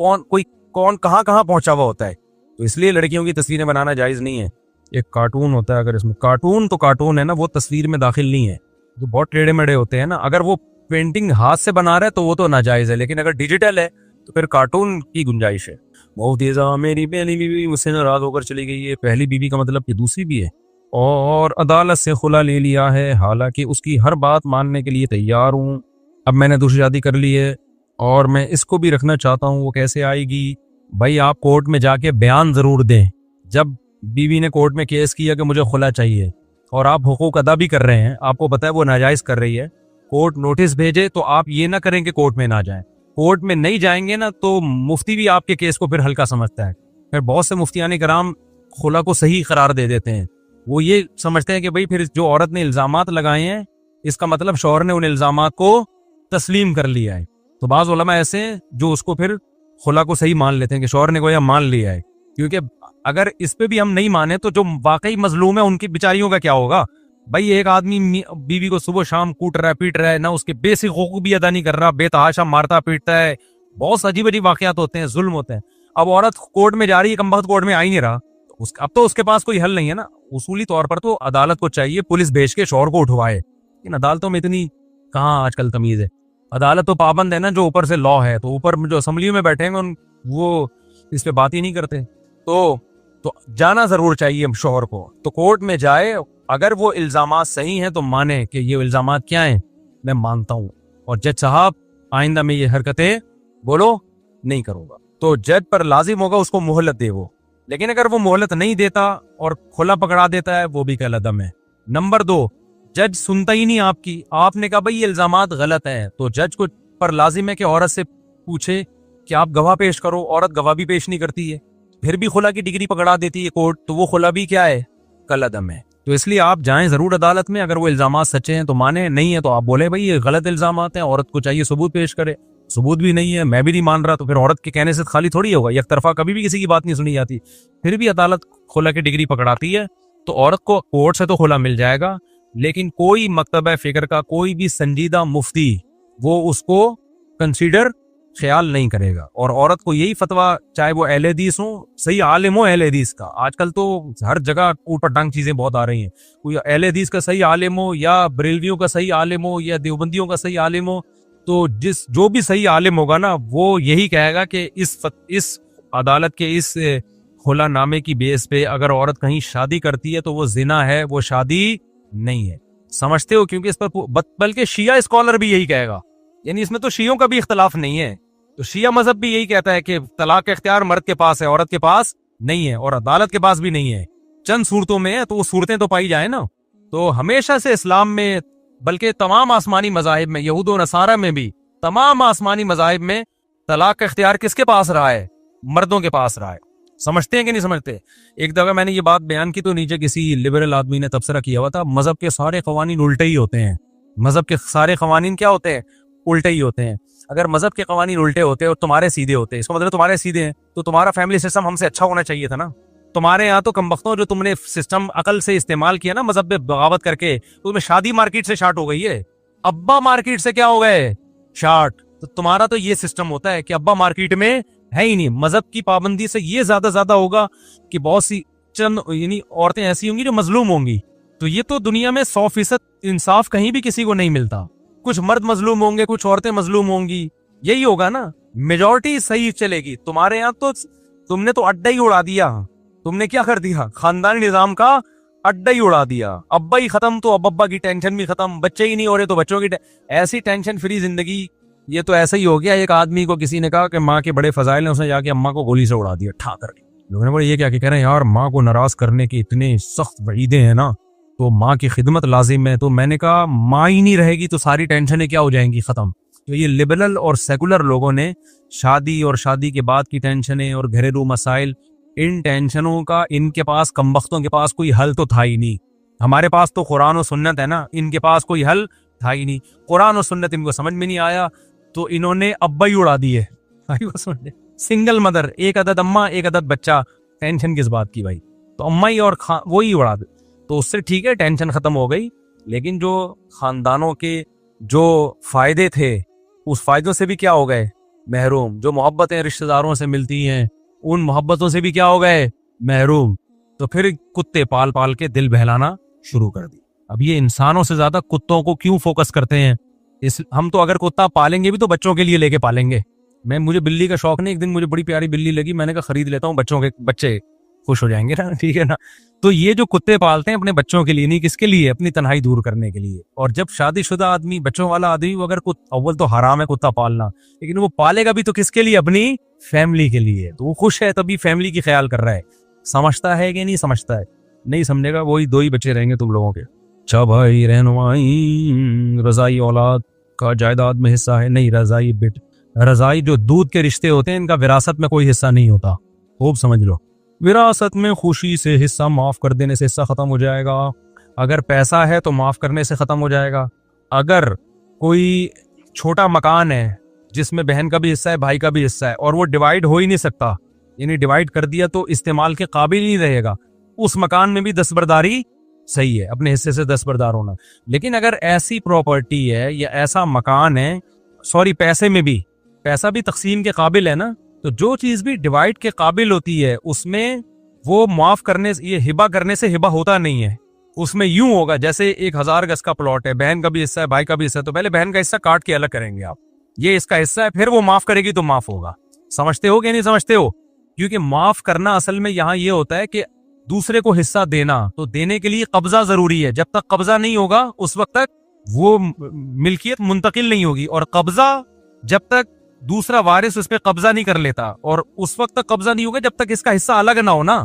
S2: کون کہاں پہنچا ہوا ہوتا ہے. تو اس لیے لڑکیوں کی تصویریں بنانا جائز نہیں ہے. ایک کارٹون ہوتا ہے, اگر اس میں کارٹون ہے نا, وہ تصویر میں داخل نہیں ہے. جو بہت ٹیڑے میڑے ہوتے ہیں نا, اگر وہ پینٹنگ ہاتھ سے بنا رہا ہے تو وہ تو ناجائز ہے, لیکن اگر ڈیجیٹل ہے تو پھر کارٹون کی گنجائش ہے. مفتی صاحب میری پہلی بیوی مجھ سے ناراض ہو کر چلی گئی ہے. پہلی بیوی کا مطلب کہ دوسری بھی ہے, اور عدالت سے خلا لے لیا ہے, حالانکہ اس کی ہر بات ماننے کے لیے تیار ہوں. اب میں نے دوسری شادی کر لی ہے اور میں اس کو بھی رکھنا چاہتا ہوں, وہ کیسے آئے گی؟ بھائی آپ کورٹ میں جا کے بیان ضرور دیں. جب بیوی نے کورٹ میں کیس کیا کہ مجھے خلا چاہیے اور آپ حقوق ادا بھی کر رہے ہیں, آپ کو پتہ ہے وہ ناجائز کر رہی ہے, کورٹ نوٹس بھیجے تو آپ یہ نہ کریں کہ کورٹ میں نہ جائیں. کورٹ میں نہیں جائیں گے نا تو مفتی بھی آپ کے کیس کو پھر ہلکا سمجھتا ہے. پھر بہت سے مفتیان کرام خلا کو صحیح قرار دے دیتے ہیں. وہ یہ سمجھتے ہیں کہ بھئی پھر جو عورت نے الزامات لگائے ہیں اس کا مطلب شوہر نے ان الزامات کو تسلیم کر لیا ہے. تو بعض علماء ایسے ہیں جو اس کو پھر خلا کو صحیح مان لیتے ہیں کہ شوہر نے گویا مان لیا ہے, کیونکہ اگر اس پہ بھی ہم نہیں مانے تو جو واقعی مظلوم ہے ان کی بیچاریوں کا کیا ہوگا. بھائی ایک آدمی بیوی کو صبح شام کوٹ رہا ہے, پیٹ رہا ہے, نہ اس کے بیسک حقوق بھی ادا نہیں کر رہا, بے تحاشا مارتا پیٹتا ہے, بہت عجیب واقعات ہوتے ہیں, ظلم ہوتے ہیں. اب عورت کورٹ میں جا رہی ہے, کم وقت کورٹ میں آ ہی نہیں رہا, اب تو اس کے پاس کوئی حل نہیں ہے نا. اصولی طور پر تو عدالت کو چاہیے پولیس بھیج کے شوہر کو اٹھوائے, لیکن عدالتوں میں اتنی کہاں آج کل تمیز ہے. عدالت تو پابند ہے نا, جو اوپر سے لا ہے, تو اوپر جو اسمبلی میں بیٹھے ہیں وہ اس پہ بات ہی نہیں کرتے. تو جانا ضرور چاہیے شوہر کو, تو کورٹ میں جائے, اگر وہ الزامات صحیح ہیں تو مانے کہ یہ الزامات کیا ہیں, میں مانتا ہوں اور جج صاحب آئندہ میں یہ حرکتیں بولو نہیں کروں گا, تو جج پر لازم ہوگا اس کو مہلت دے وہ. لیکن اگر وہ مہلت نہیں دیتا اور کھلا پکڑا دیتا ہے وہ بھی کل عدم ہے. نمبر 2, جج سنتا ہی نہیں آپ کی, آپ نے کہا بھئی یہ الزامات غلط ہیں, تو جج کو پر لازم ہے کہ عورت سے پوچھے کہ آپ گواہ پیش کرو. عورت گواہ بھی پیش نہیں کرتی ہے, پھر بھی خلا کی ڈگری پکڑا دیتی ہے کورٹ, تو وہ خلا بھی کیا ہے, کل عدم ہے. تو اس لیے آپ جائیں ضرور عدالت میں, اگر وہ الزامات سچے ہیں تو مانے, نہیں ہے تو آپ بولے بھئی یہ غلط الزامات ہیں, عورت کو چاہیے ثبوت پیش کرے. ثبوت بھی نہیں ہے, میں بھی نہیں مان رہا, تو پھر عورت کے کہنے سے خالی تھوڑی ہوگا. یک طرفہ کبھی بھی کسی کی بات نہیں سنی جاتی, پھر بھی عدالت خلا کی ڈگری پکڑاتی ہے, تو عورت کو کورٹ سے تو خلا مل جائے گا, لیکن کوئی مکتبہ فکر کا کوئی بھی سنجیدہ مفتی وہ اس کو کنسیڈر خیال نہیں کرے گا. اور عورت کو یہی فتویٰ, چاہے وہ اہل حدیث ہوں, صحیح عالم ہو اہل حدیث کا, آج کل تو ہر جگہ اوٹ پٹانگ چیزیں بہت آ رہی ہیں, کوئی اہل حدیث کا صحیح عالم ہو یا بریلویوں کا صحیح عالم ہو یا دیوبندیوں کا صحیح عالم ہو, تو جو بھی صحیح عالم ہوگا نا وہ یہی کہے گا کہ اس عدالت کے اس خلا نامے کی بیس پہ اگر عورت کہیں شادی کرتی ہے تو وہ زنا ہے, وہ شادی نہیں ہے. سمجھتے ہو, کیونکہ اس پر بلکہ شیعہ اسکالر بھی یہی کہے گا, یعنی اس میں تو شیعوں کا بھی اختلاف نہیں ہے, تو شیعہ مذہب بھی یہی کہتا ہے کہ طلاق کا اختیار مرد کے پاس ہے، عورت کے پاس نہیں ہے، اور عدالت کے پاس بھی نہیں ہے، چند صورتوں میں ہے، تو وہ صورتیں تو پائی جائیں نا۔ تو ہمیشہ سے اسلام میں، بلکہ تمام آسمانی مذاہب میں، یہود و نصارہ میں بھی، تمام آسمانی مذاہب میں طلاق کا اختیار کس کے پاس رہا ہے؟ مردوں کے پاس رہا ہے۔ سمجھتے ہیں کہ نہیں سمجھتے؟ ایک دفعہ میں نے یہ بات بیان کی تو نیچے کسی لبرل آدمی نے تبصرہ کیا ہوا تھا، مذہب کے سارے قوانین الٹے ہی ہوتے ہیں، مذہب کے سارے قوانین کیا ہوتے ہیں؟ الٹے ہی ہوتے ہیں۔ اگر مذہب کے قوانین الٹے ہوتے اور تمہارے سیدھے ہوتے، اس کا مطلب تمہارے سیدھے ہیں، تو تمہارا فیملی سسٹم ہم سے اچھا ہونا چاہیے تھا نا۔ تمہارے یہاں تو کمبختوں جو تم نے سسٹم عقل سے استعمال کیا نا مذہب پہ بغاوت کر کے، تو تمہیں شادی مارکیٹ سے شارٹ ہو گئی ہے، ابا مارکیٹ سے کیا ہو گئے؟ شارٹ۔ تو تمہارا تو یہ سسٹم ہوتا ہے کہ ابا مارکیٹ میں ہے ہی نہیں۔ مذہب کی پابندی سے یہ زیادہ ہوگا کہ بہت سی چند یعنی عورتیں ایسی ہوں گی جو مظلوم ہوں گی۔ تو یہ تو دنیا میں 100% انصاف کہیں بھی کسی کو نہیں ملتا، کچھ مرد مظلوم ہوں گے، کچھ عورتیں مظلوم ہوں گی، یہی ہوگا نا، میجورٹی صحیح چلے گی۔ تمہارے یہاں تو تم نے تو اڈا ہی اڑا دیا، تم نے کیا کر دیا؟ خاندانی نظام کا اڈا ہی اڑا دیا، ابا ہی ختم تو اب ابا کی ٹینشن بھی ختم، بچے ہی نہیں ہو رہے تو بچوں کی ایسی ٹینشن فری زندگی۔ یہ تو ایسا ہی ہو گیا، ایک آدمی کو کسی نے کہا کہ ماں کے بڑے فضائل ہیں، اس نے جا کے اماں کو گولی سے اڑا دیا ٹھا کر کے۔ لوگوں نے بولے یہ کیا کہہ رہے ہیں یار، ماں کو ناراض کرنے کی اتنے سخت وعیدیں ہیں نا، تو ماں کی خدمت لازم ہے۔ تو میں نے کہا ماں ہی نہیں رہے گی تو ساری ٹینشنیں کیا ہو جائیں گی؟ ختم۔ تو یہ لبرل اور سیکولر لوگوں نے شادی اور شادی کے بعد کی ٹینشنیں اور گھریلو مسائل، ان ٹینشنوں کا ان کے پاس کمبختوں کے پاس کوئی حل تو تھا ہی نہیں۔ ہمارے پاس تو قرآن و سنت ہے نا، ان کے پاس کوئی حل تھا ہی نہیں۔ قرآن و سنت ان کو سمجھ میں نہیں آیا تو انہوں نے ابا ہی اڑا دیے۔ سنگل مدر، ایک عدد اماں ایک عدد بچہ، ٹینشن کس بات کی بھائی؟ تو اماں ہی اور وہی اڑا دے تو اس سے ٹھیک ہے، ٹینشن ختم ہو گئی۔ لیکن جو خاندانوں کے جو فائدے تھے اس فائدوں سے بھی کیا ہو گئے؟ محروم۔ جو محبتیں رشتہ داروں سے ملتی ہیں ان محبتوں سے بھی کیا ہو گئے؟ محروم۔ تو پھر کتے پال پال کے دل بہلانا شروع کر دی۔ اب یہ انسانوں سے زیادہ کتوں کو کیوں فوکس کرتے ہیں؟ ہم تو اگر کتا پالیں گے بھی تو بچوں کے لیے لے کے پالیں گے۔ مجھے بلی کا شوق نہیں، ایک دن مجھے بڑی پیاری بلی لگی، میں نے کہا خرید لیتا ہوں، بچوں کے بچے خوش ہو جائیں گے نا، ٹھیک ہے نا۔ تو یہ جو کتے پالتے ہیں اپنے بچوں کے لیے نہیں، کس کے لیے؟ اپنی تنہائی دور کرنے کے لیے۔ اور جب شادی شدہ آدمی، بچوں والا آدمی، وہ اگر اول تو حرام ہے کتا پالنا، لیکن وہ پالے گا بھی تو کس کے لیے؟ اپنی فیملی کے لیے۔ تو وہ خوش ہے تبھی فیملی کی خیال کر رہا ہے۔ سمجھتا ہے کہ نہیں سمجھتا ہے؟ نہیں سمجھے گا، وہی دو ہی بچے رہیں گے تم لوگوں کے۔ اچھا بھائی، رہنمائی رضائی اولاد کا جائیداد میں حصہ ہے؟ نہیں، رضائی جو دودھ کے رشتے ہوتے ہیں ان کا وراثت میں کوئی حصہ نہیں ہوتا، خوب سمجھ لو۔ وراثت میں خوشی سے حصہ معاف کر دینے سے حصہ ختم ہو جائے گا۔ اگر پیسہ ہے تو معاف کرنے سے ختم ہو جائے گا۔ اگر کوئی چھوٹا مکان ہے جس میں بہن کا بھی حصہ ہے، بھائی کا بھی حصہ ہے، اور وہ ڈیوائیڈ ہو ہی نہیں سکتا، یعنی ڈیوائیڈ کر دیا تو استعمال کے قابل نہیں رہے گا، اس مکان میں بھی دستبرداری صحیح ہے، اپنے حصے سے دستبردار ہونا۔ لیکن اگر ایسی پراپرٹی ہے یا ایسا مکان ہے، پیسے میں بھی، پیسہ بھی تقسیم کے قابل ہے نا، تو جو چیز بھی ڈیوائیڈ کے قابل ہوتی ہے اس میں وہ معاف کرنے، یہ ہبہ کرنے سے ہبہ ہوتا نہیں ہے۔ اس میں یوں ہوگا جیسے 1000 گز کا پلاٹ ہے، بہن کا بھی حصہ ہے، بھائی کا بھی حصہ ہے، تو پہلے بہن کا حصہ کاٹ کے الگ کریں گے آپ، یہ اس کا حصہ ہے، پھر وہ معاف کرے گی تو معاف ہوگا۔ سمجھتے ہو کہ نہیں سمجھتے ہو؟ کیونکہ معاف کرنا اصل میں یہاں یہ ہوتا ہے کہ دوسرے کو حصہ دینا، تو دینے کے لیے قبضہ ضروری ہے۔ جب تک قبضہ نہیں ہوگا اس وقت تک وہ ملکیت منتقل نہیں ہوگی، اور قبضہ جب تک دوسرا وارث اس پہ قبضہ نہیں کر لیتا، اور اس وقت تک قبضہ نہیں ہوگا جب تک اس کا حصہ الگ نہ ہو نا۔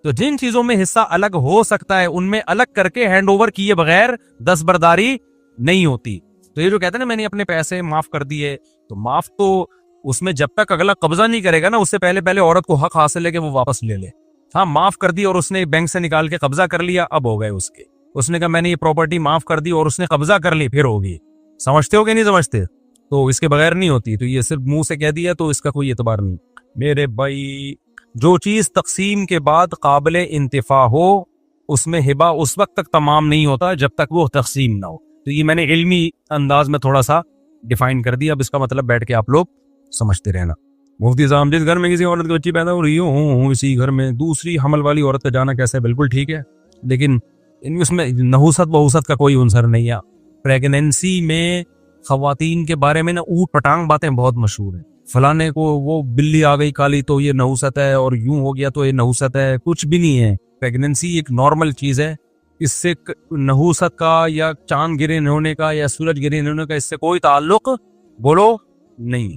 S2: تو جن چیزوں میں حصہ الگ ہو سکتا ہے ان میں الگ کر کے ہینڈ اوور کیے بغیر دستبرداری نہیں ہوتی۔ تو یہ جو کہتے ہیں نا میں نے اپنے پیسے معاف کر دیے، تو معاف تو اس میں جب تک اگلا قبضہ نہیں کرے گا نا، اس سے پہلے عورت کو حق حاصل ہے کہ وہ واپس لے لے۔ ہاں، معاف کر دی اور اس نے بینک سے نکال کے قبضہ کر لیا، اب ہو گئے اس کے۔ اس نے کہا میں نے یہ پراپرٹی معاف کر دی اور اس نے قبضہ کر لی، پھر ہوگی۔ سمجھتے ہو کہ نہیں سمجھتے؟ تو اس کے بغیر نہیں ہوتی۔ تو یہ صرف منہ سے کہہ دیا تو اس کا کوئی اعتبار نہیں۔ میرے بھائی، جو چیز تقسیم کے بعد قابل انتفاع ہو اس میں ہبہ اس وقت تک تمام نہیں ہوتا جب تک وہ تقسیم نہ ہو۔ تو یہ میں نے علمی انداز میں تھوڑا سا ڈیفائن کر دیا، اب اس کا مطلب بیٹھ کے آپ لوگ سمجھتے رہنا۔ مفتی صاحب، جس گھر میں کسی عورت کی بچی پیدا ہو رہی ہوں اسی گھر میں دوسری حمل والی عورت کا جانا کیسے؟ بالکل ٹھیک ہے، لیکن اس میں نحوست بہوست کا کوئی عنصر نہیں ہے۔ پریگننسی میں خواتین کے بارے میں نا اوٹ پٹانگ باتیں بہت مشہور ہیں، فلانے کو وہ بلی آ گئی کالی تو یہ نحوست ہے، اور یوں ہو گیا تو یہ نحوست ہے۔ کچھ بھی نہیں ہے، پریگننسی ایک نارمل چیز ہے، اس سے نحوست کا یا چاند گرے ہونے کا یا سورج گرے ہونے کا اس سے کوئی تعلق بولو نہیں۔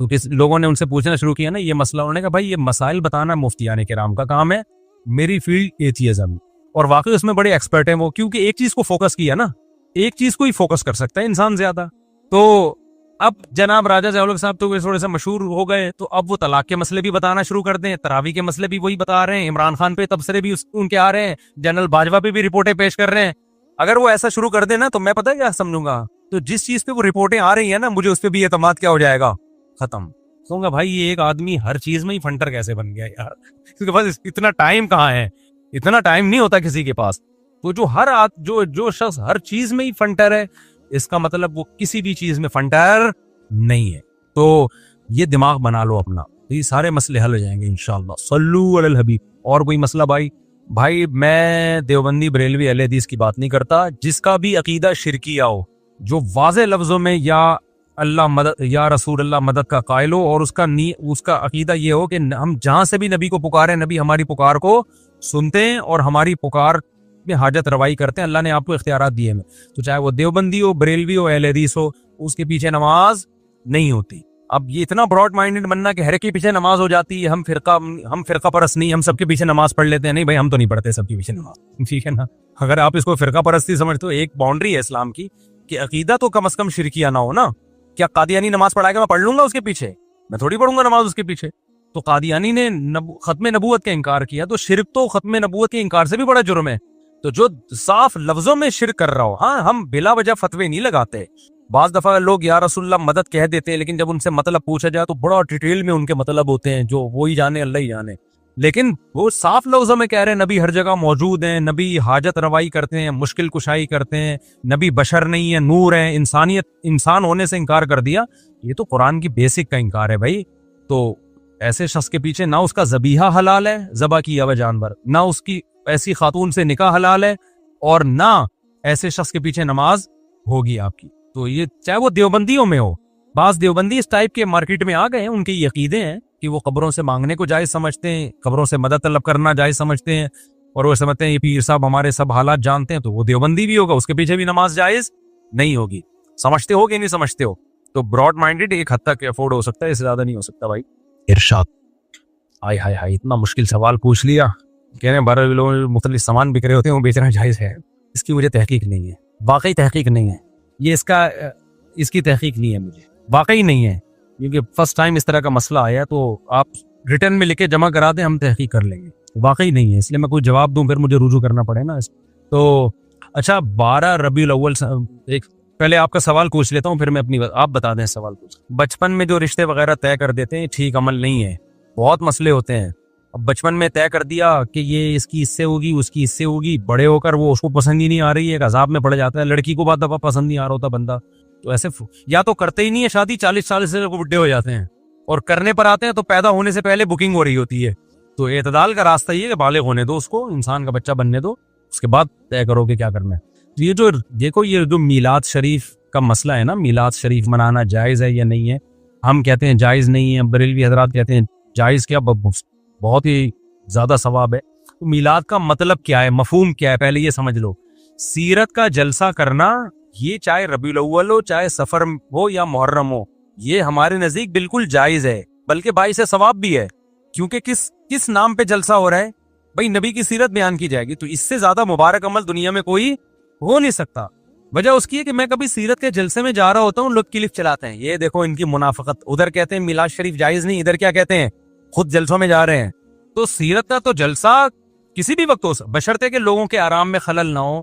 S2: تو کس لوگوں نے ان سے پوچھنا شروع کیا نا یہ مسئلہ, انہوں نے کہا بھائی یہ مسائل بتانا مفتیان کرام کا کام ہے, میری فیلڈ ایتھیزم, اور واقعی اس میں بڑے ایکسپرٹ ہیں وہ, کیونکہ ایک چیز کو فوکس کیا نا, ایک چیز کو ہی فوکس کر سکتا ہے انسان زیادہ. تو اب جناب راجہ ضیاء صاحب تو تھوڑے سے مشہور ہو گئے, تو اب وہ طلاق کے مسئلے بھی بتانا شروع کر دیں, تراویح کے مسئلے بھی وہی بتا رہے ہیں, عمران خان پہ تبصرے بھی ان کے آ رہے ہیں, جنرل باجوہ پہ بھی رپورٹیں پیش کر رہے ہیں. اگر وہ ایسا شروع کر دیں نا تو میں پتہ کیا سمجھوں گا, تو جس چیز پہ وہ رپورٹیں آ رہی ہیں نا مجھے اس پہ بھی اعتماد کیا ہو جائے گا, ختم. کہوں گا بھائی یہ ایک آدمی ہر چیز میں ہی فنٹر کیسے بن گیا یار, کیونکہ بس اتنا ٹائم کہاں ہے, اتنا ٹائم نہیں ہوتا کسی کے پاس. تو جو شخص ہر چیز میں ہی فنٹر ہے, اس کا مطلب وہ کسی بھی چیز میں فنٹر نہیں ہے. تو یہ دماغ بنا لو اپنا, یہ سارے مسئلے حل ہو جائیں گے انشاءاللہ. صلو علی الحبیب. اور کوئی مسئلہ بھائی میں دیوبندی بریلوی اہل حدیث کی بات نہیں کرتا, جس کا بھی عقیدہ شرکیہ ہو, جو واضح لفظوں میں یا اللہ مدد یا رسول اللہ مدد کا قائل ہو, اور اس کا عقیدہ یہ ہو کہ ہم جہاں سے بھی نبی کو پکاریں, نبی ہماری پکار کو سنتے ہیں اور ہماری پکار میں حاجت روائی کرتے ہیں, اللہ نے آپ کو اختیارات دیے ہیں. تو چاہے وہ دیوبندی ہو, بریلوی ہو, اہل حدیث ہو, اس کے پیچھے نماز نہیں ہوتی. اب یہ اتنا براڈ مائنڈڈ بننا کہ ہر ایک کے پیچھے نماز ہو جاتی ہے, ہم فرقہ پرست نہیں, ہم سب کے پیچھے نماز پڑھ لیتے ہیں, نہیں بھائی ہم تو نہیں پڑھتے سب کے پیچھے نماز, ٹھیک ہے نا. اگر آپ اس کو فرقہ پرستی سمجھتے ہو, ایک باؤنڈری ہے اسلام کی کہ عقیدہ تو کم از کم شرکیہ نہ ہو نا. کیا قادیانی نماز پڑھائے گا میں پڑھ لوں گا اس کے پیچھے, میں تھوڑی پڑھوں گا نماز اس کے پیچھے. تو قادیانی نے ختم نبوت کا انکار کیا, تو شرک تو ختم نبوت کے انکار سے بھی بڑا جرم ہے. تو جو صاف لفظوں میں شرک کر رہا ہو, ہاں ہم بلا وجہ فتوے نہیں لگاتے. بعض دفعہ لوگ یا رسول اللہ مدد کہہ دیتے ہیں, لیکن جب ان سے مطلب پوچھا جائے تو بڑا ڈیٹیل میں ان کے مطلب ہوتے ہیں, جو وہی جانے اللہ ہی جانے. لیکن وہ صاف لفظوں میں کہہ رہے ہیں نبی ہر جگہ موجود ہیں, نبی حاجت روائی کرتے ہیں, مشکل کشائی کرتے ہیں, نبی بشر نہیں ہے, نور ہے, انسان ہونے سے انکار کر دیا. یہ تو قرآن کی بیسک کا انکار ہے بھائی. تو ایسے شخص کے پیچھے نہ اس کا ذبیحہ حلال ہے, ذبح کیا ہوا جانور, نہ اس کی ایسی خاتون سے نکاح حلال ہے, اور نہ ایسے شخص کے پیچھے نماز ہوگی آپ کی. تو یہ چاہے وہ دیوبندیوں میں ہو, بعض دیوبندی اس ٹائپ کے مارکیٹ میں آ گئے ہیں, ان کے یہ عقیدے ہیں کہ وہ قبروں سے مانگنے کو جائز سمجھتے ہیں, قبروں سے مدد طلب کرنا جائز سمجھتے ہیں, اور وہ سمجھتے ہیں یہ پیر صاحب ہمارے سب حالات جانتے ہیں, تو وہ دیوبندی بھی ہوگا, اس کے پیچھے بھی نماز جائز نہیں ہوگی. سمجھتے ہو کہ نہیں سمجھتے ہو؟ تو براڈ مائنڈڈ ایک حد تک افورڈ ہو سکتا ہے, اس سے زیادہ نہیں ہو سکتا بھائی. ارشاد. ہائے اتنا مشکل سوال پوچھ لیا. کہہ رہے ہیں 12 لوگ مختلف سامان بک رہے ہوتے ہیں, وہ بیچنا جائز ہے. اس کی مجھے تحقیق نہیں ہے, واقعی تحقیق نہیں ہے. یہ اس کی تحقیق نہیں ہے, مجھے واقعی نہیں ہے, کیونکہ فرسٹ ٹائم اس طرح کا مسئلہ آیا. تو آپ ریٹرن میں لکھ کے جمع کرا دیں, ہم تحقیق کر لیں گے. واقعی نہیں ہے, اس لیے میں کوئی جواب دوں پھر مجھے رجوع کرنا پڑے نا. تو اچھا 12 ربیع الاول, ایک پہلے آپ کا سوال پوچھ لیتا ہوں, پھر میں اپنی آپ بتا دیں سوال پوچھ. بچپن میں جو رشتے وغیرہ طے کر دیتے ہیں ٹھیک عمل نہیں ہے, بہت مسئلے ہوتے ہیں. اب بچپن میں طے کر دیا کہ یہ اس کی اس سے ہوگی, اس کی اس سے ہوگی, بڑے ہو کر وہ اس کو پسند ہی نہیں آ رہی ہے, ایک عذاب میں پڑ جاتا ہے. لڑکی کو بعد دفعہ پسند نہیں آ رہا ہوتا بندہ, تو ایسے یا تو کرتے ہی نہیں ہے شادی, 40 سال سے وہ بڈھے ہو جاتے ہیں, اور کرنے پر آتے ہیں تو پیدا ہونے سے پہلے بکنگ ہو رہی ہوتی ہے. تو اعتدال کا راستہ یہ ہے کہ بالغ ہونے دو اس کو, انسان کا بچہ بننے دو, اس کے بعد طے کرو کہ کیا کرنا ہے. تو یہ جو دیکھو یہ جو میلاد شریف کا مسئلہ ہے نا, میلاد شریف منانا جائز ہے یا نہیں ہے, ہم کہتے ہیں جائز نہیں ہے, بریلوی حضرات کہتے ہیں جائز, کیا بہت ہی زیادہ ثواب ہے. تو میلاد کا مطلب کیا ہے, مفہوم کیا ہے, پہلے یہ سمجھ لو. سیرت کا جلسہ کرنا, یہ چاہے ربیع الاول ہو, چاہے سفر ہو یا محرم ہو, یہ ہمارے نزدیک بالکل جائز ہے, بلکہ باعث ثواب بھی ہے. کیونکہ کس نام پہ جلسہ ہو رہا ہے بھائی, نبی کی سیرت بیان کی جائے گی, تو اس سے زیادہ مبارک عمل دنیا میں کوئی ہو نہیں سکتا. وجہ اس کی ہے کہ میں کبھی سیرت کے جلسے میں جا رہا ہوتا ہوں, لوگ کلپ چلاتے ہیں, یہ دیکھو ان کی منافقت, ادھر کہتے ہیں میلاد شریف جائز نہیں, ادھر کیا کہتے ہیں خود جلسوں میں جا رہے ہیں. تو سیرت کا تو جلسہ کسی بھی وقت ہو, بشرطے کہ لوگوں کے آرام میں خلل نہ ہو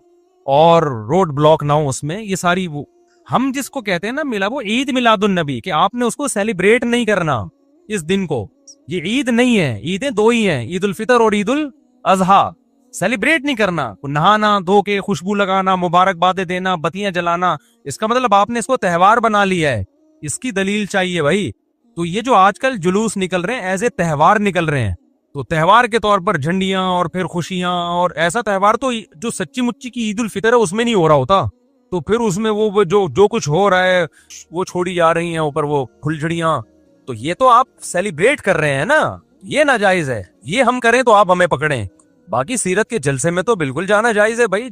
S2: اور روڈ بلاک نہ ہو اس میں. یہ ساری وہ ہم جس کو کہتے ہیں نا ملا, وہ عید میلاد النبی, کہ آپ نے اس کو سیلیبریٹ نہیں کرنا اس دن کو. یہ عید نہیں ہے, عیدیں 2 ہی ہیں, عید الفطر اور عید الاضحیٰ. سیلیبریٹ نہیں کرنا, نہانا دھو کے خوشبو لگانا, مبارکبادیں دینا, بتیاں جلانا, اس کا مطلب آپ نے اس کو تہوار بنا لیا ہے. اس کی دلیل چاہیے بھائی. تو یہ جو آج کل جلوس نکل رہے ہیں ایز اے تہوار نکل رہے ہیں, تو تہوار کے طور پر جھنڈیاں اور پھر خوشیاں, اور ایسا تہوار تو جو سچی مچی کی عید الفطر ہے اس میں نہیں ہو رہا ہوتا. تو پھر اس میں وہ جو کچھ ہو رہا ہے وہ چھوڑی جا رہی ہیں اوپر وہ پھلجھڑیاں. تو یہ تو آپ سیلیبریٹ کر رہے ہیں نا, یہ ناجائز ہے. یہ ہم کریں تو آپ ہمیں پکڑیں. باقی سیرت کے جلسے میں تو بالکل جانا جائز ہے بھائی,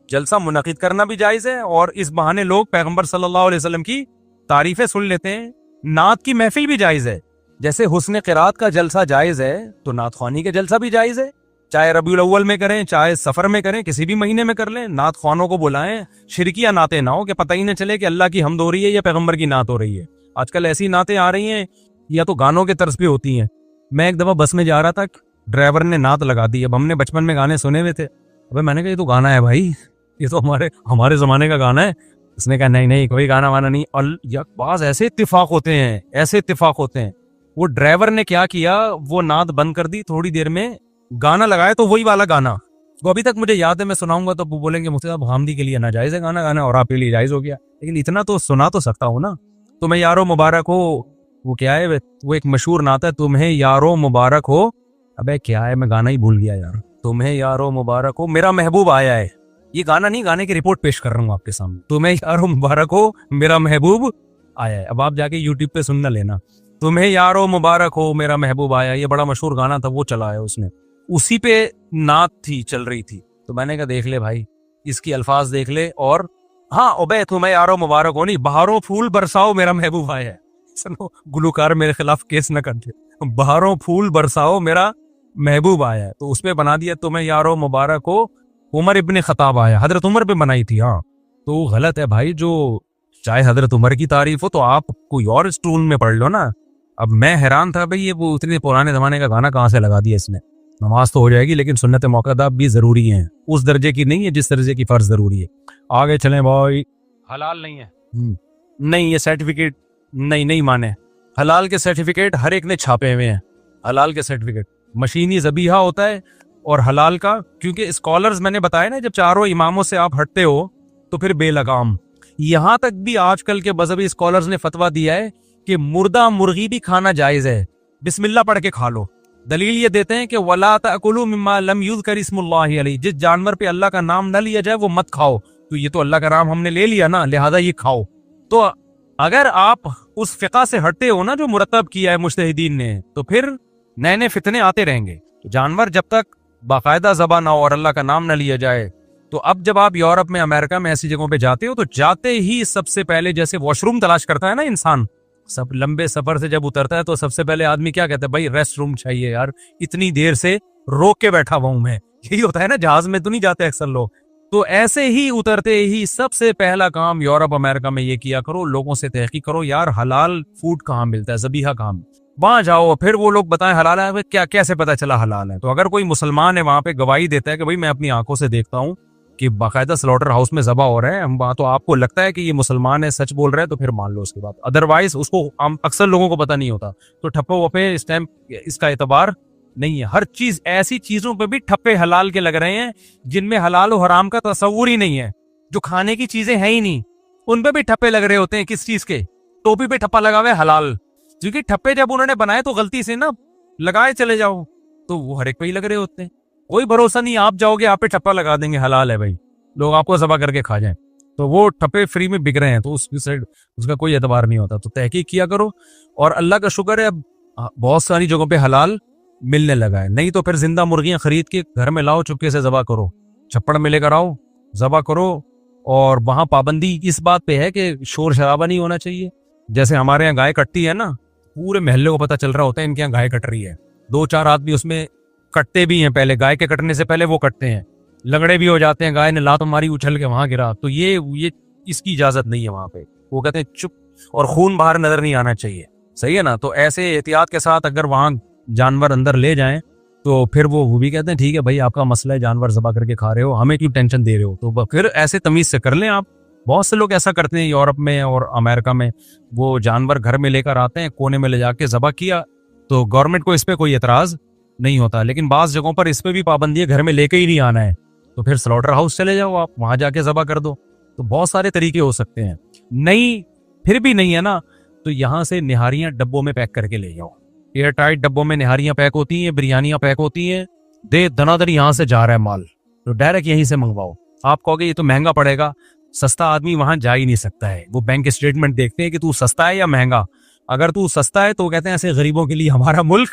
S2: جلسہ منعقد کرنا بھی جائز ہے, اور اس بہانے لوگ پیغمبر صلی اللہ علیہ وسلم کی تعریفیں سن لیتے ہیں, نعت کی محفل بھی جائز ہے، جیسے حسن قرات کا جلسہ جائز ہے تو نعت خوانی کا جلسہ بھی جائز ہے، چاہے ربیع الاول میں کریں چاہے سفر میں کریں، کسی بھی مہینے میں کر لیں، نعت خوانوں کو بلائیں، شرکیہ نعتیں نہ ہو کہ پتہ ہی نہ چلے کہ اللہ کی حمد ہو رہی ہے یا پیغمبر کی نعت ہو رہی ہے۔ آج کل ایسی نعتیں آ رہی ہیں یا تو گانوں کے طرز پہ ہوتی ہیں۔ میں ایک دفعہ بس میں جا رہا تھا، ڈرائیور نے نعت لگا دی۔ اب ہم نے بچپن میں گانے سنے ہوئے تھے، ابے میں نے کہا یہ تو گانا ہے بھائی، یہ تو ہمارے زمانے کا گانا ہے۔ اس نے کہا نہیں کوئی گانا وانا نہیں۔ اور بعض ایسے اتفاق ہوتے ہیں، وہ ڈرائیور نے کیا کیا، وہ نعت بند کر دی، تھوڑی دیر میں گانا لگایا تو وہی والا گانا، وہ ابھی تک مجھے یاد ہے، میں سناؤں گا تو وہ بولیں گے مفتی صاحب حامدی کے لیے ناجائز ہے گانا گانا اور آپ کے لیے جائز ہو گیا، لیکن اتنا تو سنا تو سکتا ہوں نا۔ تمہیں یارو مبارک ہو، وہ کیا ہے، وہ ایک مشہور نعت ہے، تمہیں یارو مبارک ہو، ابے کیا ہے، میں گانا ہی بھول گیا یار، تمہیں یارو مبارک ہو میرا محبوب آیا ہے، یہ گانا نہیں، گانے کی رپورٹ پیش کر رہا ہوں آپ کے سامنے، تمہیں یارو مبارک ہو میرا محبوب آیا ہے۔ اب آپ جا کے یوٹیوب پہ سننا لینا، تمہیں یارو مبارک ہو میرا محبوب آیا، یہ بڑا مشہور گانا تھا، وہ چلایا اس نے، اسی پہ نعت تھی چل رہی تھی، تو میں نے کہا دیکھ لے بھائی، اس کی الفاظ دیکھ لے، اور ہاں اوبے تمہیں یارو مبارک ہو نہیں، بہاروں پھول برساؤ میرا محبوب آیا ہے، سنو گلوکار میرے خلاف کیس نہ کرتے، بہاروں پھول برساؤ میرا محبوب آیا ہے، تو اس پہ بنا دیا تمہیں یارو مبارک ہو عمر ابن خطاب آیا، حضرت عمر پہ بنائی تھی، ہاں تو وہ غلط ہے بھائی، جو چاہے حضرت عمر کی تعریف ہو تو آپ کوئی اور اسٹون میں پڑھ لو نا۔ اب میں حیران تھا بھئی یہ وہ اتنے پرانے زمانے کا گانا کہاں سے لگا دیا اس نے، نماز تو ہو جائے گی لیکن سنت موقعہ بھی ضروری ہیں، اس درجے کی نہیں ہے جس درجے کی فرض ضروری ہے۔ آگے چلیں بھائی، حلال نہیں ہے، نہیں یہ سرٹیفکیٹ نہیں مانے، حلال کے سرٹیفکیٹ ہر ایک نے چھاپے ہوئے ہیں، حلال کے سرٹیفکیٹ مشینی ذبیحہ ہوتا ہے اور حلال کا، کیونکہ اسکالرز میں نے بتایا نا جب چاروں اماموں سے آپ ہٹتے ہو تو پھر بے لگام، یہاں تک بھی آج کل کے مذہبی اسکالرز نے فتویٰ دیا ہے کہ مردہ مرغی بھی کھانا جائز ہے، بسم اللہ پڑھ کے کھا لو، دلیل یہ دیتے ہیں کہ وَلَا تَأْكُلُوا مِمَّا لَمْ يُذْكَرِ اسْمُ اللَّهِ عَلَيْهِ، جس جانور پہ اللہ کا نام نہ لیا جائے وہ مت کھاؤ، تو یہ تو اللہ کا نام ہم نے لے لیا نا، لہذا یہ کھاؤ۔ تو اگر آپ اس فقہ سے ہٹتے ہو نا جو مرتب کیا ہے مجتہدین نے، تو پھر نئے نئے فتنے آتے رہیں گے، تو جانور جب تک باقاعدہ ذبح نہ ہو اور اللہ کا نام نہ لیا جائے، تو اب جب آپ یورپ میں امریکہ میں ایسی جگہوں پہ جاتے ہو تو جاتے ہی سب سے پہلے جیسے واش روم تلاش کرتا ہے نا انسان، سب لمبے سفر سے جب اترتا ہے تو سب سے پہلے آدمی کیا کہتا ہے، بھائی ریسٹ روم چاہیے یار، اتنی دیر سے روک کے بیٹھا ہوا ہوں میں، یہی ہوتا ہے نا، جہاز میں تو نہیں جاتے اکثر لوگ، تو ایسے ہی اترتے ہی سب سے پہلا کام یورپ امریکہ میں یہ کیا کرو، لوگوں سے تحقیق کرو یار حلال فوڈ کہاں ملتا ہے، ذبیحہ کہاں، وہاں جاؤ، پھر وہ لوگ بتائیں حلال ہے، کیا کیسے پتا چلا حلال ہے، تو اگر کوئی مسلمان ہے وہاں پہ گواہی دیتا ہے کہ بھائی میں اپنی آنکھوں سے دیکھتا ہوں کہ باقاعدہ سلوٹر ہاؤس میں ذبح ہو رہے ہیں، ہم تو آپ کو لگتا ہے کہ یہ مسلمان ہے سچ بول رہے ہیں تو پھر مان لو اس کے بعد، ادروائز اس کو اکثر لوگوں کو پتہ نہیں ہوتا، تو ٹھپے وپے اس ٹائم اس کا اعتبار نہیں ہے، ہر چیز ایسی چیزوں پہ بھی ٹھپے حلال کے لگ رہے ہیں جن میں حلال و حرام کا تصور ہی نہیں ہے، جو کھانے کی چیزیں ہیں ہی نہیں ان پہ بھی ٹھپے لگ رہے ہوتے ہیں، کس چیز کے، ٹوپی پہ ٹھپا لگا ہوا ہے حلال، کیونکہ ٹھپے جب انہوں نے بنائے تو غلطی سے نا لگائے چلے جاؤ تو وہ ہر ایک پہ ہی لگ رہے ہوتے ہیں، کوئی بھروسہ نہیں، آپ جاؤ گے آپ پہ ٹھپا لگا دیں گے حلال ہے بھائی، لوگ آپ کو ذبح کر کے کھا جائیں، تو وہ ٹھپے فری میں بک رہے ہیں تو اس کا کوئی اعتبار نہیں ہوتا، تو تحقیق کیا کرو، اور اللہ کا شکر ہے اب بہت ساری جگہوں پہ حلال ملنے لگا ہے، نہیں تو پھر زندہ مرغیاں خرید کے گھر میں لاؤ، چپکے سے ذبح کرو، چھپڑ میں لے کر آؤ ذبح کرو، اور وہاں پابندی اس بات پہ ہے کہ شور شرابہ نہیں ہونا چاہیے، جیسے ہمارے یہاں گائے کٹتی ہے نا، پورے محلے کو پتہ چل رہا ہوتا ہے ان کے یہاں گائے کٹ رہی ہے، 2-4 آدمی اس میں کٹتے بھی ہیں، پہلے گائے کے کٹنے سے پہلے وہ کٹتے ہیں، لگڑے بھی ہو جاتے ہیں، گائے نے لات ماری اچھل کے وہاں گرا، تو یہ اس کی اجازت نہیں ہے وہاں پہ، وہ کہتے ہیں چپ، اور خون باہر نظر نہیں آنا چاہیے، صحیح ہے نا، تو ایسے احتیاط کے ساتھ اگر وہاں جانور اندر لے جائیں تو پھر وہ بھی کہتے ہیں ٹھیک ہے بھائی آپ کا مسئلہ ہے، جانور ذبح کر کے کھا رہے ہو، ہمیں کیوں ٹینشن دے رہے ہو، تو پھر ایسے تمیز سے کر لیں آپ، بہت سے لوگ ایسا کرتے ہیں یورپ میں اور امریکہ میں، وہ جانور گھر میں لے کر آتے ہیں، کونے میں لے جا کے ذبح کیا، تو گورنمنٹ کو اس پہ کوئی اعتراض نہیں ہوتا، لیکن بعض جگہوں پر اس پہ بھی پابندی ہے، گھر میں لے کے ہی نہیں آنا ہے، تو پھر سلوٹر ہاؤس چلے جاؤ آپ، وہاں جا کے ذبح کر دو، تو بہت سارے طریقے ہو سکتے ہیں، نہیں پھر بھی نہیں ہے نا، تو یہاں سے نہاریاں ڈبوں میں پیک کر کے لے جاؤ، ایئر ٹائٹ ڈبوں میں نہاریاں پیک ہوتی ہیں، بریانیاں پیک ہوتی ہیں، دنا دن یہاں سے جا رہا ہے مال، تو ڈائریکٹ یہیں سے منگواؤ، آپ کہو گے یہ تو مہنگا پڑے گا، سستا آدمی وہاں جا ہی نہیں سکتا ہے، وہ بینک اسٹیٹمنٹ دیکھتے ہیں کہ تو سستا ہے یا مہنگا، اگر تو سستا ہے تو وہ کہتے ہیں ایسے غریبوں کے لیے ہمارا ملک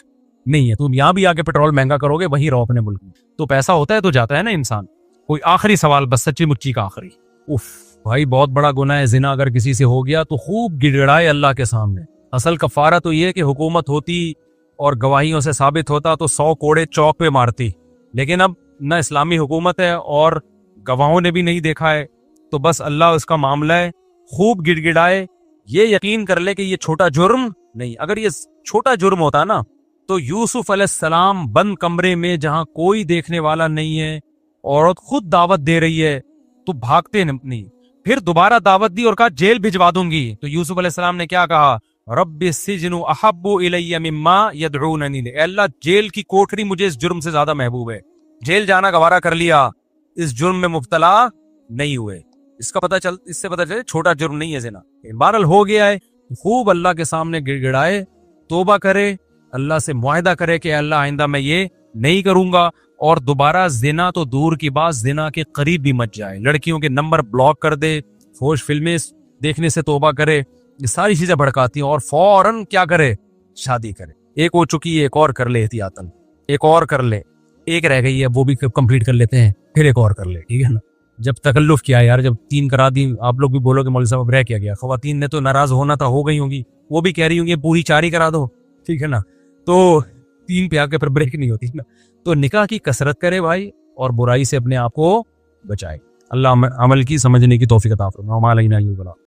S2: نہیں ہے، تم یہاں بھی آ کے پیٹرول مہنگا کرو گے، وہیں رہو اپنے ملک میں، تو پیسہ ہوتا ہے تو جاتا ہے نا انسان۔ کوئی آخری سوال بس سچی مچی کا آخری، بھائی بہت بڑا گناہ ہے زنا، اگر کسی سے ہو گیا تو خوب گڑگڑائے اللہ کے سامنے، اصل کفارہ تو یہ کہ حکومت ہوتی اور گواہیوں سے ثابت ہوتا تو 100 کوڑے چوک پہ مارتی، لیکن اب نہ اسلامی حکومت ہے اور گواہوں نے بھی نہیں دیکھا ہے، تو بس اللہ اس کا معاملہ ہے، خوب گڑ گڑائے، یہ یقین کر لے کہ یہ چھوٹا جرم نہیں۔ اگر یہ چھوٹا جرم ہوتا نا تو یوسف علیہ السلام بند کمرے میں جہاں کوئی دیکھنے والا نہیں ہے، عورت خود دعوت دے رہی ہے تو بھاگتے نہیں، پھر دوبارہ دعوت دی اور کہا جیل بھجوا دوں گی، تو یوسف علیہ السلام نے کیا کہا؟ رب السجن احب الی مما یدعوننی، اے اللہ جیل کی کوٹری مجھے اس جرم سے زیادہ محبوب ہے، جیل جانا گوارا کر لیا، اس جرم میں مبتلا نہیں ہوئے۔ اس سے پتہ چلے چھوٹا جرم نہیں ہے زنا، بہرحال ہو گیا ہے، خوب اللہ کے سامنے گڑ گڑائے، توبہ کرے، اللہ سے معاہدہ کرے کہ اللہ آئندہ میں یہ نہیں کروں گا، اور دوبارہ زنا تو دور کی بات زنا کے قریب بھی مت جائے، لڑکیوں کے نمبر بلاک کر دے، فوش فلمیں دیکھنے سے توبہ کرے، یہ ساری چیزیں بھڑکاتی ہیں، اور فوراً کیا کرے؟ شادی کرے۔ ایک ہو چکی ہے، ایک اور کر لے احتیاطاً، ایک اور کر لے، ایک رہ گئی ہے وہ بھی کمپلیٹ کر لیتے ہیں، پھر ایک اور کر لے، ٹھیک ہے نا؟ جب تکلف کیا یار، جب 3 کرا دی، آپ لوگ بھی بولو کہ مولوی صاحب اب رہ کیا گیا، خواتین نے تو ناراض ہونا تھا، ہو گئی ہوں گی، وہ بھی کہہ رہی ہوں گی پوری 4 ہی کرا دو، ٹھیک ہے نا؟ تو 3 پہ آ کے پھر بریک نہیں ہوتی نا، تو نکاح کی کثرت کرے بھائی، اور برائی سے اپنے آپ کو بچائے۔ اللہ عمل کی سمجھنے کی توفیق عطا فرمائے۔ وما علینا الا البلاغ۔